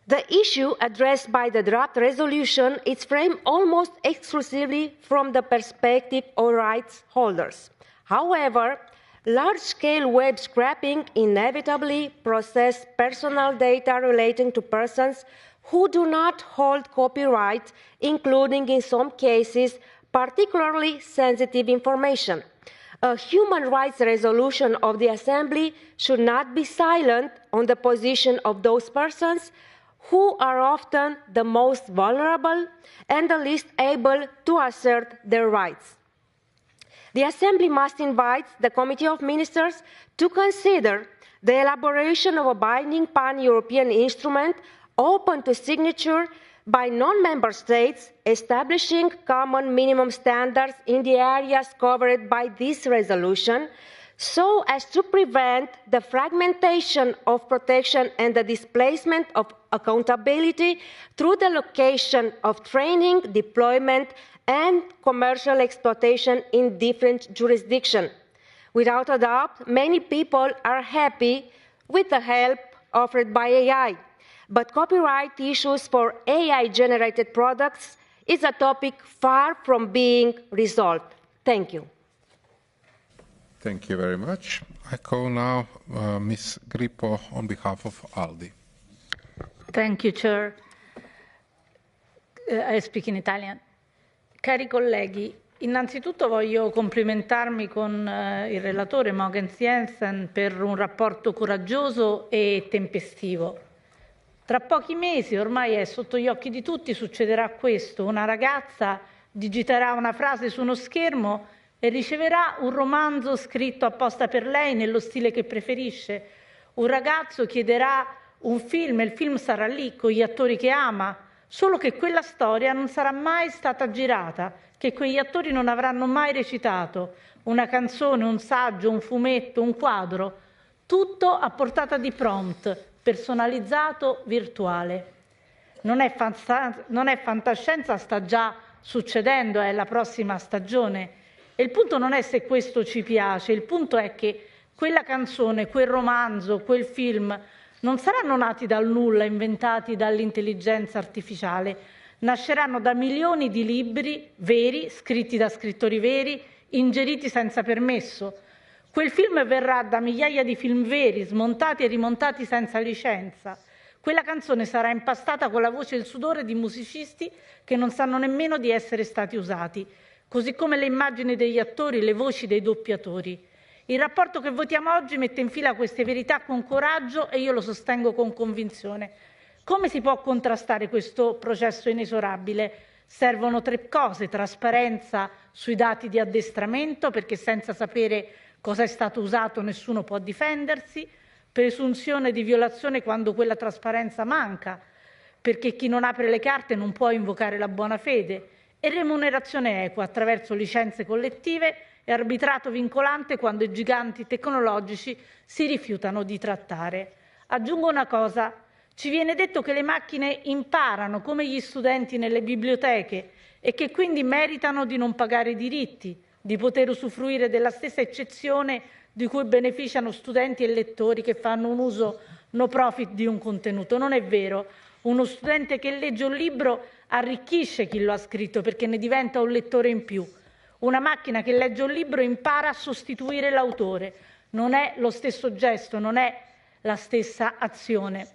Speaker 2: The issue addressed by the draft resolution is framed almost exclusively from the perspective of rights holders. However, large-scale web scraping inevitably processes personal data relating to persons who do not hold copyright, including, in some cases, particularly sensitive information. A human rights resolution of the Assembly should not be silent on the position of those persons who are often the most vulnerable and the least able to assert their rights. The Assembly must invite the Committee of Ministers to consider the elaboration of a binding pan-European instrument open to signature by non-member states, establishing common minimum standards in the areas covered by this resolution, so as to prevent the fragmentation of protection and the displacement of accountability through the location of training, deployment, and commercial exploitation in different jurisdictions. Without a doubt, many people are happy with the help offered by AI, but copyright issues for AI-generated products is a topic far from being resolved. Thank you.
Speaker 12: Thank you very much. I call now Ms. Grippo on behalf of ALDI.
Speaker 17: Thank you, Chair. I speak in Italian. Cari colleghi, innanzitutto voglio complimentarmi con il relatore Mogens Jensen per un rapporto coraggioso e tempestivo. Tra pochi mesi, ormai è sotto gli occhi di tutti, succederà questo. Una ragazza digiterà una frase su uno schermo e riceverà un romanzo scritto apposta per lei nello stile che preferisce. Un ragazzo chiederà un film e il film sarà lì con gli attori che ama, solo che quella storia non sarà mai stata girata, che quegli attori non avranno mai recitato. Una canzone, un saggio, un fumetto, un quadro, tutto a portata di prompt, personalizzato, virtuale. Non è fantascienza, sta già succedendo, è la prossima stagione. E il punto non è se questo ci piace, il punto è che quella canzone, quel romanzo, quel film non saranno nati dal nulla, inventati dall'intelligenza artificiale, nasceranno da milioni di libri veri, scritti da scrittori veri, ingeriti senza permesso. Quel film verrà da migliaia di film veri, smontati e rimontati senza licenza. Quella canzone sarà impastata con la voce e il sudore di musicisti che non sanno nemmeno di essere stati usati, così come le immagini degli attori, le voci dei doppiatori. Il rapporto che votiamo oggi mette in fila queste verità con coraggio e io lo sostengo con convinzione. Come si può contrastare questo processo inesorabile? Servono 3 cose: trasparenza sui dati di addestramento, perché senza sapere cosa è stato usato nessuno può difendersi, presunzione di violazione quando quella trasparenza manca, perché chi non apre le carte non può invocare la buona fede, e remunerazione equa attraverso licenze collettive e arbitrato vincolante quando i giganti tecnologici si rifiutano di trattare. Aggiungo una cosa: ci viene detto che le macchine imparano come gli studenti nelle biblioteche e che quindi meritano di non pagare i diritti, di poter usufruire della stessa eccezione di cui beneficiano studenti e lettori che fanno un uso no profit di un contenuto. Non è vero. Uno studente che legge un libro arricchisce chi lo ha scritto perché ne diventa un lettore in più. Una macchina che legge un libro impara a sostituire l'autore. Non è lo stesso gesto, non è la stessa azione.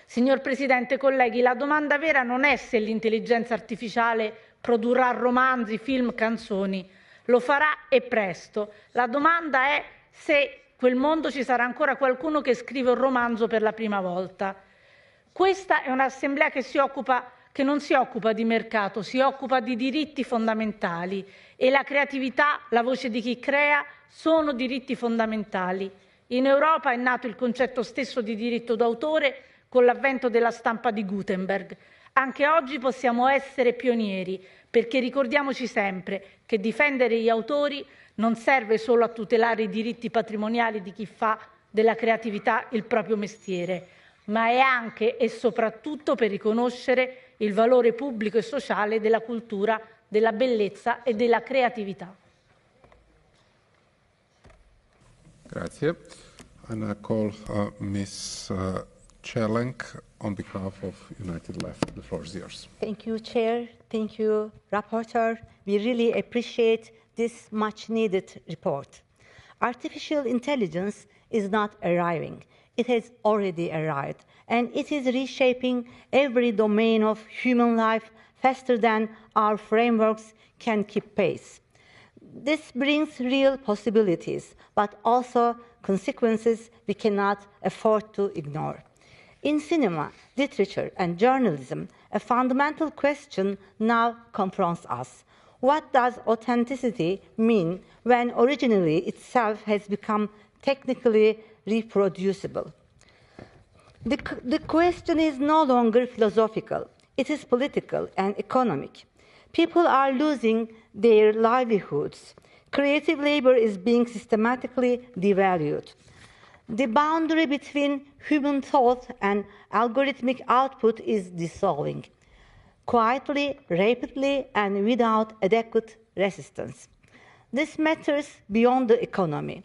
Speaker 17: Signor Presidente, colleghi, la domanda vera non è se l'intelligenza artificiale produrrà romanzi, film, canzoni. Lo farà e presto. La domanda è se quel mondo ci sarà ancora qualcuno che scrive un romanzo per la prima volta. Questa è un'assemblea che non si occupa di mercato, si occupa di diritti fondamentali e la creatività, la voce di chi crea, sono diritti fondamentali. In Europa è nato il concetto stesso di diritto d'autore con l'avvento della stampa di Gutenberg. Anche oggi possiamo essere pionieri, perché ricordiamoci sempre che difendere gli autori non serve solo a tutelare i diritti patrimoniali di chi fa della creatività il proprio mestiere, ma è anche e soprattutto per riconoscere il valore pubblico e sociale della cultura, della bellezza e della creatività.
Speaker 12: Grazie. And I call Ms. Chelenk on behalf of United Left. The floor is yours.
Speaker 18: Thank you, Chair. Thank you, Rapporteur. We really appreciate this much-needed report. Artificial intelligence is not arriving. It has already arrived, and it is reshaping every domain of human life faster than our frameworks can keep pace. This brings real possibilities, but also consequences we cannot afford to ignore. In cinema, literature, and journalism, a fundamental question now confronts us. What does authenticity mean when originally itself has become technically reproducible? The question is no longer philosophical. It is political and economic. People are losing their livelihoods. Creative labor is being systematically devalued. The boundary between human thought and algorithmic output is dissolving, quietly, rapidly, and without adequate resistance. This matters beyond the economy.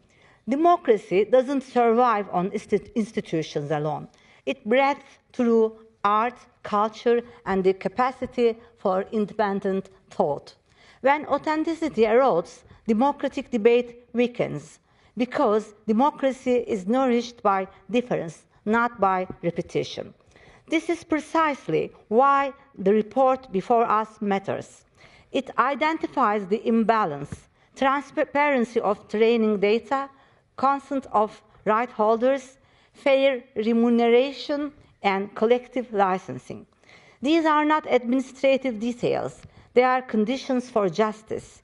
Speaker 18: Democracy doesn't survive on institutions alone. It breathes through art, culture, and the capacity for independent thought. When authenticity erodes, democratic debate weakens, because democracy is nourished by difference, not by repetition. This is precisely why the report before us matters. It identifies the imbalance, transparency of training data, consent of right holders, fair remuneration, and collective licensing. These are not administrative details. They are conditions for justice.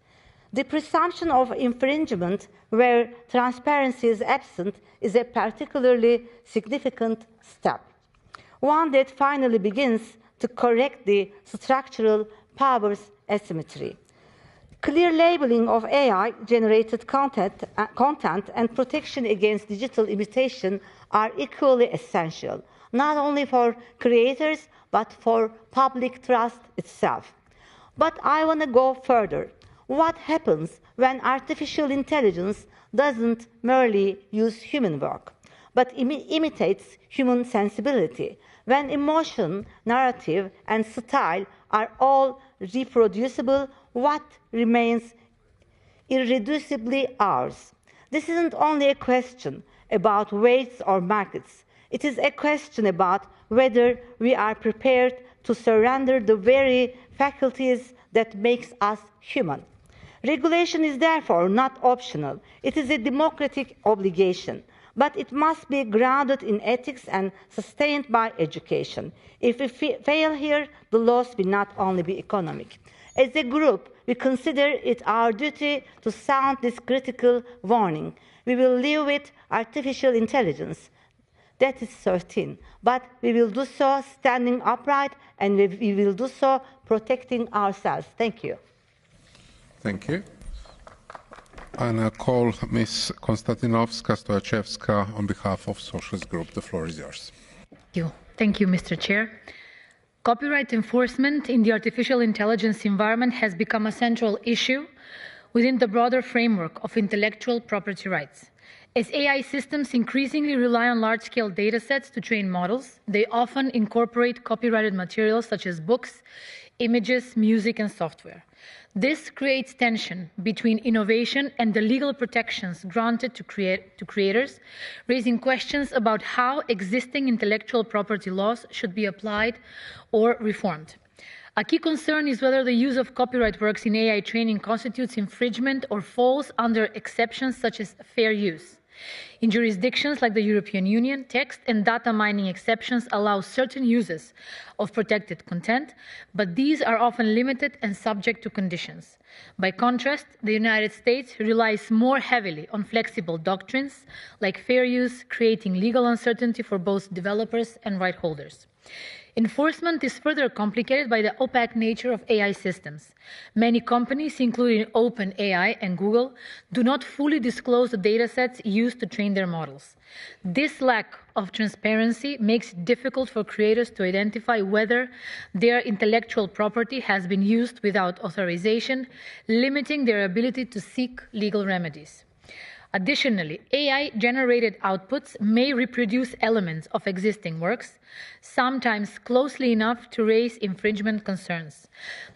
Speaker 18: The presumption of infringement where transparency is absent is a particularly significant step, one that finally begins to correct the structural powers asymmetry. Clear labeling of AI-generated content and protection against digital imitation are equally essential, not only for creators, but for public trust itself. But I want to go further. What happens when artificial intelligence doesn't merely use human work, but imitates human sensibility? When emotion, narrative, and style are all reproducible, what remains irreducibly ours? This isn't only a question about weights or markets. It is a question about whether we are prepared to surrender the very faculties that makes us human. Regulation is therefore not optional. It is a democratic obligation, but it must be grounded in ethics and sustained by education. If we fail here, the loss will not only be economic. As a group, we consider it our duty to sound this critical warning. We will live with artificial intelligence. That is certain. But we will do so standing upright, and we will do so protecting ourselves. Thank you.
Speaker 12: Thank you. I now call Ms. Konstantinovska-Stoyachevska on behalf of Socialist Group. The floor is yours.
Speaker 8: Thank you, Mr. Chair. Copyright enforcement in the artificial intelligence environment has become a central issue within the broader framework of intellectual property rights. As AI systems increasingly rely on large-scale data sets to train models, they often incorporate copyrighted materials such as books, images, music, and software. This creates tension between innovation and the legal protections granted to creators, raising questions about how existing intellectual property laws should be applied or reformed. A key concern is whether the use of copyright works in AI training constitutes infringement or falls under exceptions such as fair use. In jurisdictions like the European Union, text and data mining exceptions allow certain uses of protected content, but these are often limited and subject to conditions. By contrast, the United States relies more heavily on flexible doctrines like fair use, creating legal uncertainty for both developers and right holders. Enforcement is further complicated by the opaque nature of AI systems. Many companies, including OpenAI and Google, do not fully disclose the datasets used to train their models. This lack of transparency makes it difficult for creators to identify whether their intellectual property has been used without authorization, limiting their ability to seek legal remedies. Additionally, AI-generated outputs may reproduce elements of existing works, sometimes closely enough to raise infringement concerns.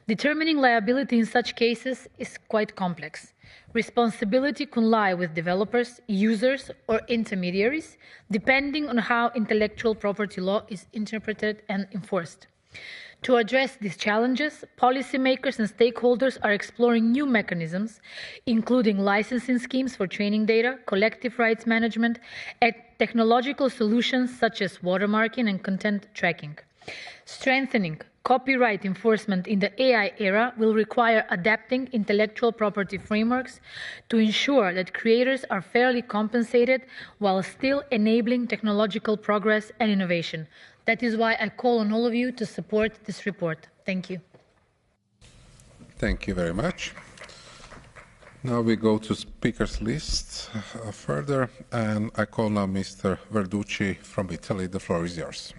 Speaker 8: Determining liability in such cases is quite complex. Responsibility can lie with developers, users, or intermediaries, depending on how intellectual property law is interpreted and enforced. To address these challenges, policymakers and stakeholders are exploring new mechanisms, including licensing schemes for training data, collective rights management, and technological solutions such as watermarking and content tracking. Strengthening Copyright enforcement in the AI era will require adapting intellectual property frameworks to ensure that creators are fairly compensated while still enabling technological progress and innovation. That is why I call on all of you to support this report. Thank you.
Speaker 12: Thank you very much. Now we go to speakers list further, and I call now Mr. Verducci from Italy. The floor is yours.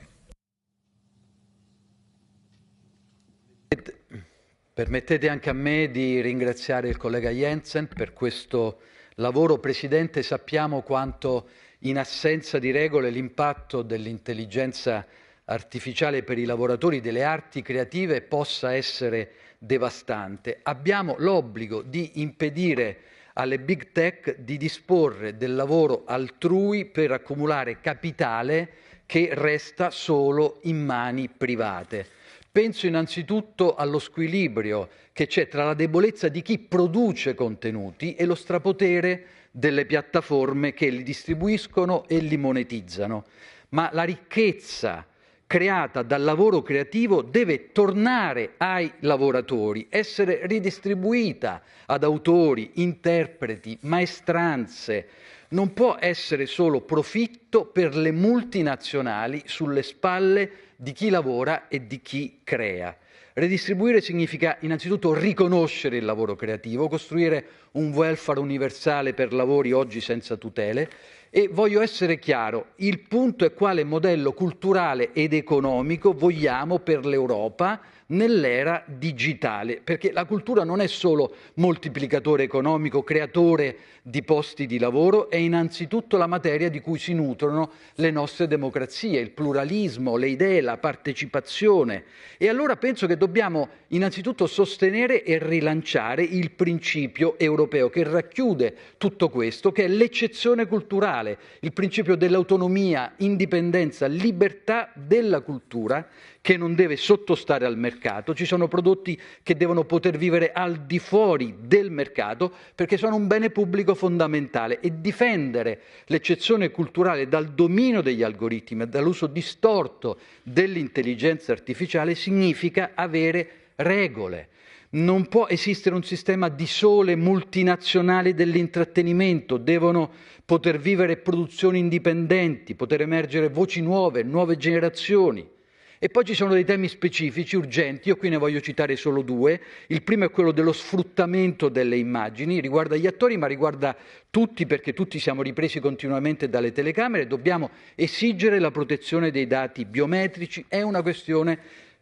Speaker 7: Permettete anche a me di ringraziare il collega Jensen per questo lavoro. Presidente, sappiamo quanto in assenza di regole l'impatto dell'intelligenza artificiale per i lavoratori delle arti creative possa essere devastante. Abbiamo l'obbligo di impedire alle big tech di disporre del lavoro altrui per accumulare capitale che resta solo in mani private. Penso innanzitutto allo squilibrio che c'è tra la debolezza di chi produce contenuti e lo strapotere delle piattaforme che li distribuiscono e li monetizzano. Ma la ricchezza creata dal lavoro creativo deve tornare ai lavoratori, essere ridistribuita ad autori, interpreti, maestranze. Non può essere solo profitto per le multinazionali sulle spalle di chi lavora e di chi crea. Redistribuire significa innanzitutto riconoscere il lavoro creativo, costruire un welfare universale per lavori oggi senza tutele. E voglio essere chiaro, il punto è quale modello culturale ed economico vogliamo per l'Europa nell'era digitale, perché la cultura non è solo moltiplicatore economico, creatore di posti di lavoro, è innanzitutto la materia di cui si nutrono le nostre democrazie, il pluralismo, le idee, la partecipazione. E allora penso che dobbiamo innanzitutto sostenere e rilanciare il principio europeo che racchiude tutto questo, che è l'eccezione culturale, il principio dell'autonomia, indipendenza, libertà della cultura, che non deve sottostare al mercato. Ci sono prodotti che devono poter vivere al di fuori del mercato perché sono un bene pubblico fondamentale, e difendere l'eccezione culturale dal dominio degli algoritmi e dall'uso distorto dell'intelligenza artificiale significa avere regole. Non può esistere un sistema di sole multinazionali dell'intrattenimento, devono poter vivere produzioni indipendenti, poter emergere voci nuove, nuove generazioni. E poi ci sono dei temi specifici, urgenti, io qui ne voglio citare solo due. Il primo è quello dello sfruttamento delle immagini, riguarda gli attori ma riguarda tutti, perché tutti siamo ripresi continuamente dalle telecamere, dobbiamo esigere la protezione dei dati biometrici, è una questione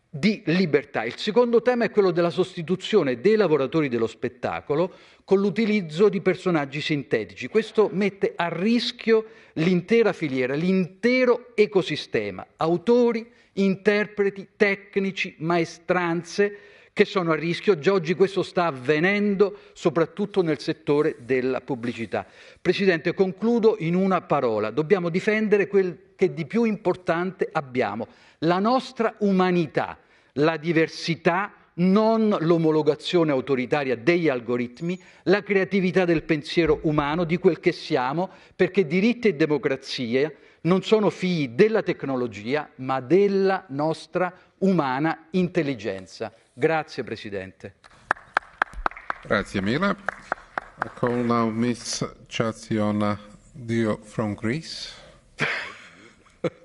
Speaker 7: di libertà. Il secondo tema è quello della sostituzione dei lavoratori dello spettacolo con l'utilizzo di personaggi sintetici. Questo mette a rischio l'intera filiera, l'intero ecosistema, autori, interpreti, tecnici, maestranze che sono a rischio. Già oggi questo sta avvenendo soprattutto nel settore della pubblicità. Presidente, concludo in una parola. Dobbiamo difendere quel che di più importante abbiamo, la nostra umanità, la diversità, non l'omologazione autoritaria degli algoritmi, la creatività del pensiero umano, di quel che siamo, perché diritti e democrazia non sono figli della tecnologia, ma della nostra umana intelligenza. Grazie, Presidente.
Speaker 12: Grazie mille. I call now Miss Chatsiona Dio from Greece.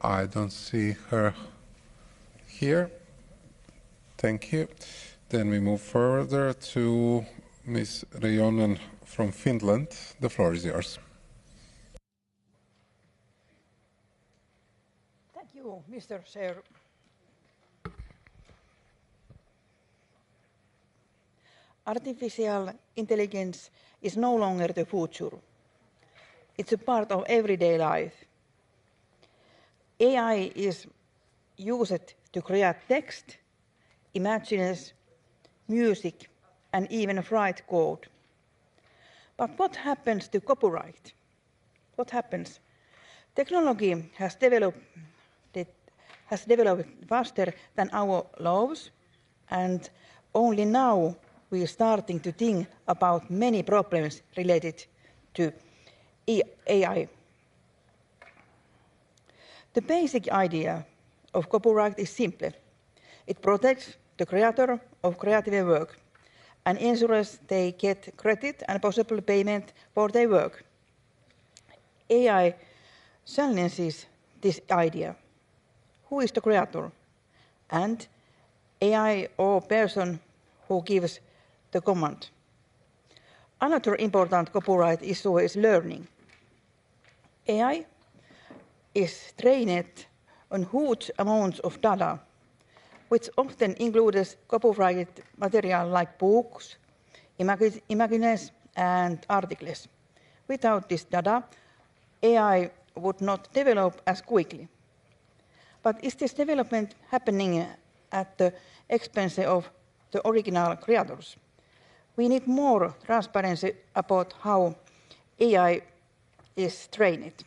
Speaker 12: I don't see her here. Thank you. Then we move further to Ms. Reijonen from Finland. The floor is yours.
Speaker 16: Thank you, Mr. Chair. Artificial intelligence is no longer the future. It's a part of everyday life. AI is used to create text, images, music, and even write code. But what happens to copyright? What happens? Technology has developed faster than our laws, and only now we are starting to think about many problems related to AI. The basic idea of copyright is simple. It protects the creator of creative work and ensures they get credit and possible payment for their work. AI challenges this idea. Who is the creator? And AI or person who gives the command. Another important copyright issue is learning. AI is trained on huge amounts of data, which often includes copyrighted material like books, images, and articles. Without this data, AI would not develop as quickly. But is this development happening at the expense of the original creators? We need more transparency about how AI is trained.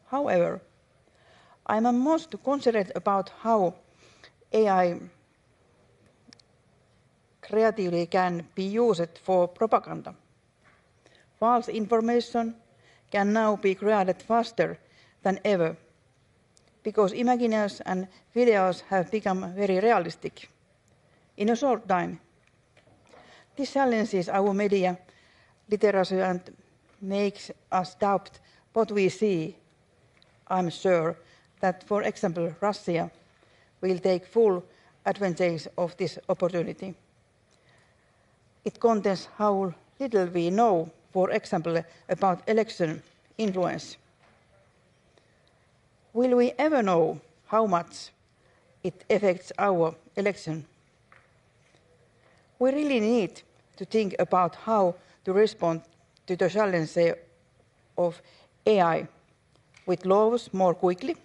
Speaker 16: However, I am most concerned about how AI creatively can be used for propaganda. False information can now be created faster than ever because images and videos have become very realistic in a short time. This challenges our media literacy and makes us doubt what we see. I'm sure that, for example, Russia will take full advantage of this opportunity. It contains how little we know, for example, about election influence. Will we ever know how much it affects our election? We really need to think about how to respond to the challenge of AI with laws more quickly.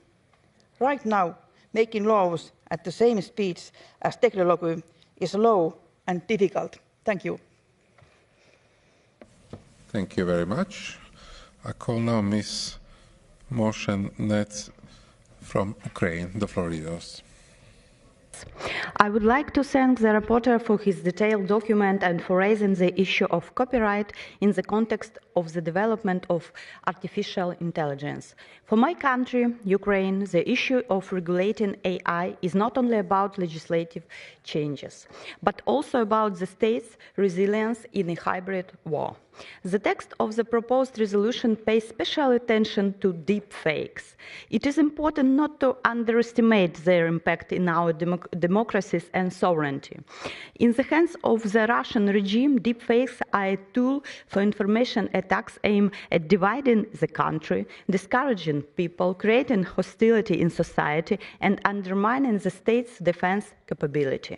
Speaker 16: Right now, making laws at the same speed as technology is slow and difficult. Thank you.
Speaker 12: Thank you very much. I call now Ms. Moshen-Net from Ukraine. The floor is yours.
Speaker 21: I would like to thank the rapporteur for his detailed document and for raising the issue of copyright in the context of the development of artificial intelligence. For my country, Ukraine, the issue of regulating AI is not only about legislative changes, but also about the state's resilience in a hybrid war. The text of the proposed resolution pays special attention to deepfakes. It is important not to underestimate their impact in our democracies and sovereignty. In the hands of the Russian regime, deepfakes are a tool for information attacks aimed at dividing the country, discouraging people, creating hostility in society, and undermining the state's defense capability.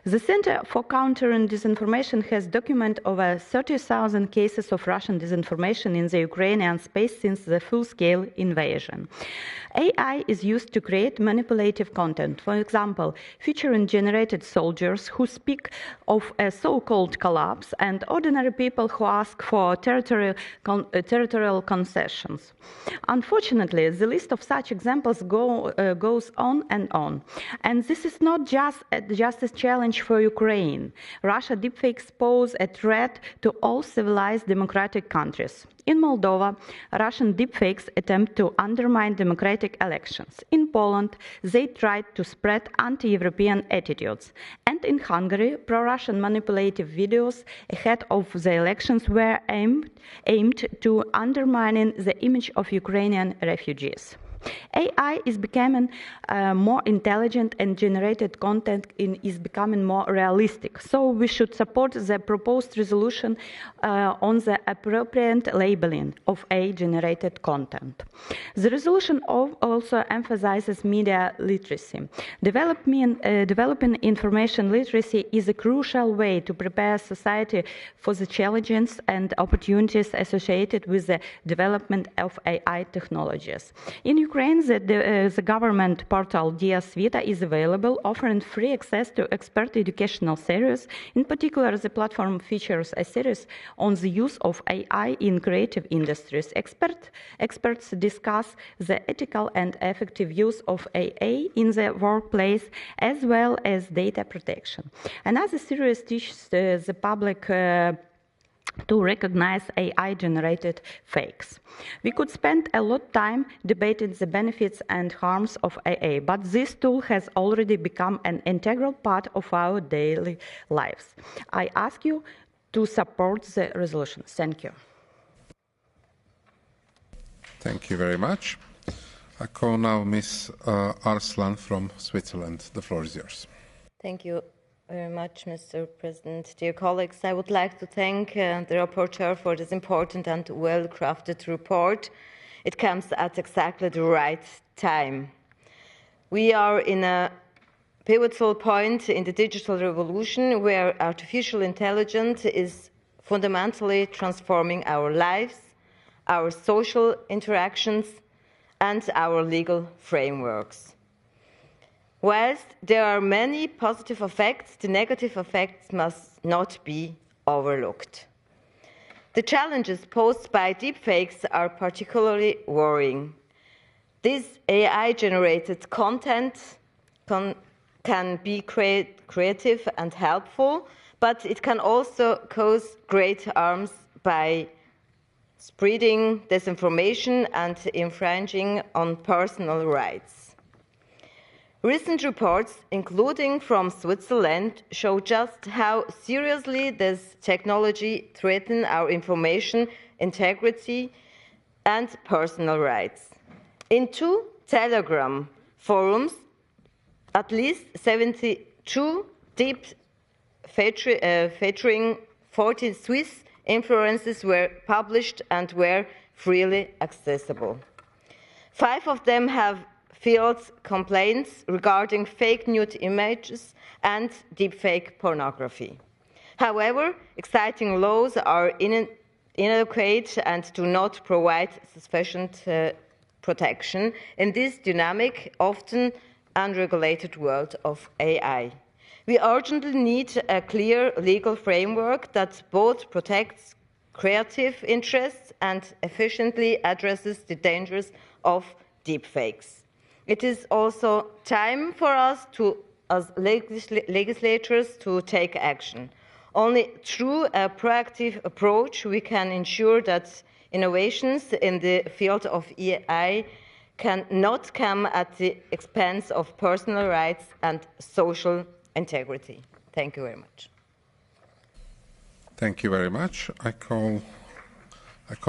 Speaker 21: The Center for Countering Disinformation has documented over 30,000 cases of Russian disinformation in the Ukrainian space since the full-scale invasion. AI is used to create manipulative content, for example, featuring generated soldiers who speak of a so-called collapse and ordinary people who ask for territorial concessions. Unfortunately, the list of such examples goes on, and this is not just a challenge for Ukraine. Russia deepfakes pose a threat to all civilized democratic countries. In Moldova, Russian deepfakes attempt to undermine democratic elections. In Poland, they tried to spread anti-European attitudes. And in Hungary, pro-Russian manipulative videos ahead of the elections were aimed to undermining the image of Ukrainian refugees. AI is becoming more intelligent and generated content is becoming more realistic. So we should support the proposed resolution on the appropriate labeling of AI-generated content. The resolution also emphasizes media literacy. Developing information literacy is a crucial way to prepare society for the challenges and opportunities associated with the development of AI technologies. In Ukraine, the government portal Dia Svita is available, offering free access to expert educational series. In particular, the platform features a series on the use of AI in creative industries. Experts discuss the ethical and effective use of AI in the workplace, as well as data protection. Another series teaches the public to recognize AI-generated fakes. We could spend a lot of time debating the benefits and harms of AI, but this tool has already become an integral part of our daily lives. I ask you to support the resolution. Thank you.
Speaker 12: Thank you very much. I call now Ms. Arslan from Switzerland. The floor is yours.
Speaker 4: Thank you very much, Mr. President. Dear colleagues, I would like to thank the rapporteur for this important and well-crafted report. It comes at exactly the right time. We are in a pivotal point in the digital revolution where artificial intelligence is fundamentally transforming our lives, our social interactions, and our legal frameworks. Whilst there are many positive effects, the negative effects must not be overlooked. The challenges posed by deepfakes are particularly worrying. This AI-generated content can be creative and helpful, but it can also cause great harms by spreading disinformation and infringing on personal rights. Recent reports, including from Switzerland, show just how seriously this technology threatens our information integrity and personal rights. In 2 Telegram forums, at least 72 deep featuring 40 Swiss influences were published and were freely accessible. 5 of them have filed complaints regarding fake nude images and deepfake pornography. However, existing laws are inadequate and do not provide sufficient protection in this dynamic, often unregulated world of AI. We urgently need a clear legal framework that both protects creative interests and efficiently addresses the dangers of deepfakes. It is also time for us as legislators to take action. Only through a proactive approach we can ensure that innovations in the field of AI cannot come at the expense of personal rights and social integrity. Thank you very much.
Speaker 12: Thank you very much. I call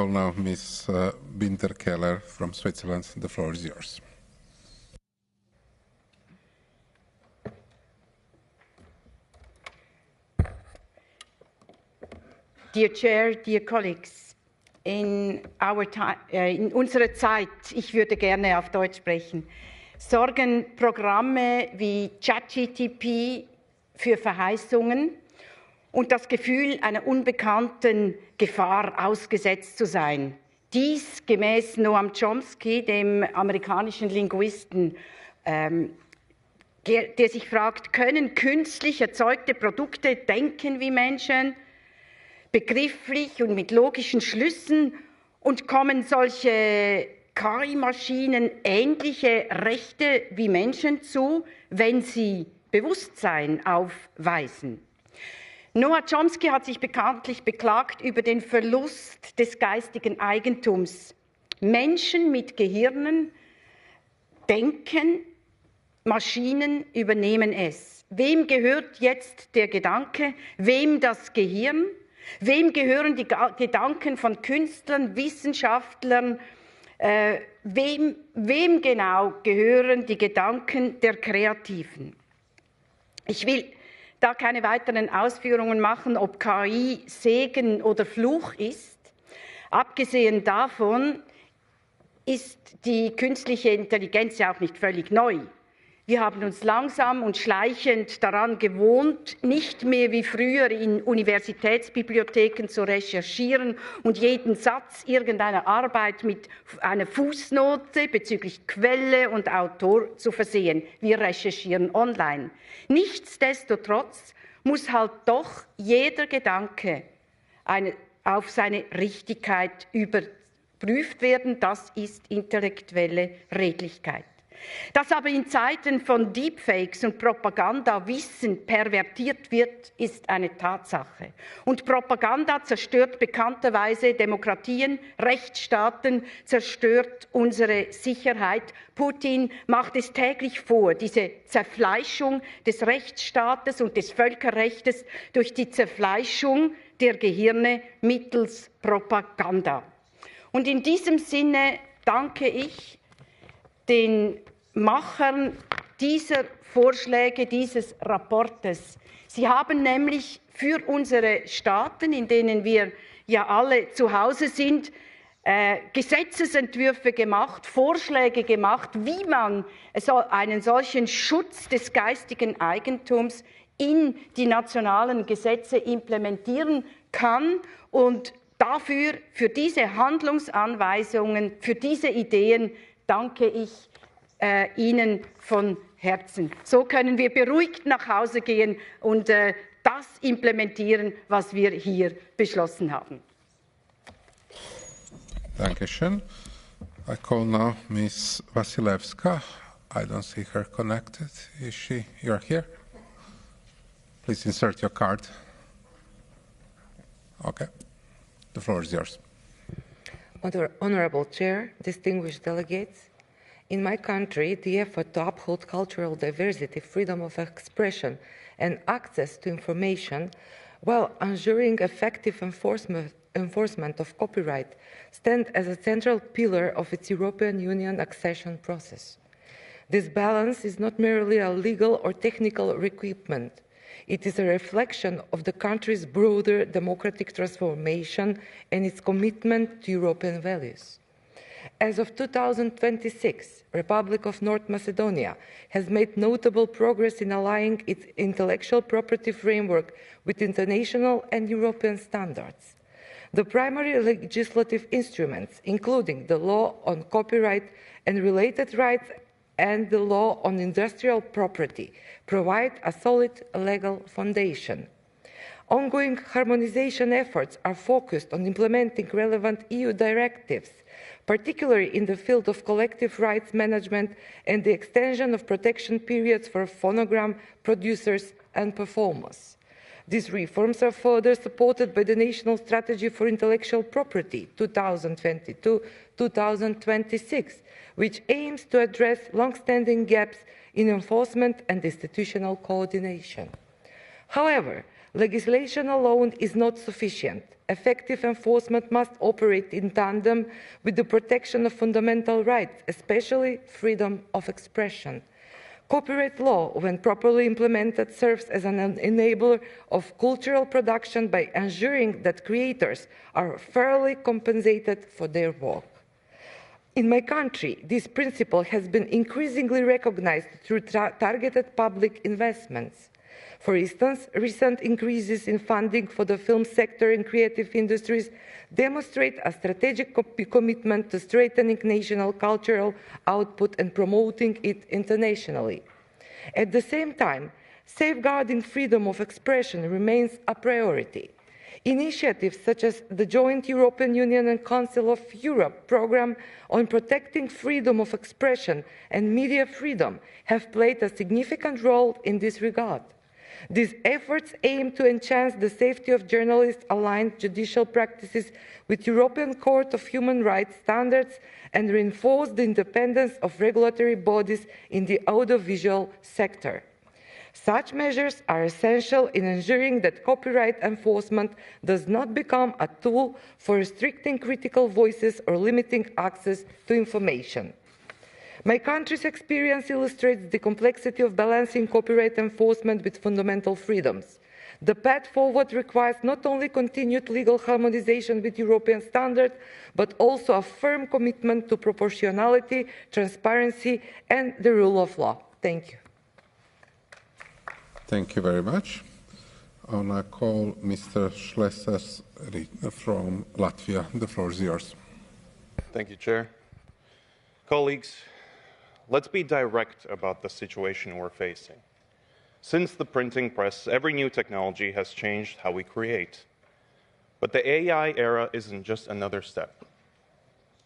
Speaker 12: now Ms. Binter-Keller from Switzerland. The floor is yours.
Speaker 19: Dear Chair, dear colleagues, in unserer Zeit, ich würde gerne auf Deutsch sprechen, sorgen Programme wie ChatGPT für Verheißungen und das Gefühl, einer unbekannten Gefahr ausgesetzt zu sein. Dies gemäß Noam Chomsky, dem amerikanischen Linguisten, der sich fragt, können künstlich erzeugte Produkte denken wie Menschen, begrifflich und mit logischen Schlüssen, und kommen solche KI-Maschinen ähnliche Rechte wie Menschen zu, wenn sie Bewusstsein aufweisen? Noam Chomsky hat sich bekanntlich beklagt über den Verlust des geistigen Eigentums. Menschen mit Gehirnen denken, Maschinen übernehmen es. Wem gehört jetzt der Gedanke? Wem das Gehirn? Wem gehören die Gedanken von Künstlern, Wissenschaftlern? Wem genau gehören die Gedanken der Kreativen? Ich will da keine weiteren Ausführungen machen, ob KI Segen oder Fluch ist. Abgesehen davon ist die künstliche Intelligenz ja auch nicht völlig neu. Wir haben uns langsam und schleichend daran gewohnt, nicht mehr wie früher in Universitätsbibliotheken zu recherchieren und jeden Satz irgendeiner Arbeit mit einer Fußnote bezüglich Quelle und Autor zu versehen. Wir recherchieren online. Nichtsdestotrotz muss halt doch jeder Gedanke auf seine Richtigkeit überprüft werden. Das ist intellektuelle Redlichkeit. Dass aber in Zeiten von Deepfakes und Propaganda Wissen pervertiert wird, ist eine Tatsache. Und Propaganda zerstört bekannterweise Demokratien, Rechtsstaaten, zerstört unsere Sicherheit. Putin macht es täglich vor, diese Zerfleischung des Rechtsstaates und des Völkerrechts durch die Zerfleischung der Gehirne mittels Propaganda. Und in diesem Sinne danke ich den Machern dieser Vorschläge, dieses Rapportes. Sie haben nämlich für unsere Staaten, in denen wir ja alle zu Hause sind, Gesetzesentwürfe gemacht, Vorschläge gemacht, wie man einen solchen Schutz des geistigen Eigentums in die nationalen Gesetze implementieren kann. Und dafür, für diese Handlungsanweisungen, für diese Ideen danke ich Ihnen von Herzen. So können wir beruhigt nach Hause gehen und das implementieren, was wir hier beschlossen haben.
Speaker 12: Dankeschön. I call now Ms. Vasilevska. I don't see her connected. Is she? You're here? Please insert your card. Okay. The floor is yours.
Speaker 3: Honorable Chair, distinguished delegates, in my country, the effort to uphold cultural diversity, freedom of expression, and access to information while ensuring effective enforcement of copyright stand as a central pillar of its European Union accession process. This balance is not merely a legal or technical requirement. It is a reflection of the country's broader democratic transformation and its commitment to European values. As of 2026, Republic of North Macedonia has made notable progress in aligning its intellectual property framework with international and European standards. The primary legislative instruments, including the law on copyright and related rights and the law on industrial property, provide a solid legal foundation. Ongoing harmonization efforts are focused on implementing relevant EU directives, particularly in the field of collective rights management and the extension of protection periods for phonogram producers and performers. These reforms are further supported by the National Strategy for Intellectual Property 2022-2026, which aims to address long-standing gaps in enforcement and institutional coordination. However, legislation alone is not sufficient. Effective enforcement must operate in tandem with the protection of fundamental rights, especially freedom of expression. Copyright law, when properly implemented, serves as an enabler of cultural production by ensuring that creators are fairly compensated for their work. In my country, this principle has been increasingly recognized through targeted public investments. For instance, recent increases in funding for the film sector and creative industries demonstrate a strategic commitment to strengthening national cultural output and promoting it internationally. At the same time, safeguarding freedom of expression remains a priority. Initiatives such as the Joint European Union and Council of Europe programme on protecting freedom of expression and media freedom have played a significant role in this regard. These efforts aim to enhance the safety of journalists, align judicial practices with European Court of Human Rights standards, and reinforce the independence of regulatory bodies in the audiovisual sector. Such measures are essential in ensuring that copyright enforcement does not become a tool for restricting critical voices or limiting access to information. My country's experience illustrates the complexity of balancing copyright enforcement with fundamental freedoms. The path forward requires not only continued legal harmonization with European standards, but also a firm commitment to proportionality, transparency, and the rule of law. Thank you.
Speaker 12: Thank you very much. I now call Mr. Schlesser from Latvia. The floor is yours.
Speaker 20: Thank you, Chair. Colleagues, let's be direct about the situation we're facing. Since the printing press, every new technology has changed how we create. But the AI era isn't just another step.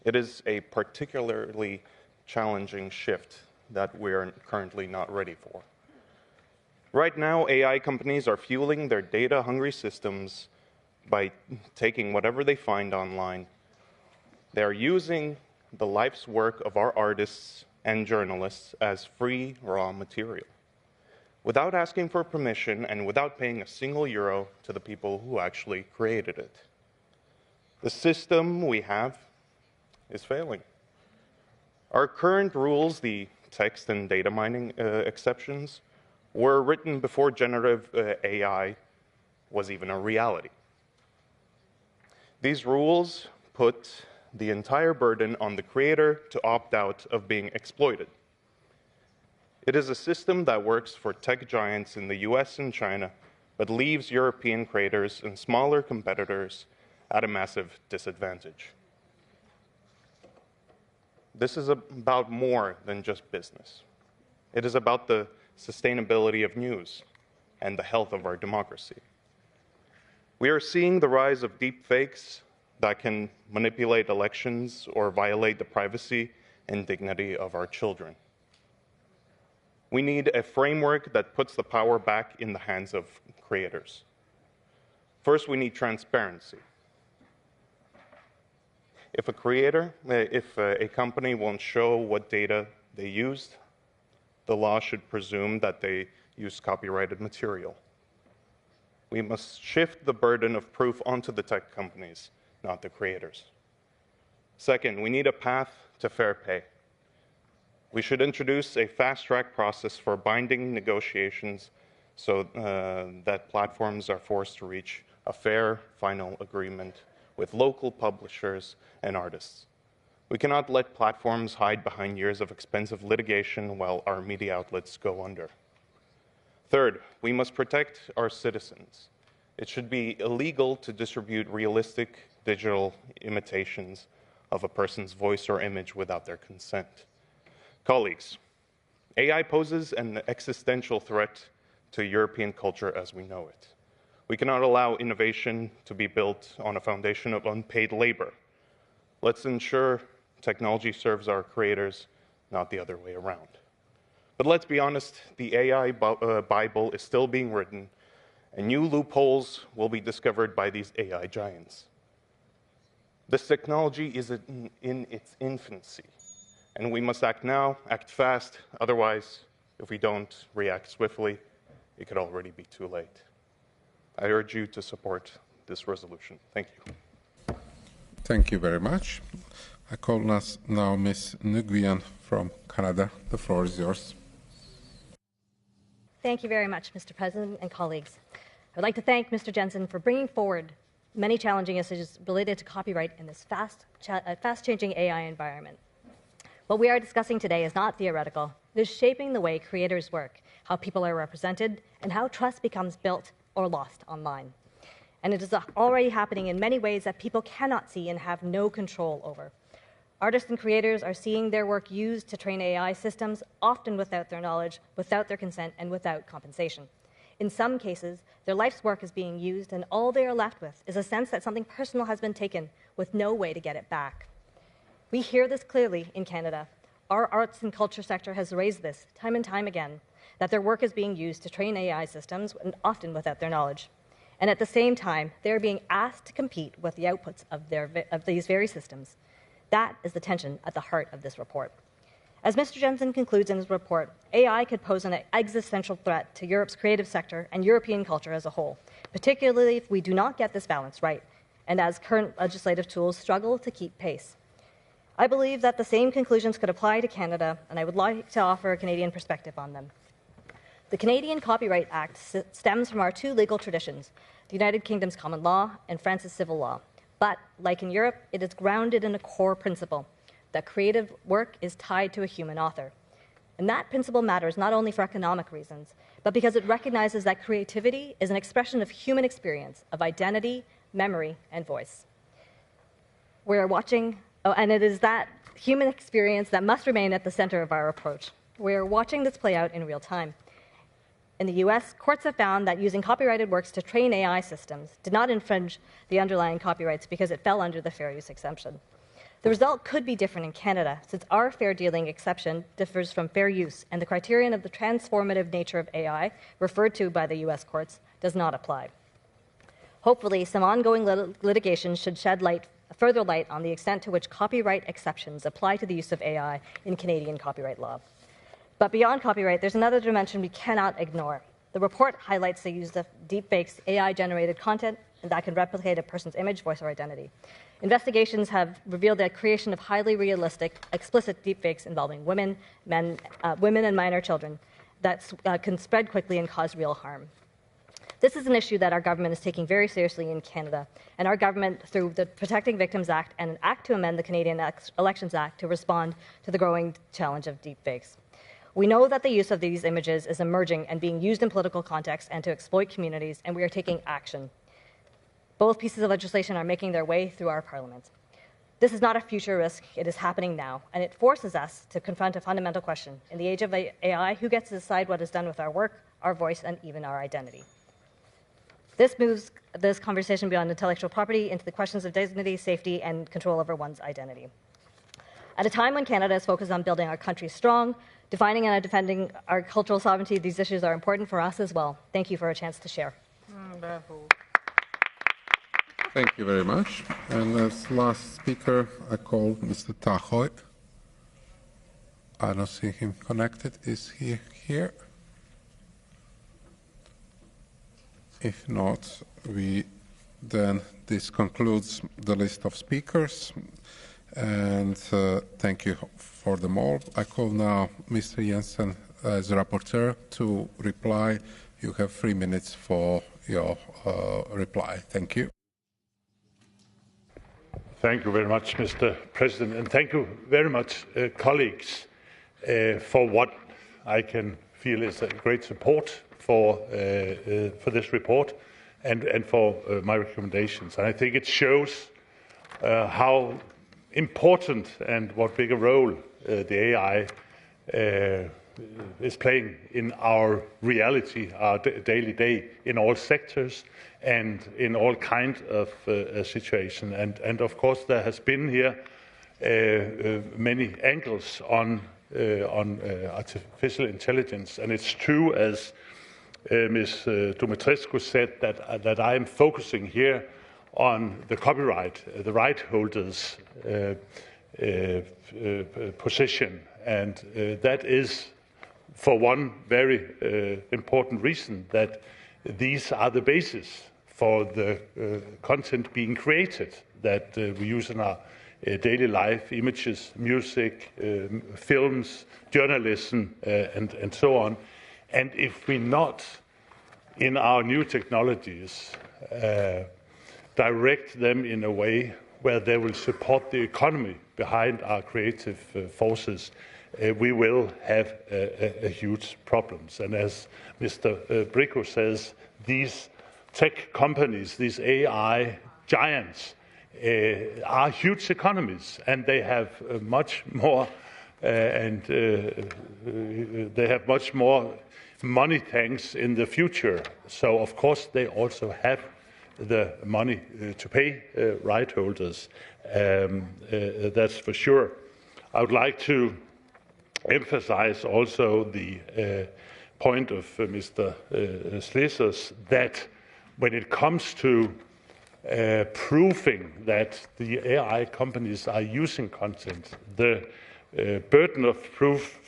Speaker 20: It is a particularly challenging shift that we're currently not ready for. Right now, AI companies are fueling their data-hungry systems by taking whatever they find online. They are using the life's work of our artists and journalists as free, raw material, without asking for permission and without paying a single euro to the people who actually created it. The system we have is failing. Our current rules, the text and data mining exceptions, were written before generative AI was even a reality. These rules put the entire burden on the creator to opt out of being exploited. It is a system that works for tech giants in the US and China, but leaves European creators and smaller competitors at a massive disadvantage. This is about more than just business. It is about the sustainability of news and the health of our democracy. We are seeing the rise of deep fakes that can manipulate elections or violate the privacy and dignity of our children. We need a framework that puts the power back in the hands of creators. First, we need transparency. If a company won't show what data they used, the law should presume that they used copyrighted material. We must shift the burden of proof onto the tech companies, not the creators. Second, we need a path to fair pay. We should introduce a fast-track process for binding negotiations so that platforms are forced to reach a fair final agreement with local publishers and artists. We cannot let platforms hide behind years of expensive litigation while our media outlets go under. Third, we must protect our citizens. It should be illegal to distribute realistic digital imitations of a person's voice or image without their consent. Colleagues, AI poses an existential threat to European culture as we know it. We cannot allow innovation to be built on a foundation of unpaid labor. Let's ensure technology serves our creators, not the other way around. But let's be honest, the AI Bible is still being written, and new loopholes will be discovered by these AI giants. This technology is in its infancy, and we must act now, act fast. Otherwise, if we don't react swiftly, it could already be too late. I urge you to support this resolution. Thank you.
Speaker 12: Thank you very much. I call now Ms. Nguyen from Canada. The floor is yours.
Speaker 5: Thank you very much, Mr. President and colleagues. I would like to thank Mr. Jensen for bringing forward many challenging issues related to copyright in this fast-changing AI environment. What we are discussing today is not theoretical. It is shaping the way creators work, how people are represented, and how trust becomes built or lost online. And it is already happening in many ways that people cannot see and have no control over. Artists and creators are seeing their work used to train AI systems, often without their knowledge, without their consent, and without compensation. In some cases, their life's work is being used, and all they are left with is a sense that something personal has been taken with no way to get it back. We hear this clearly in Canada. Our arts and culture sector has raised this time and time again, that their work is being used to train AI systems, and often without their knowledge. And at the same time, they are being asked to compete with the outputs of these very systems. That is the tension at the heart of this report. As Mr. Jensen concludes in his report, AI could pose an existential threat to Europe's creative sector and European culture as a whole, particularly if we do not get this balance right, and as current legislative tools struggle to keep pace. I believe that the same conclusions could apply to Canada, and I would like to offer a Canadian perspective on them. The Canadian Copyright Act stems from our two legal traditions, the United Kingdom's common law and France's civil law. But, like in Europe, it is grounded in a core principle, that creative work is tied to a human author. And that principle matters not only for economic reasons, but because it recognizes that creativity is an expression of human experience, of identity, memory, and voice. We're watching, and it is that human experience that must remain at the center of our approach. We're watching this play out in real time. In the US, courts have found that using copyrighted works to train AI systems did not infringe the underlying copyrights because it fell under the fair use exemption. The result could be different in Canada, since our fair dealing exception differs from fair use, and the criterion of the transformative nature of AI, referred to by the US courts, does not apply. Hopefully, some ongoing litigation should shed further light on the extent to which copyright exceptions apply to the use of AI in Canadian copyright law. But beyond copyright, there's another dimension we cannot ignore. The report highlights the use of deepfakes, AI-generated content, and that can replicate a person's image, voice, or identity. Investigations have revealed the creation of highly realistic, explicit deepfakes involving women and minor children that can spread quickly and cause real harm. This is an issue that our government is taking very seriously in Canada, and our government, through the Protecting Victims Act and an act to amend the Canadian Elections Act to respond to the growing challenge of deepfakes. We know that the use of these images is emerging and being used in political contexts and to exploit communities, and we are taking action. Both pieces of legislation are making their way through our Parliament. This is not a future risk, it is happening now, and it forces us to confront a fundamental question. In the age of AI, who gets to decide what is done with our work, our voice, and even our identity? This moves this conversation beyond intellectual property into the questions of dignity, safety, and control over one's identity. At a time when Canada is focused on building our country strong, defining and defending our cultural sovereignty, these issues are important for us as well. Thank you for a chance to share.
Speaker 12: Thank you very much. And as last speaker, I call Mr. Tahoe. I don't see him connected. Is he here? If not, this concludes the list of speakers. And thank you for them all. I call now Mr. Jensen as rapporteur to reply. You have 3 minutes for your reply. Thank you.
Speaker 13: Thank you very much, Mr. President, and thank you very much, colleagues, for what I can feel is a great support for this report and for my recommendations. And I think it shows how important and what big a role the AI is playing in our reality, our daily day, in all sectors and in all kinds of situations. And of course, there has been here many angles on artificial intelligence, and it's true, as Ms. Dumitrescu said, that I am focusing here on the copyright, the right holders' position, and that is for one very important reason, that these are the basis for the content being created that we use in our daily life: images, music, films, journalism, and so on. And if we not, in our new technologies, direct them in a way where they will support the economy behind our creative forces, we will have a huge problems. And as Mr. Bricco says, these tech companies, these AI giants, are huge economies, and they have much more, they have much more money tanks in the future. So of course they also have the money to pay right holders. That's for sure. I would like to emphasize also the point of Mr. Slesers, that when it comes to proving that the AI companies are using content, the burden of proof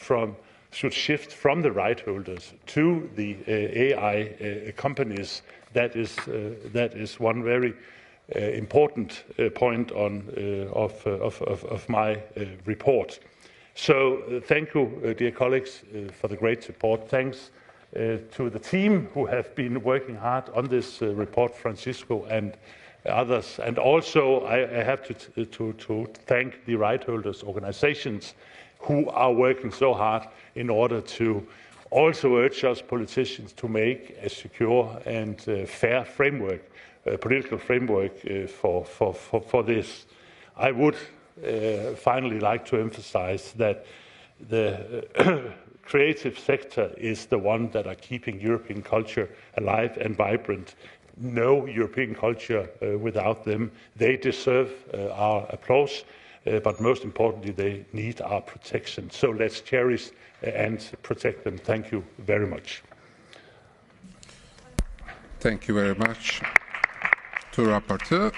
Speaker 13: should shift from the right holders to the AI companies. That is one very important point of my report. So thank you, dear colleagues, for the great support. Thanks to the team who have been working hard on this report, Francisco and others. And also I have to thank the right holders organizations who are working so hard in order to also urge us politicians to make a secure and fair framework, political framework for this. I would finally like to emphasize that the creative sector is the one that are keeping European culture alive and vibrant. No European culture without them. They deserve our applause. but most importantly, they need our protection. So let's cherish and protect them. Thank you very much.
Speaker 12: Thank you very much to Rapporteur.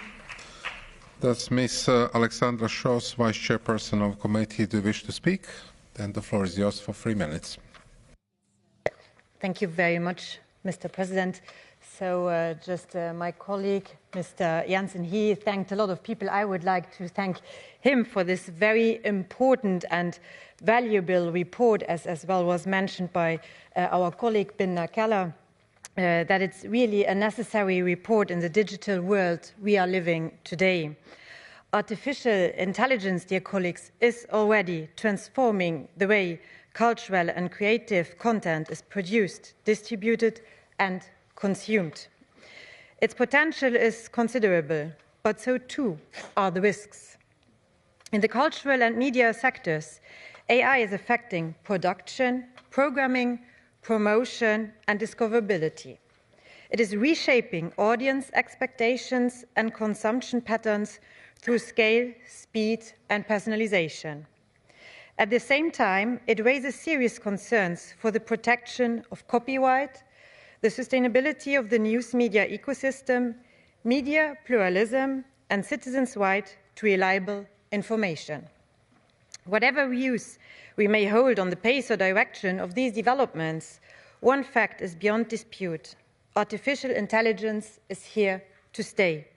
Speaker 12: Does Ms. Alexandra Schoss, Vice Chairperson of the Committee, do you wish to speak? Then the floor is yours for 3 minutes.
Speaker 11: Thank you very much, Mr. President. So my colleague, Mr. Janssen, he thanked a lot of people. I would like to thank him for this very important and valuable report, as well was mentioned by our colleague, Binna Keller, that it's really a necessary report in the digital world we are living today. Artificial intelligence, dear colleagues, is already transforming the way cultural and creative content is produced, distributed, and consumed. Its potential is considerable, but so too are the risks. In the cultural and media sectors, AI is affecting production, programming, promotion, and discoverability. It is reshaping audience expectations and consumption patterns through scale, speed, and personalization. At the same time, it raises serious concerns for the protection of copyright, the sustainability of the news media ecosystem, media pluralism, and citizens' right to reliable information. Whatever views we may hold on the pace or direction of these developments, one fact is beyond dispute. Artificial intelligence is here to stay.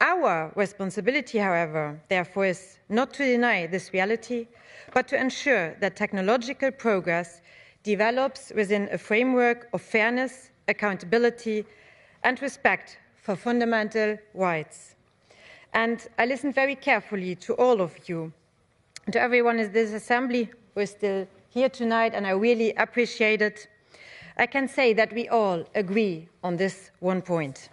Speaker 11: Our responsibility, however, therefore, is not to deny this reality, but to ensure that technological progress develops within a framework of fairness, accountability, and respect for fundamental rights. And I listened very carefully to all of you, to everyone in this assembly who is still here tonight, and I really appreciate it. I can say that we all agree on this one point.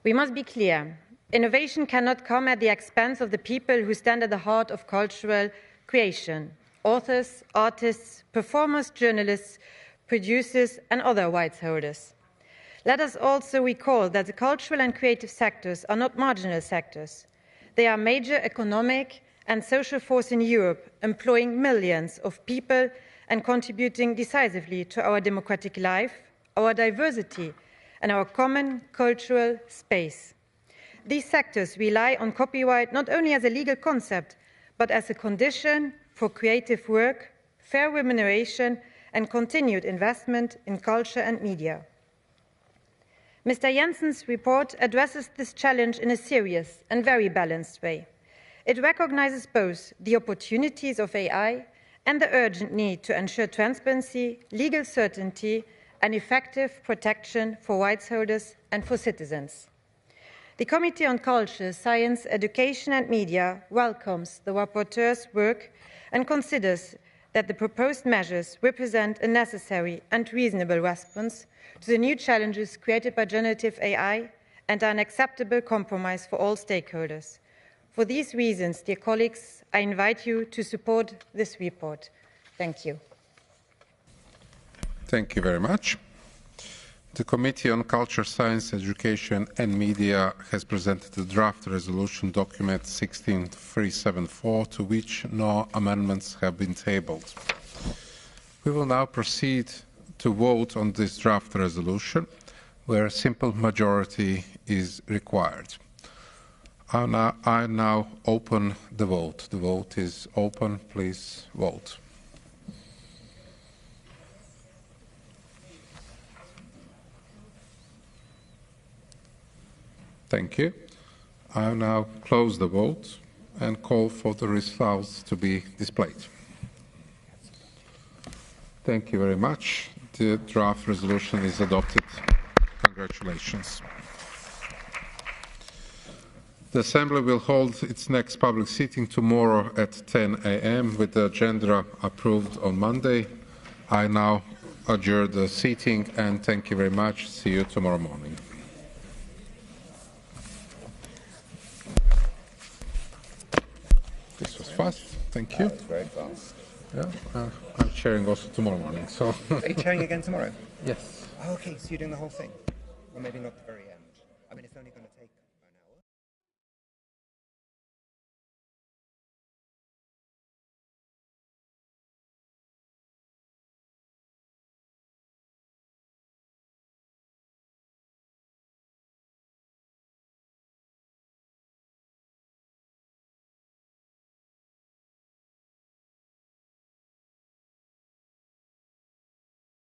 Speaker 11: We must be clear. Innovation cannot come at the expense of the people who stand at the heart of cultural creation: authors, artists, performers, journalists, producers, and other rights holders. Let us also recall that the cultural and creative sectors are not marginal sectors. They are major economic and social force in Europe, employing millions of people and contributing decisively to our democratic life, our diversity, and our common cultural space. These sectors rely on copyright not only as a legal concept, but as a condition for creative work, fair remuneration, and continued investment in culture and media. Mr. Jensen's report addresses this challenge in a serious and very balanced way. It recognizes both the opportunities of AI and the urgent need to ensure transparency, legal certainty, and effective protection for rights holders and for citizens. The Committee on Culture, Science, Education and Media welcomes the rapporteur's work and considers that the proposed measures represent a necessary and reasonable response to the new challenges created by generative AI and are an acceptable compromise for all stakeholders. For these reasons, dear colleagues, I invite you to support this report. Thank you.
Speaker 12: Thank you very much. The Committee on Culture, Science, Education and Media has presented the draft resolution document 16374, to which no amendments have been tabled. We will now proceed to vote on this draft resolution, where a simple majority is required. I now open the vote. The vote is open. Please vote. Thank you. I now close the vote and call for the results to be displayed. Thank you very much. The draft resolution is adopted. Congratulations. The Assembly will hold its next public sitting tomorrow at 10 a.m. with the agenda approved on Monday. I now adjourn the sitting and thank you very much. See you tomorrow morning. This was fast. Thank you.
Speaker 22: That was very fast.
Speaker 12: Yeah, I'm chairing also tomorrow morning. So.
Speaker 22: Are you chairing again tomorrow?
Speaker 12: Yes.
Speaker 22: Oh, okay, so you're doing the whole thing. Well, maybe not the very end. I mean, it's only going to take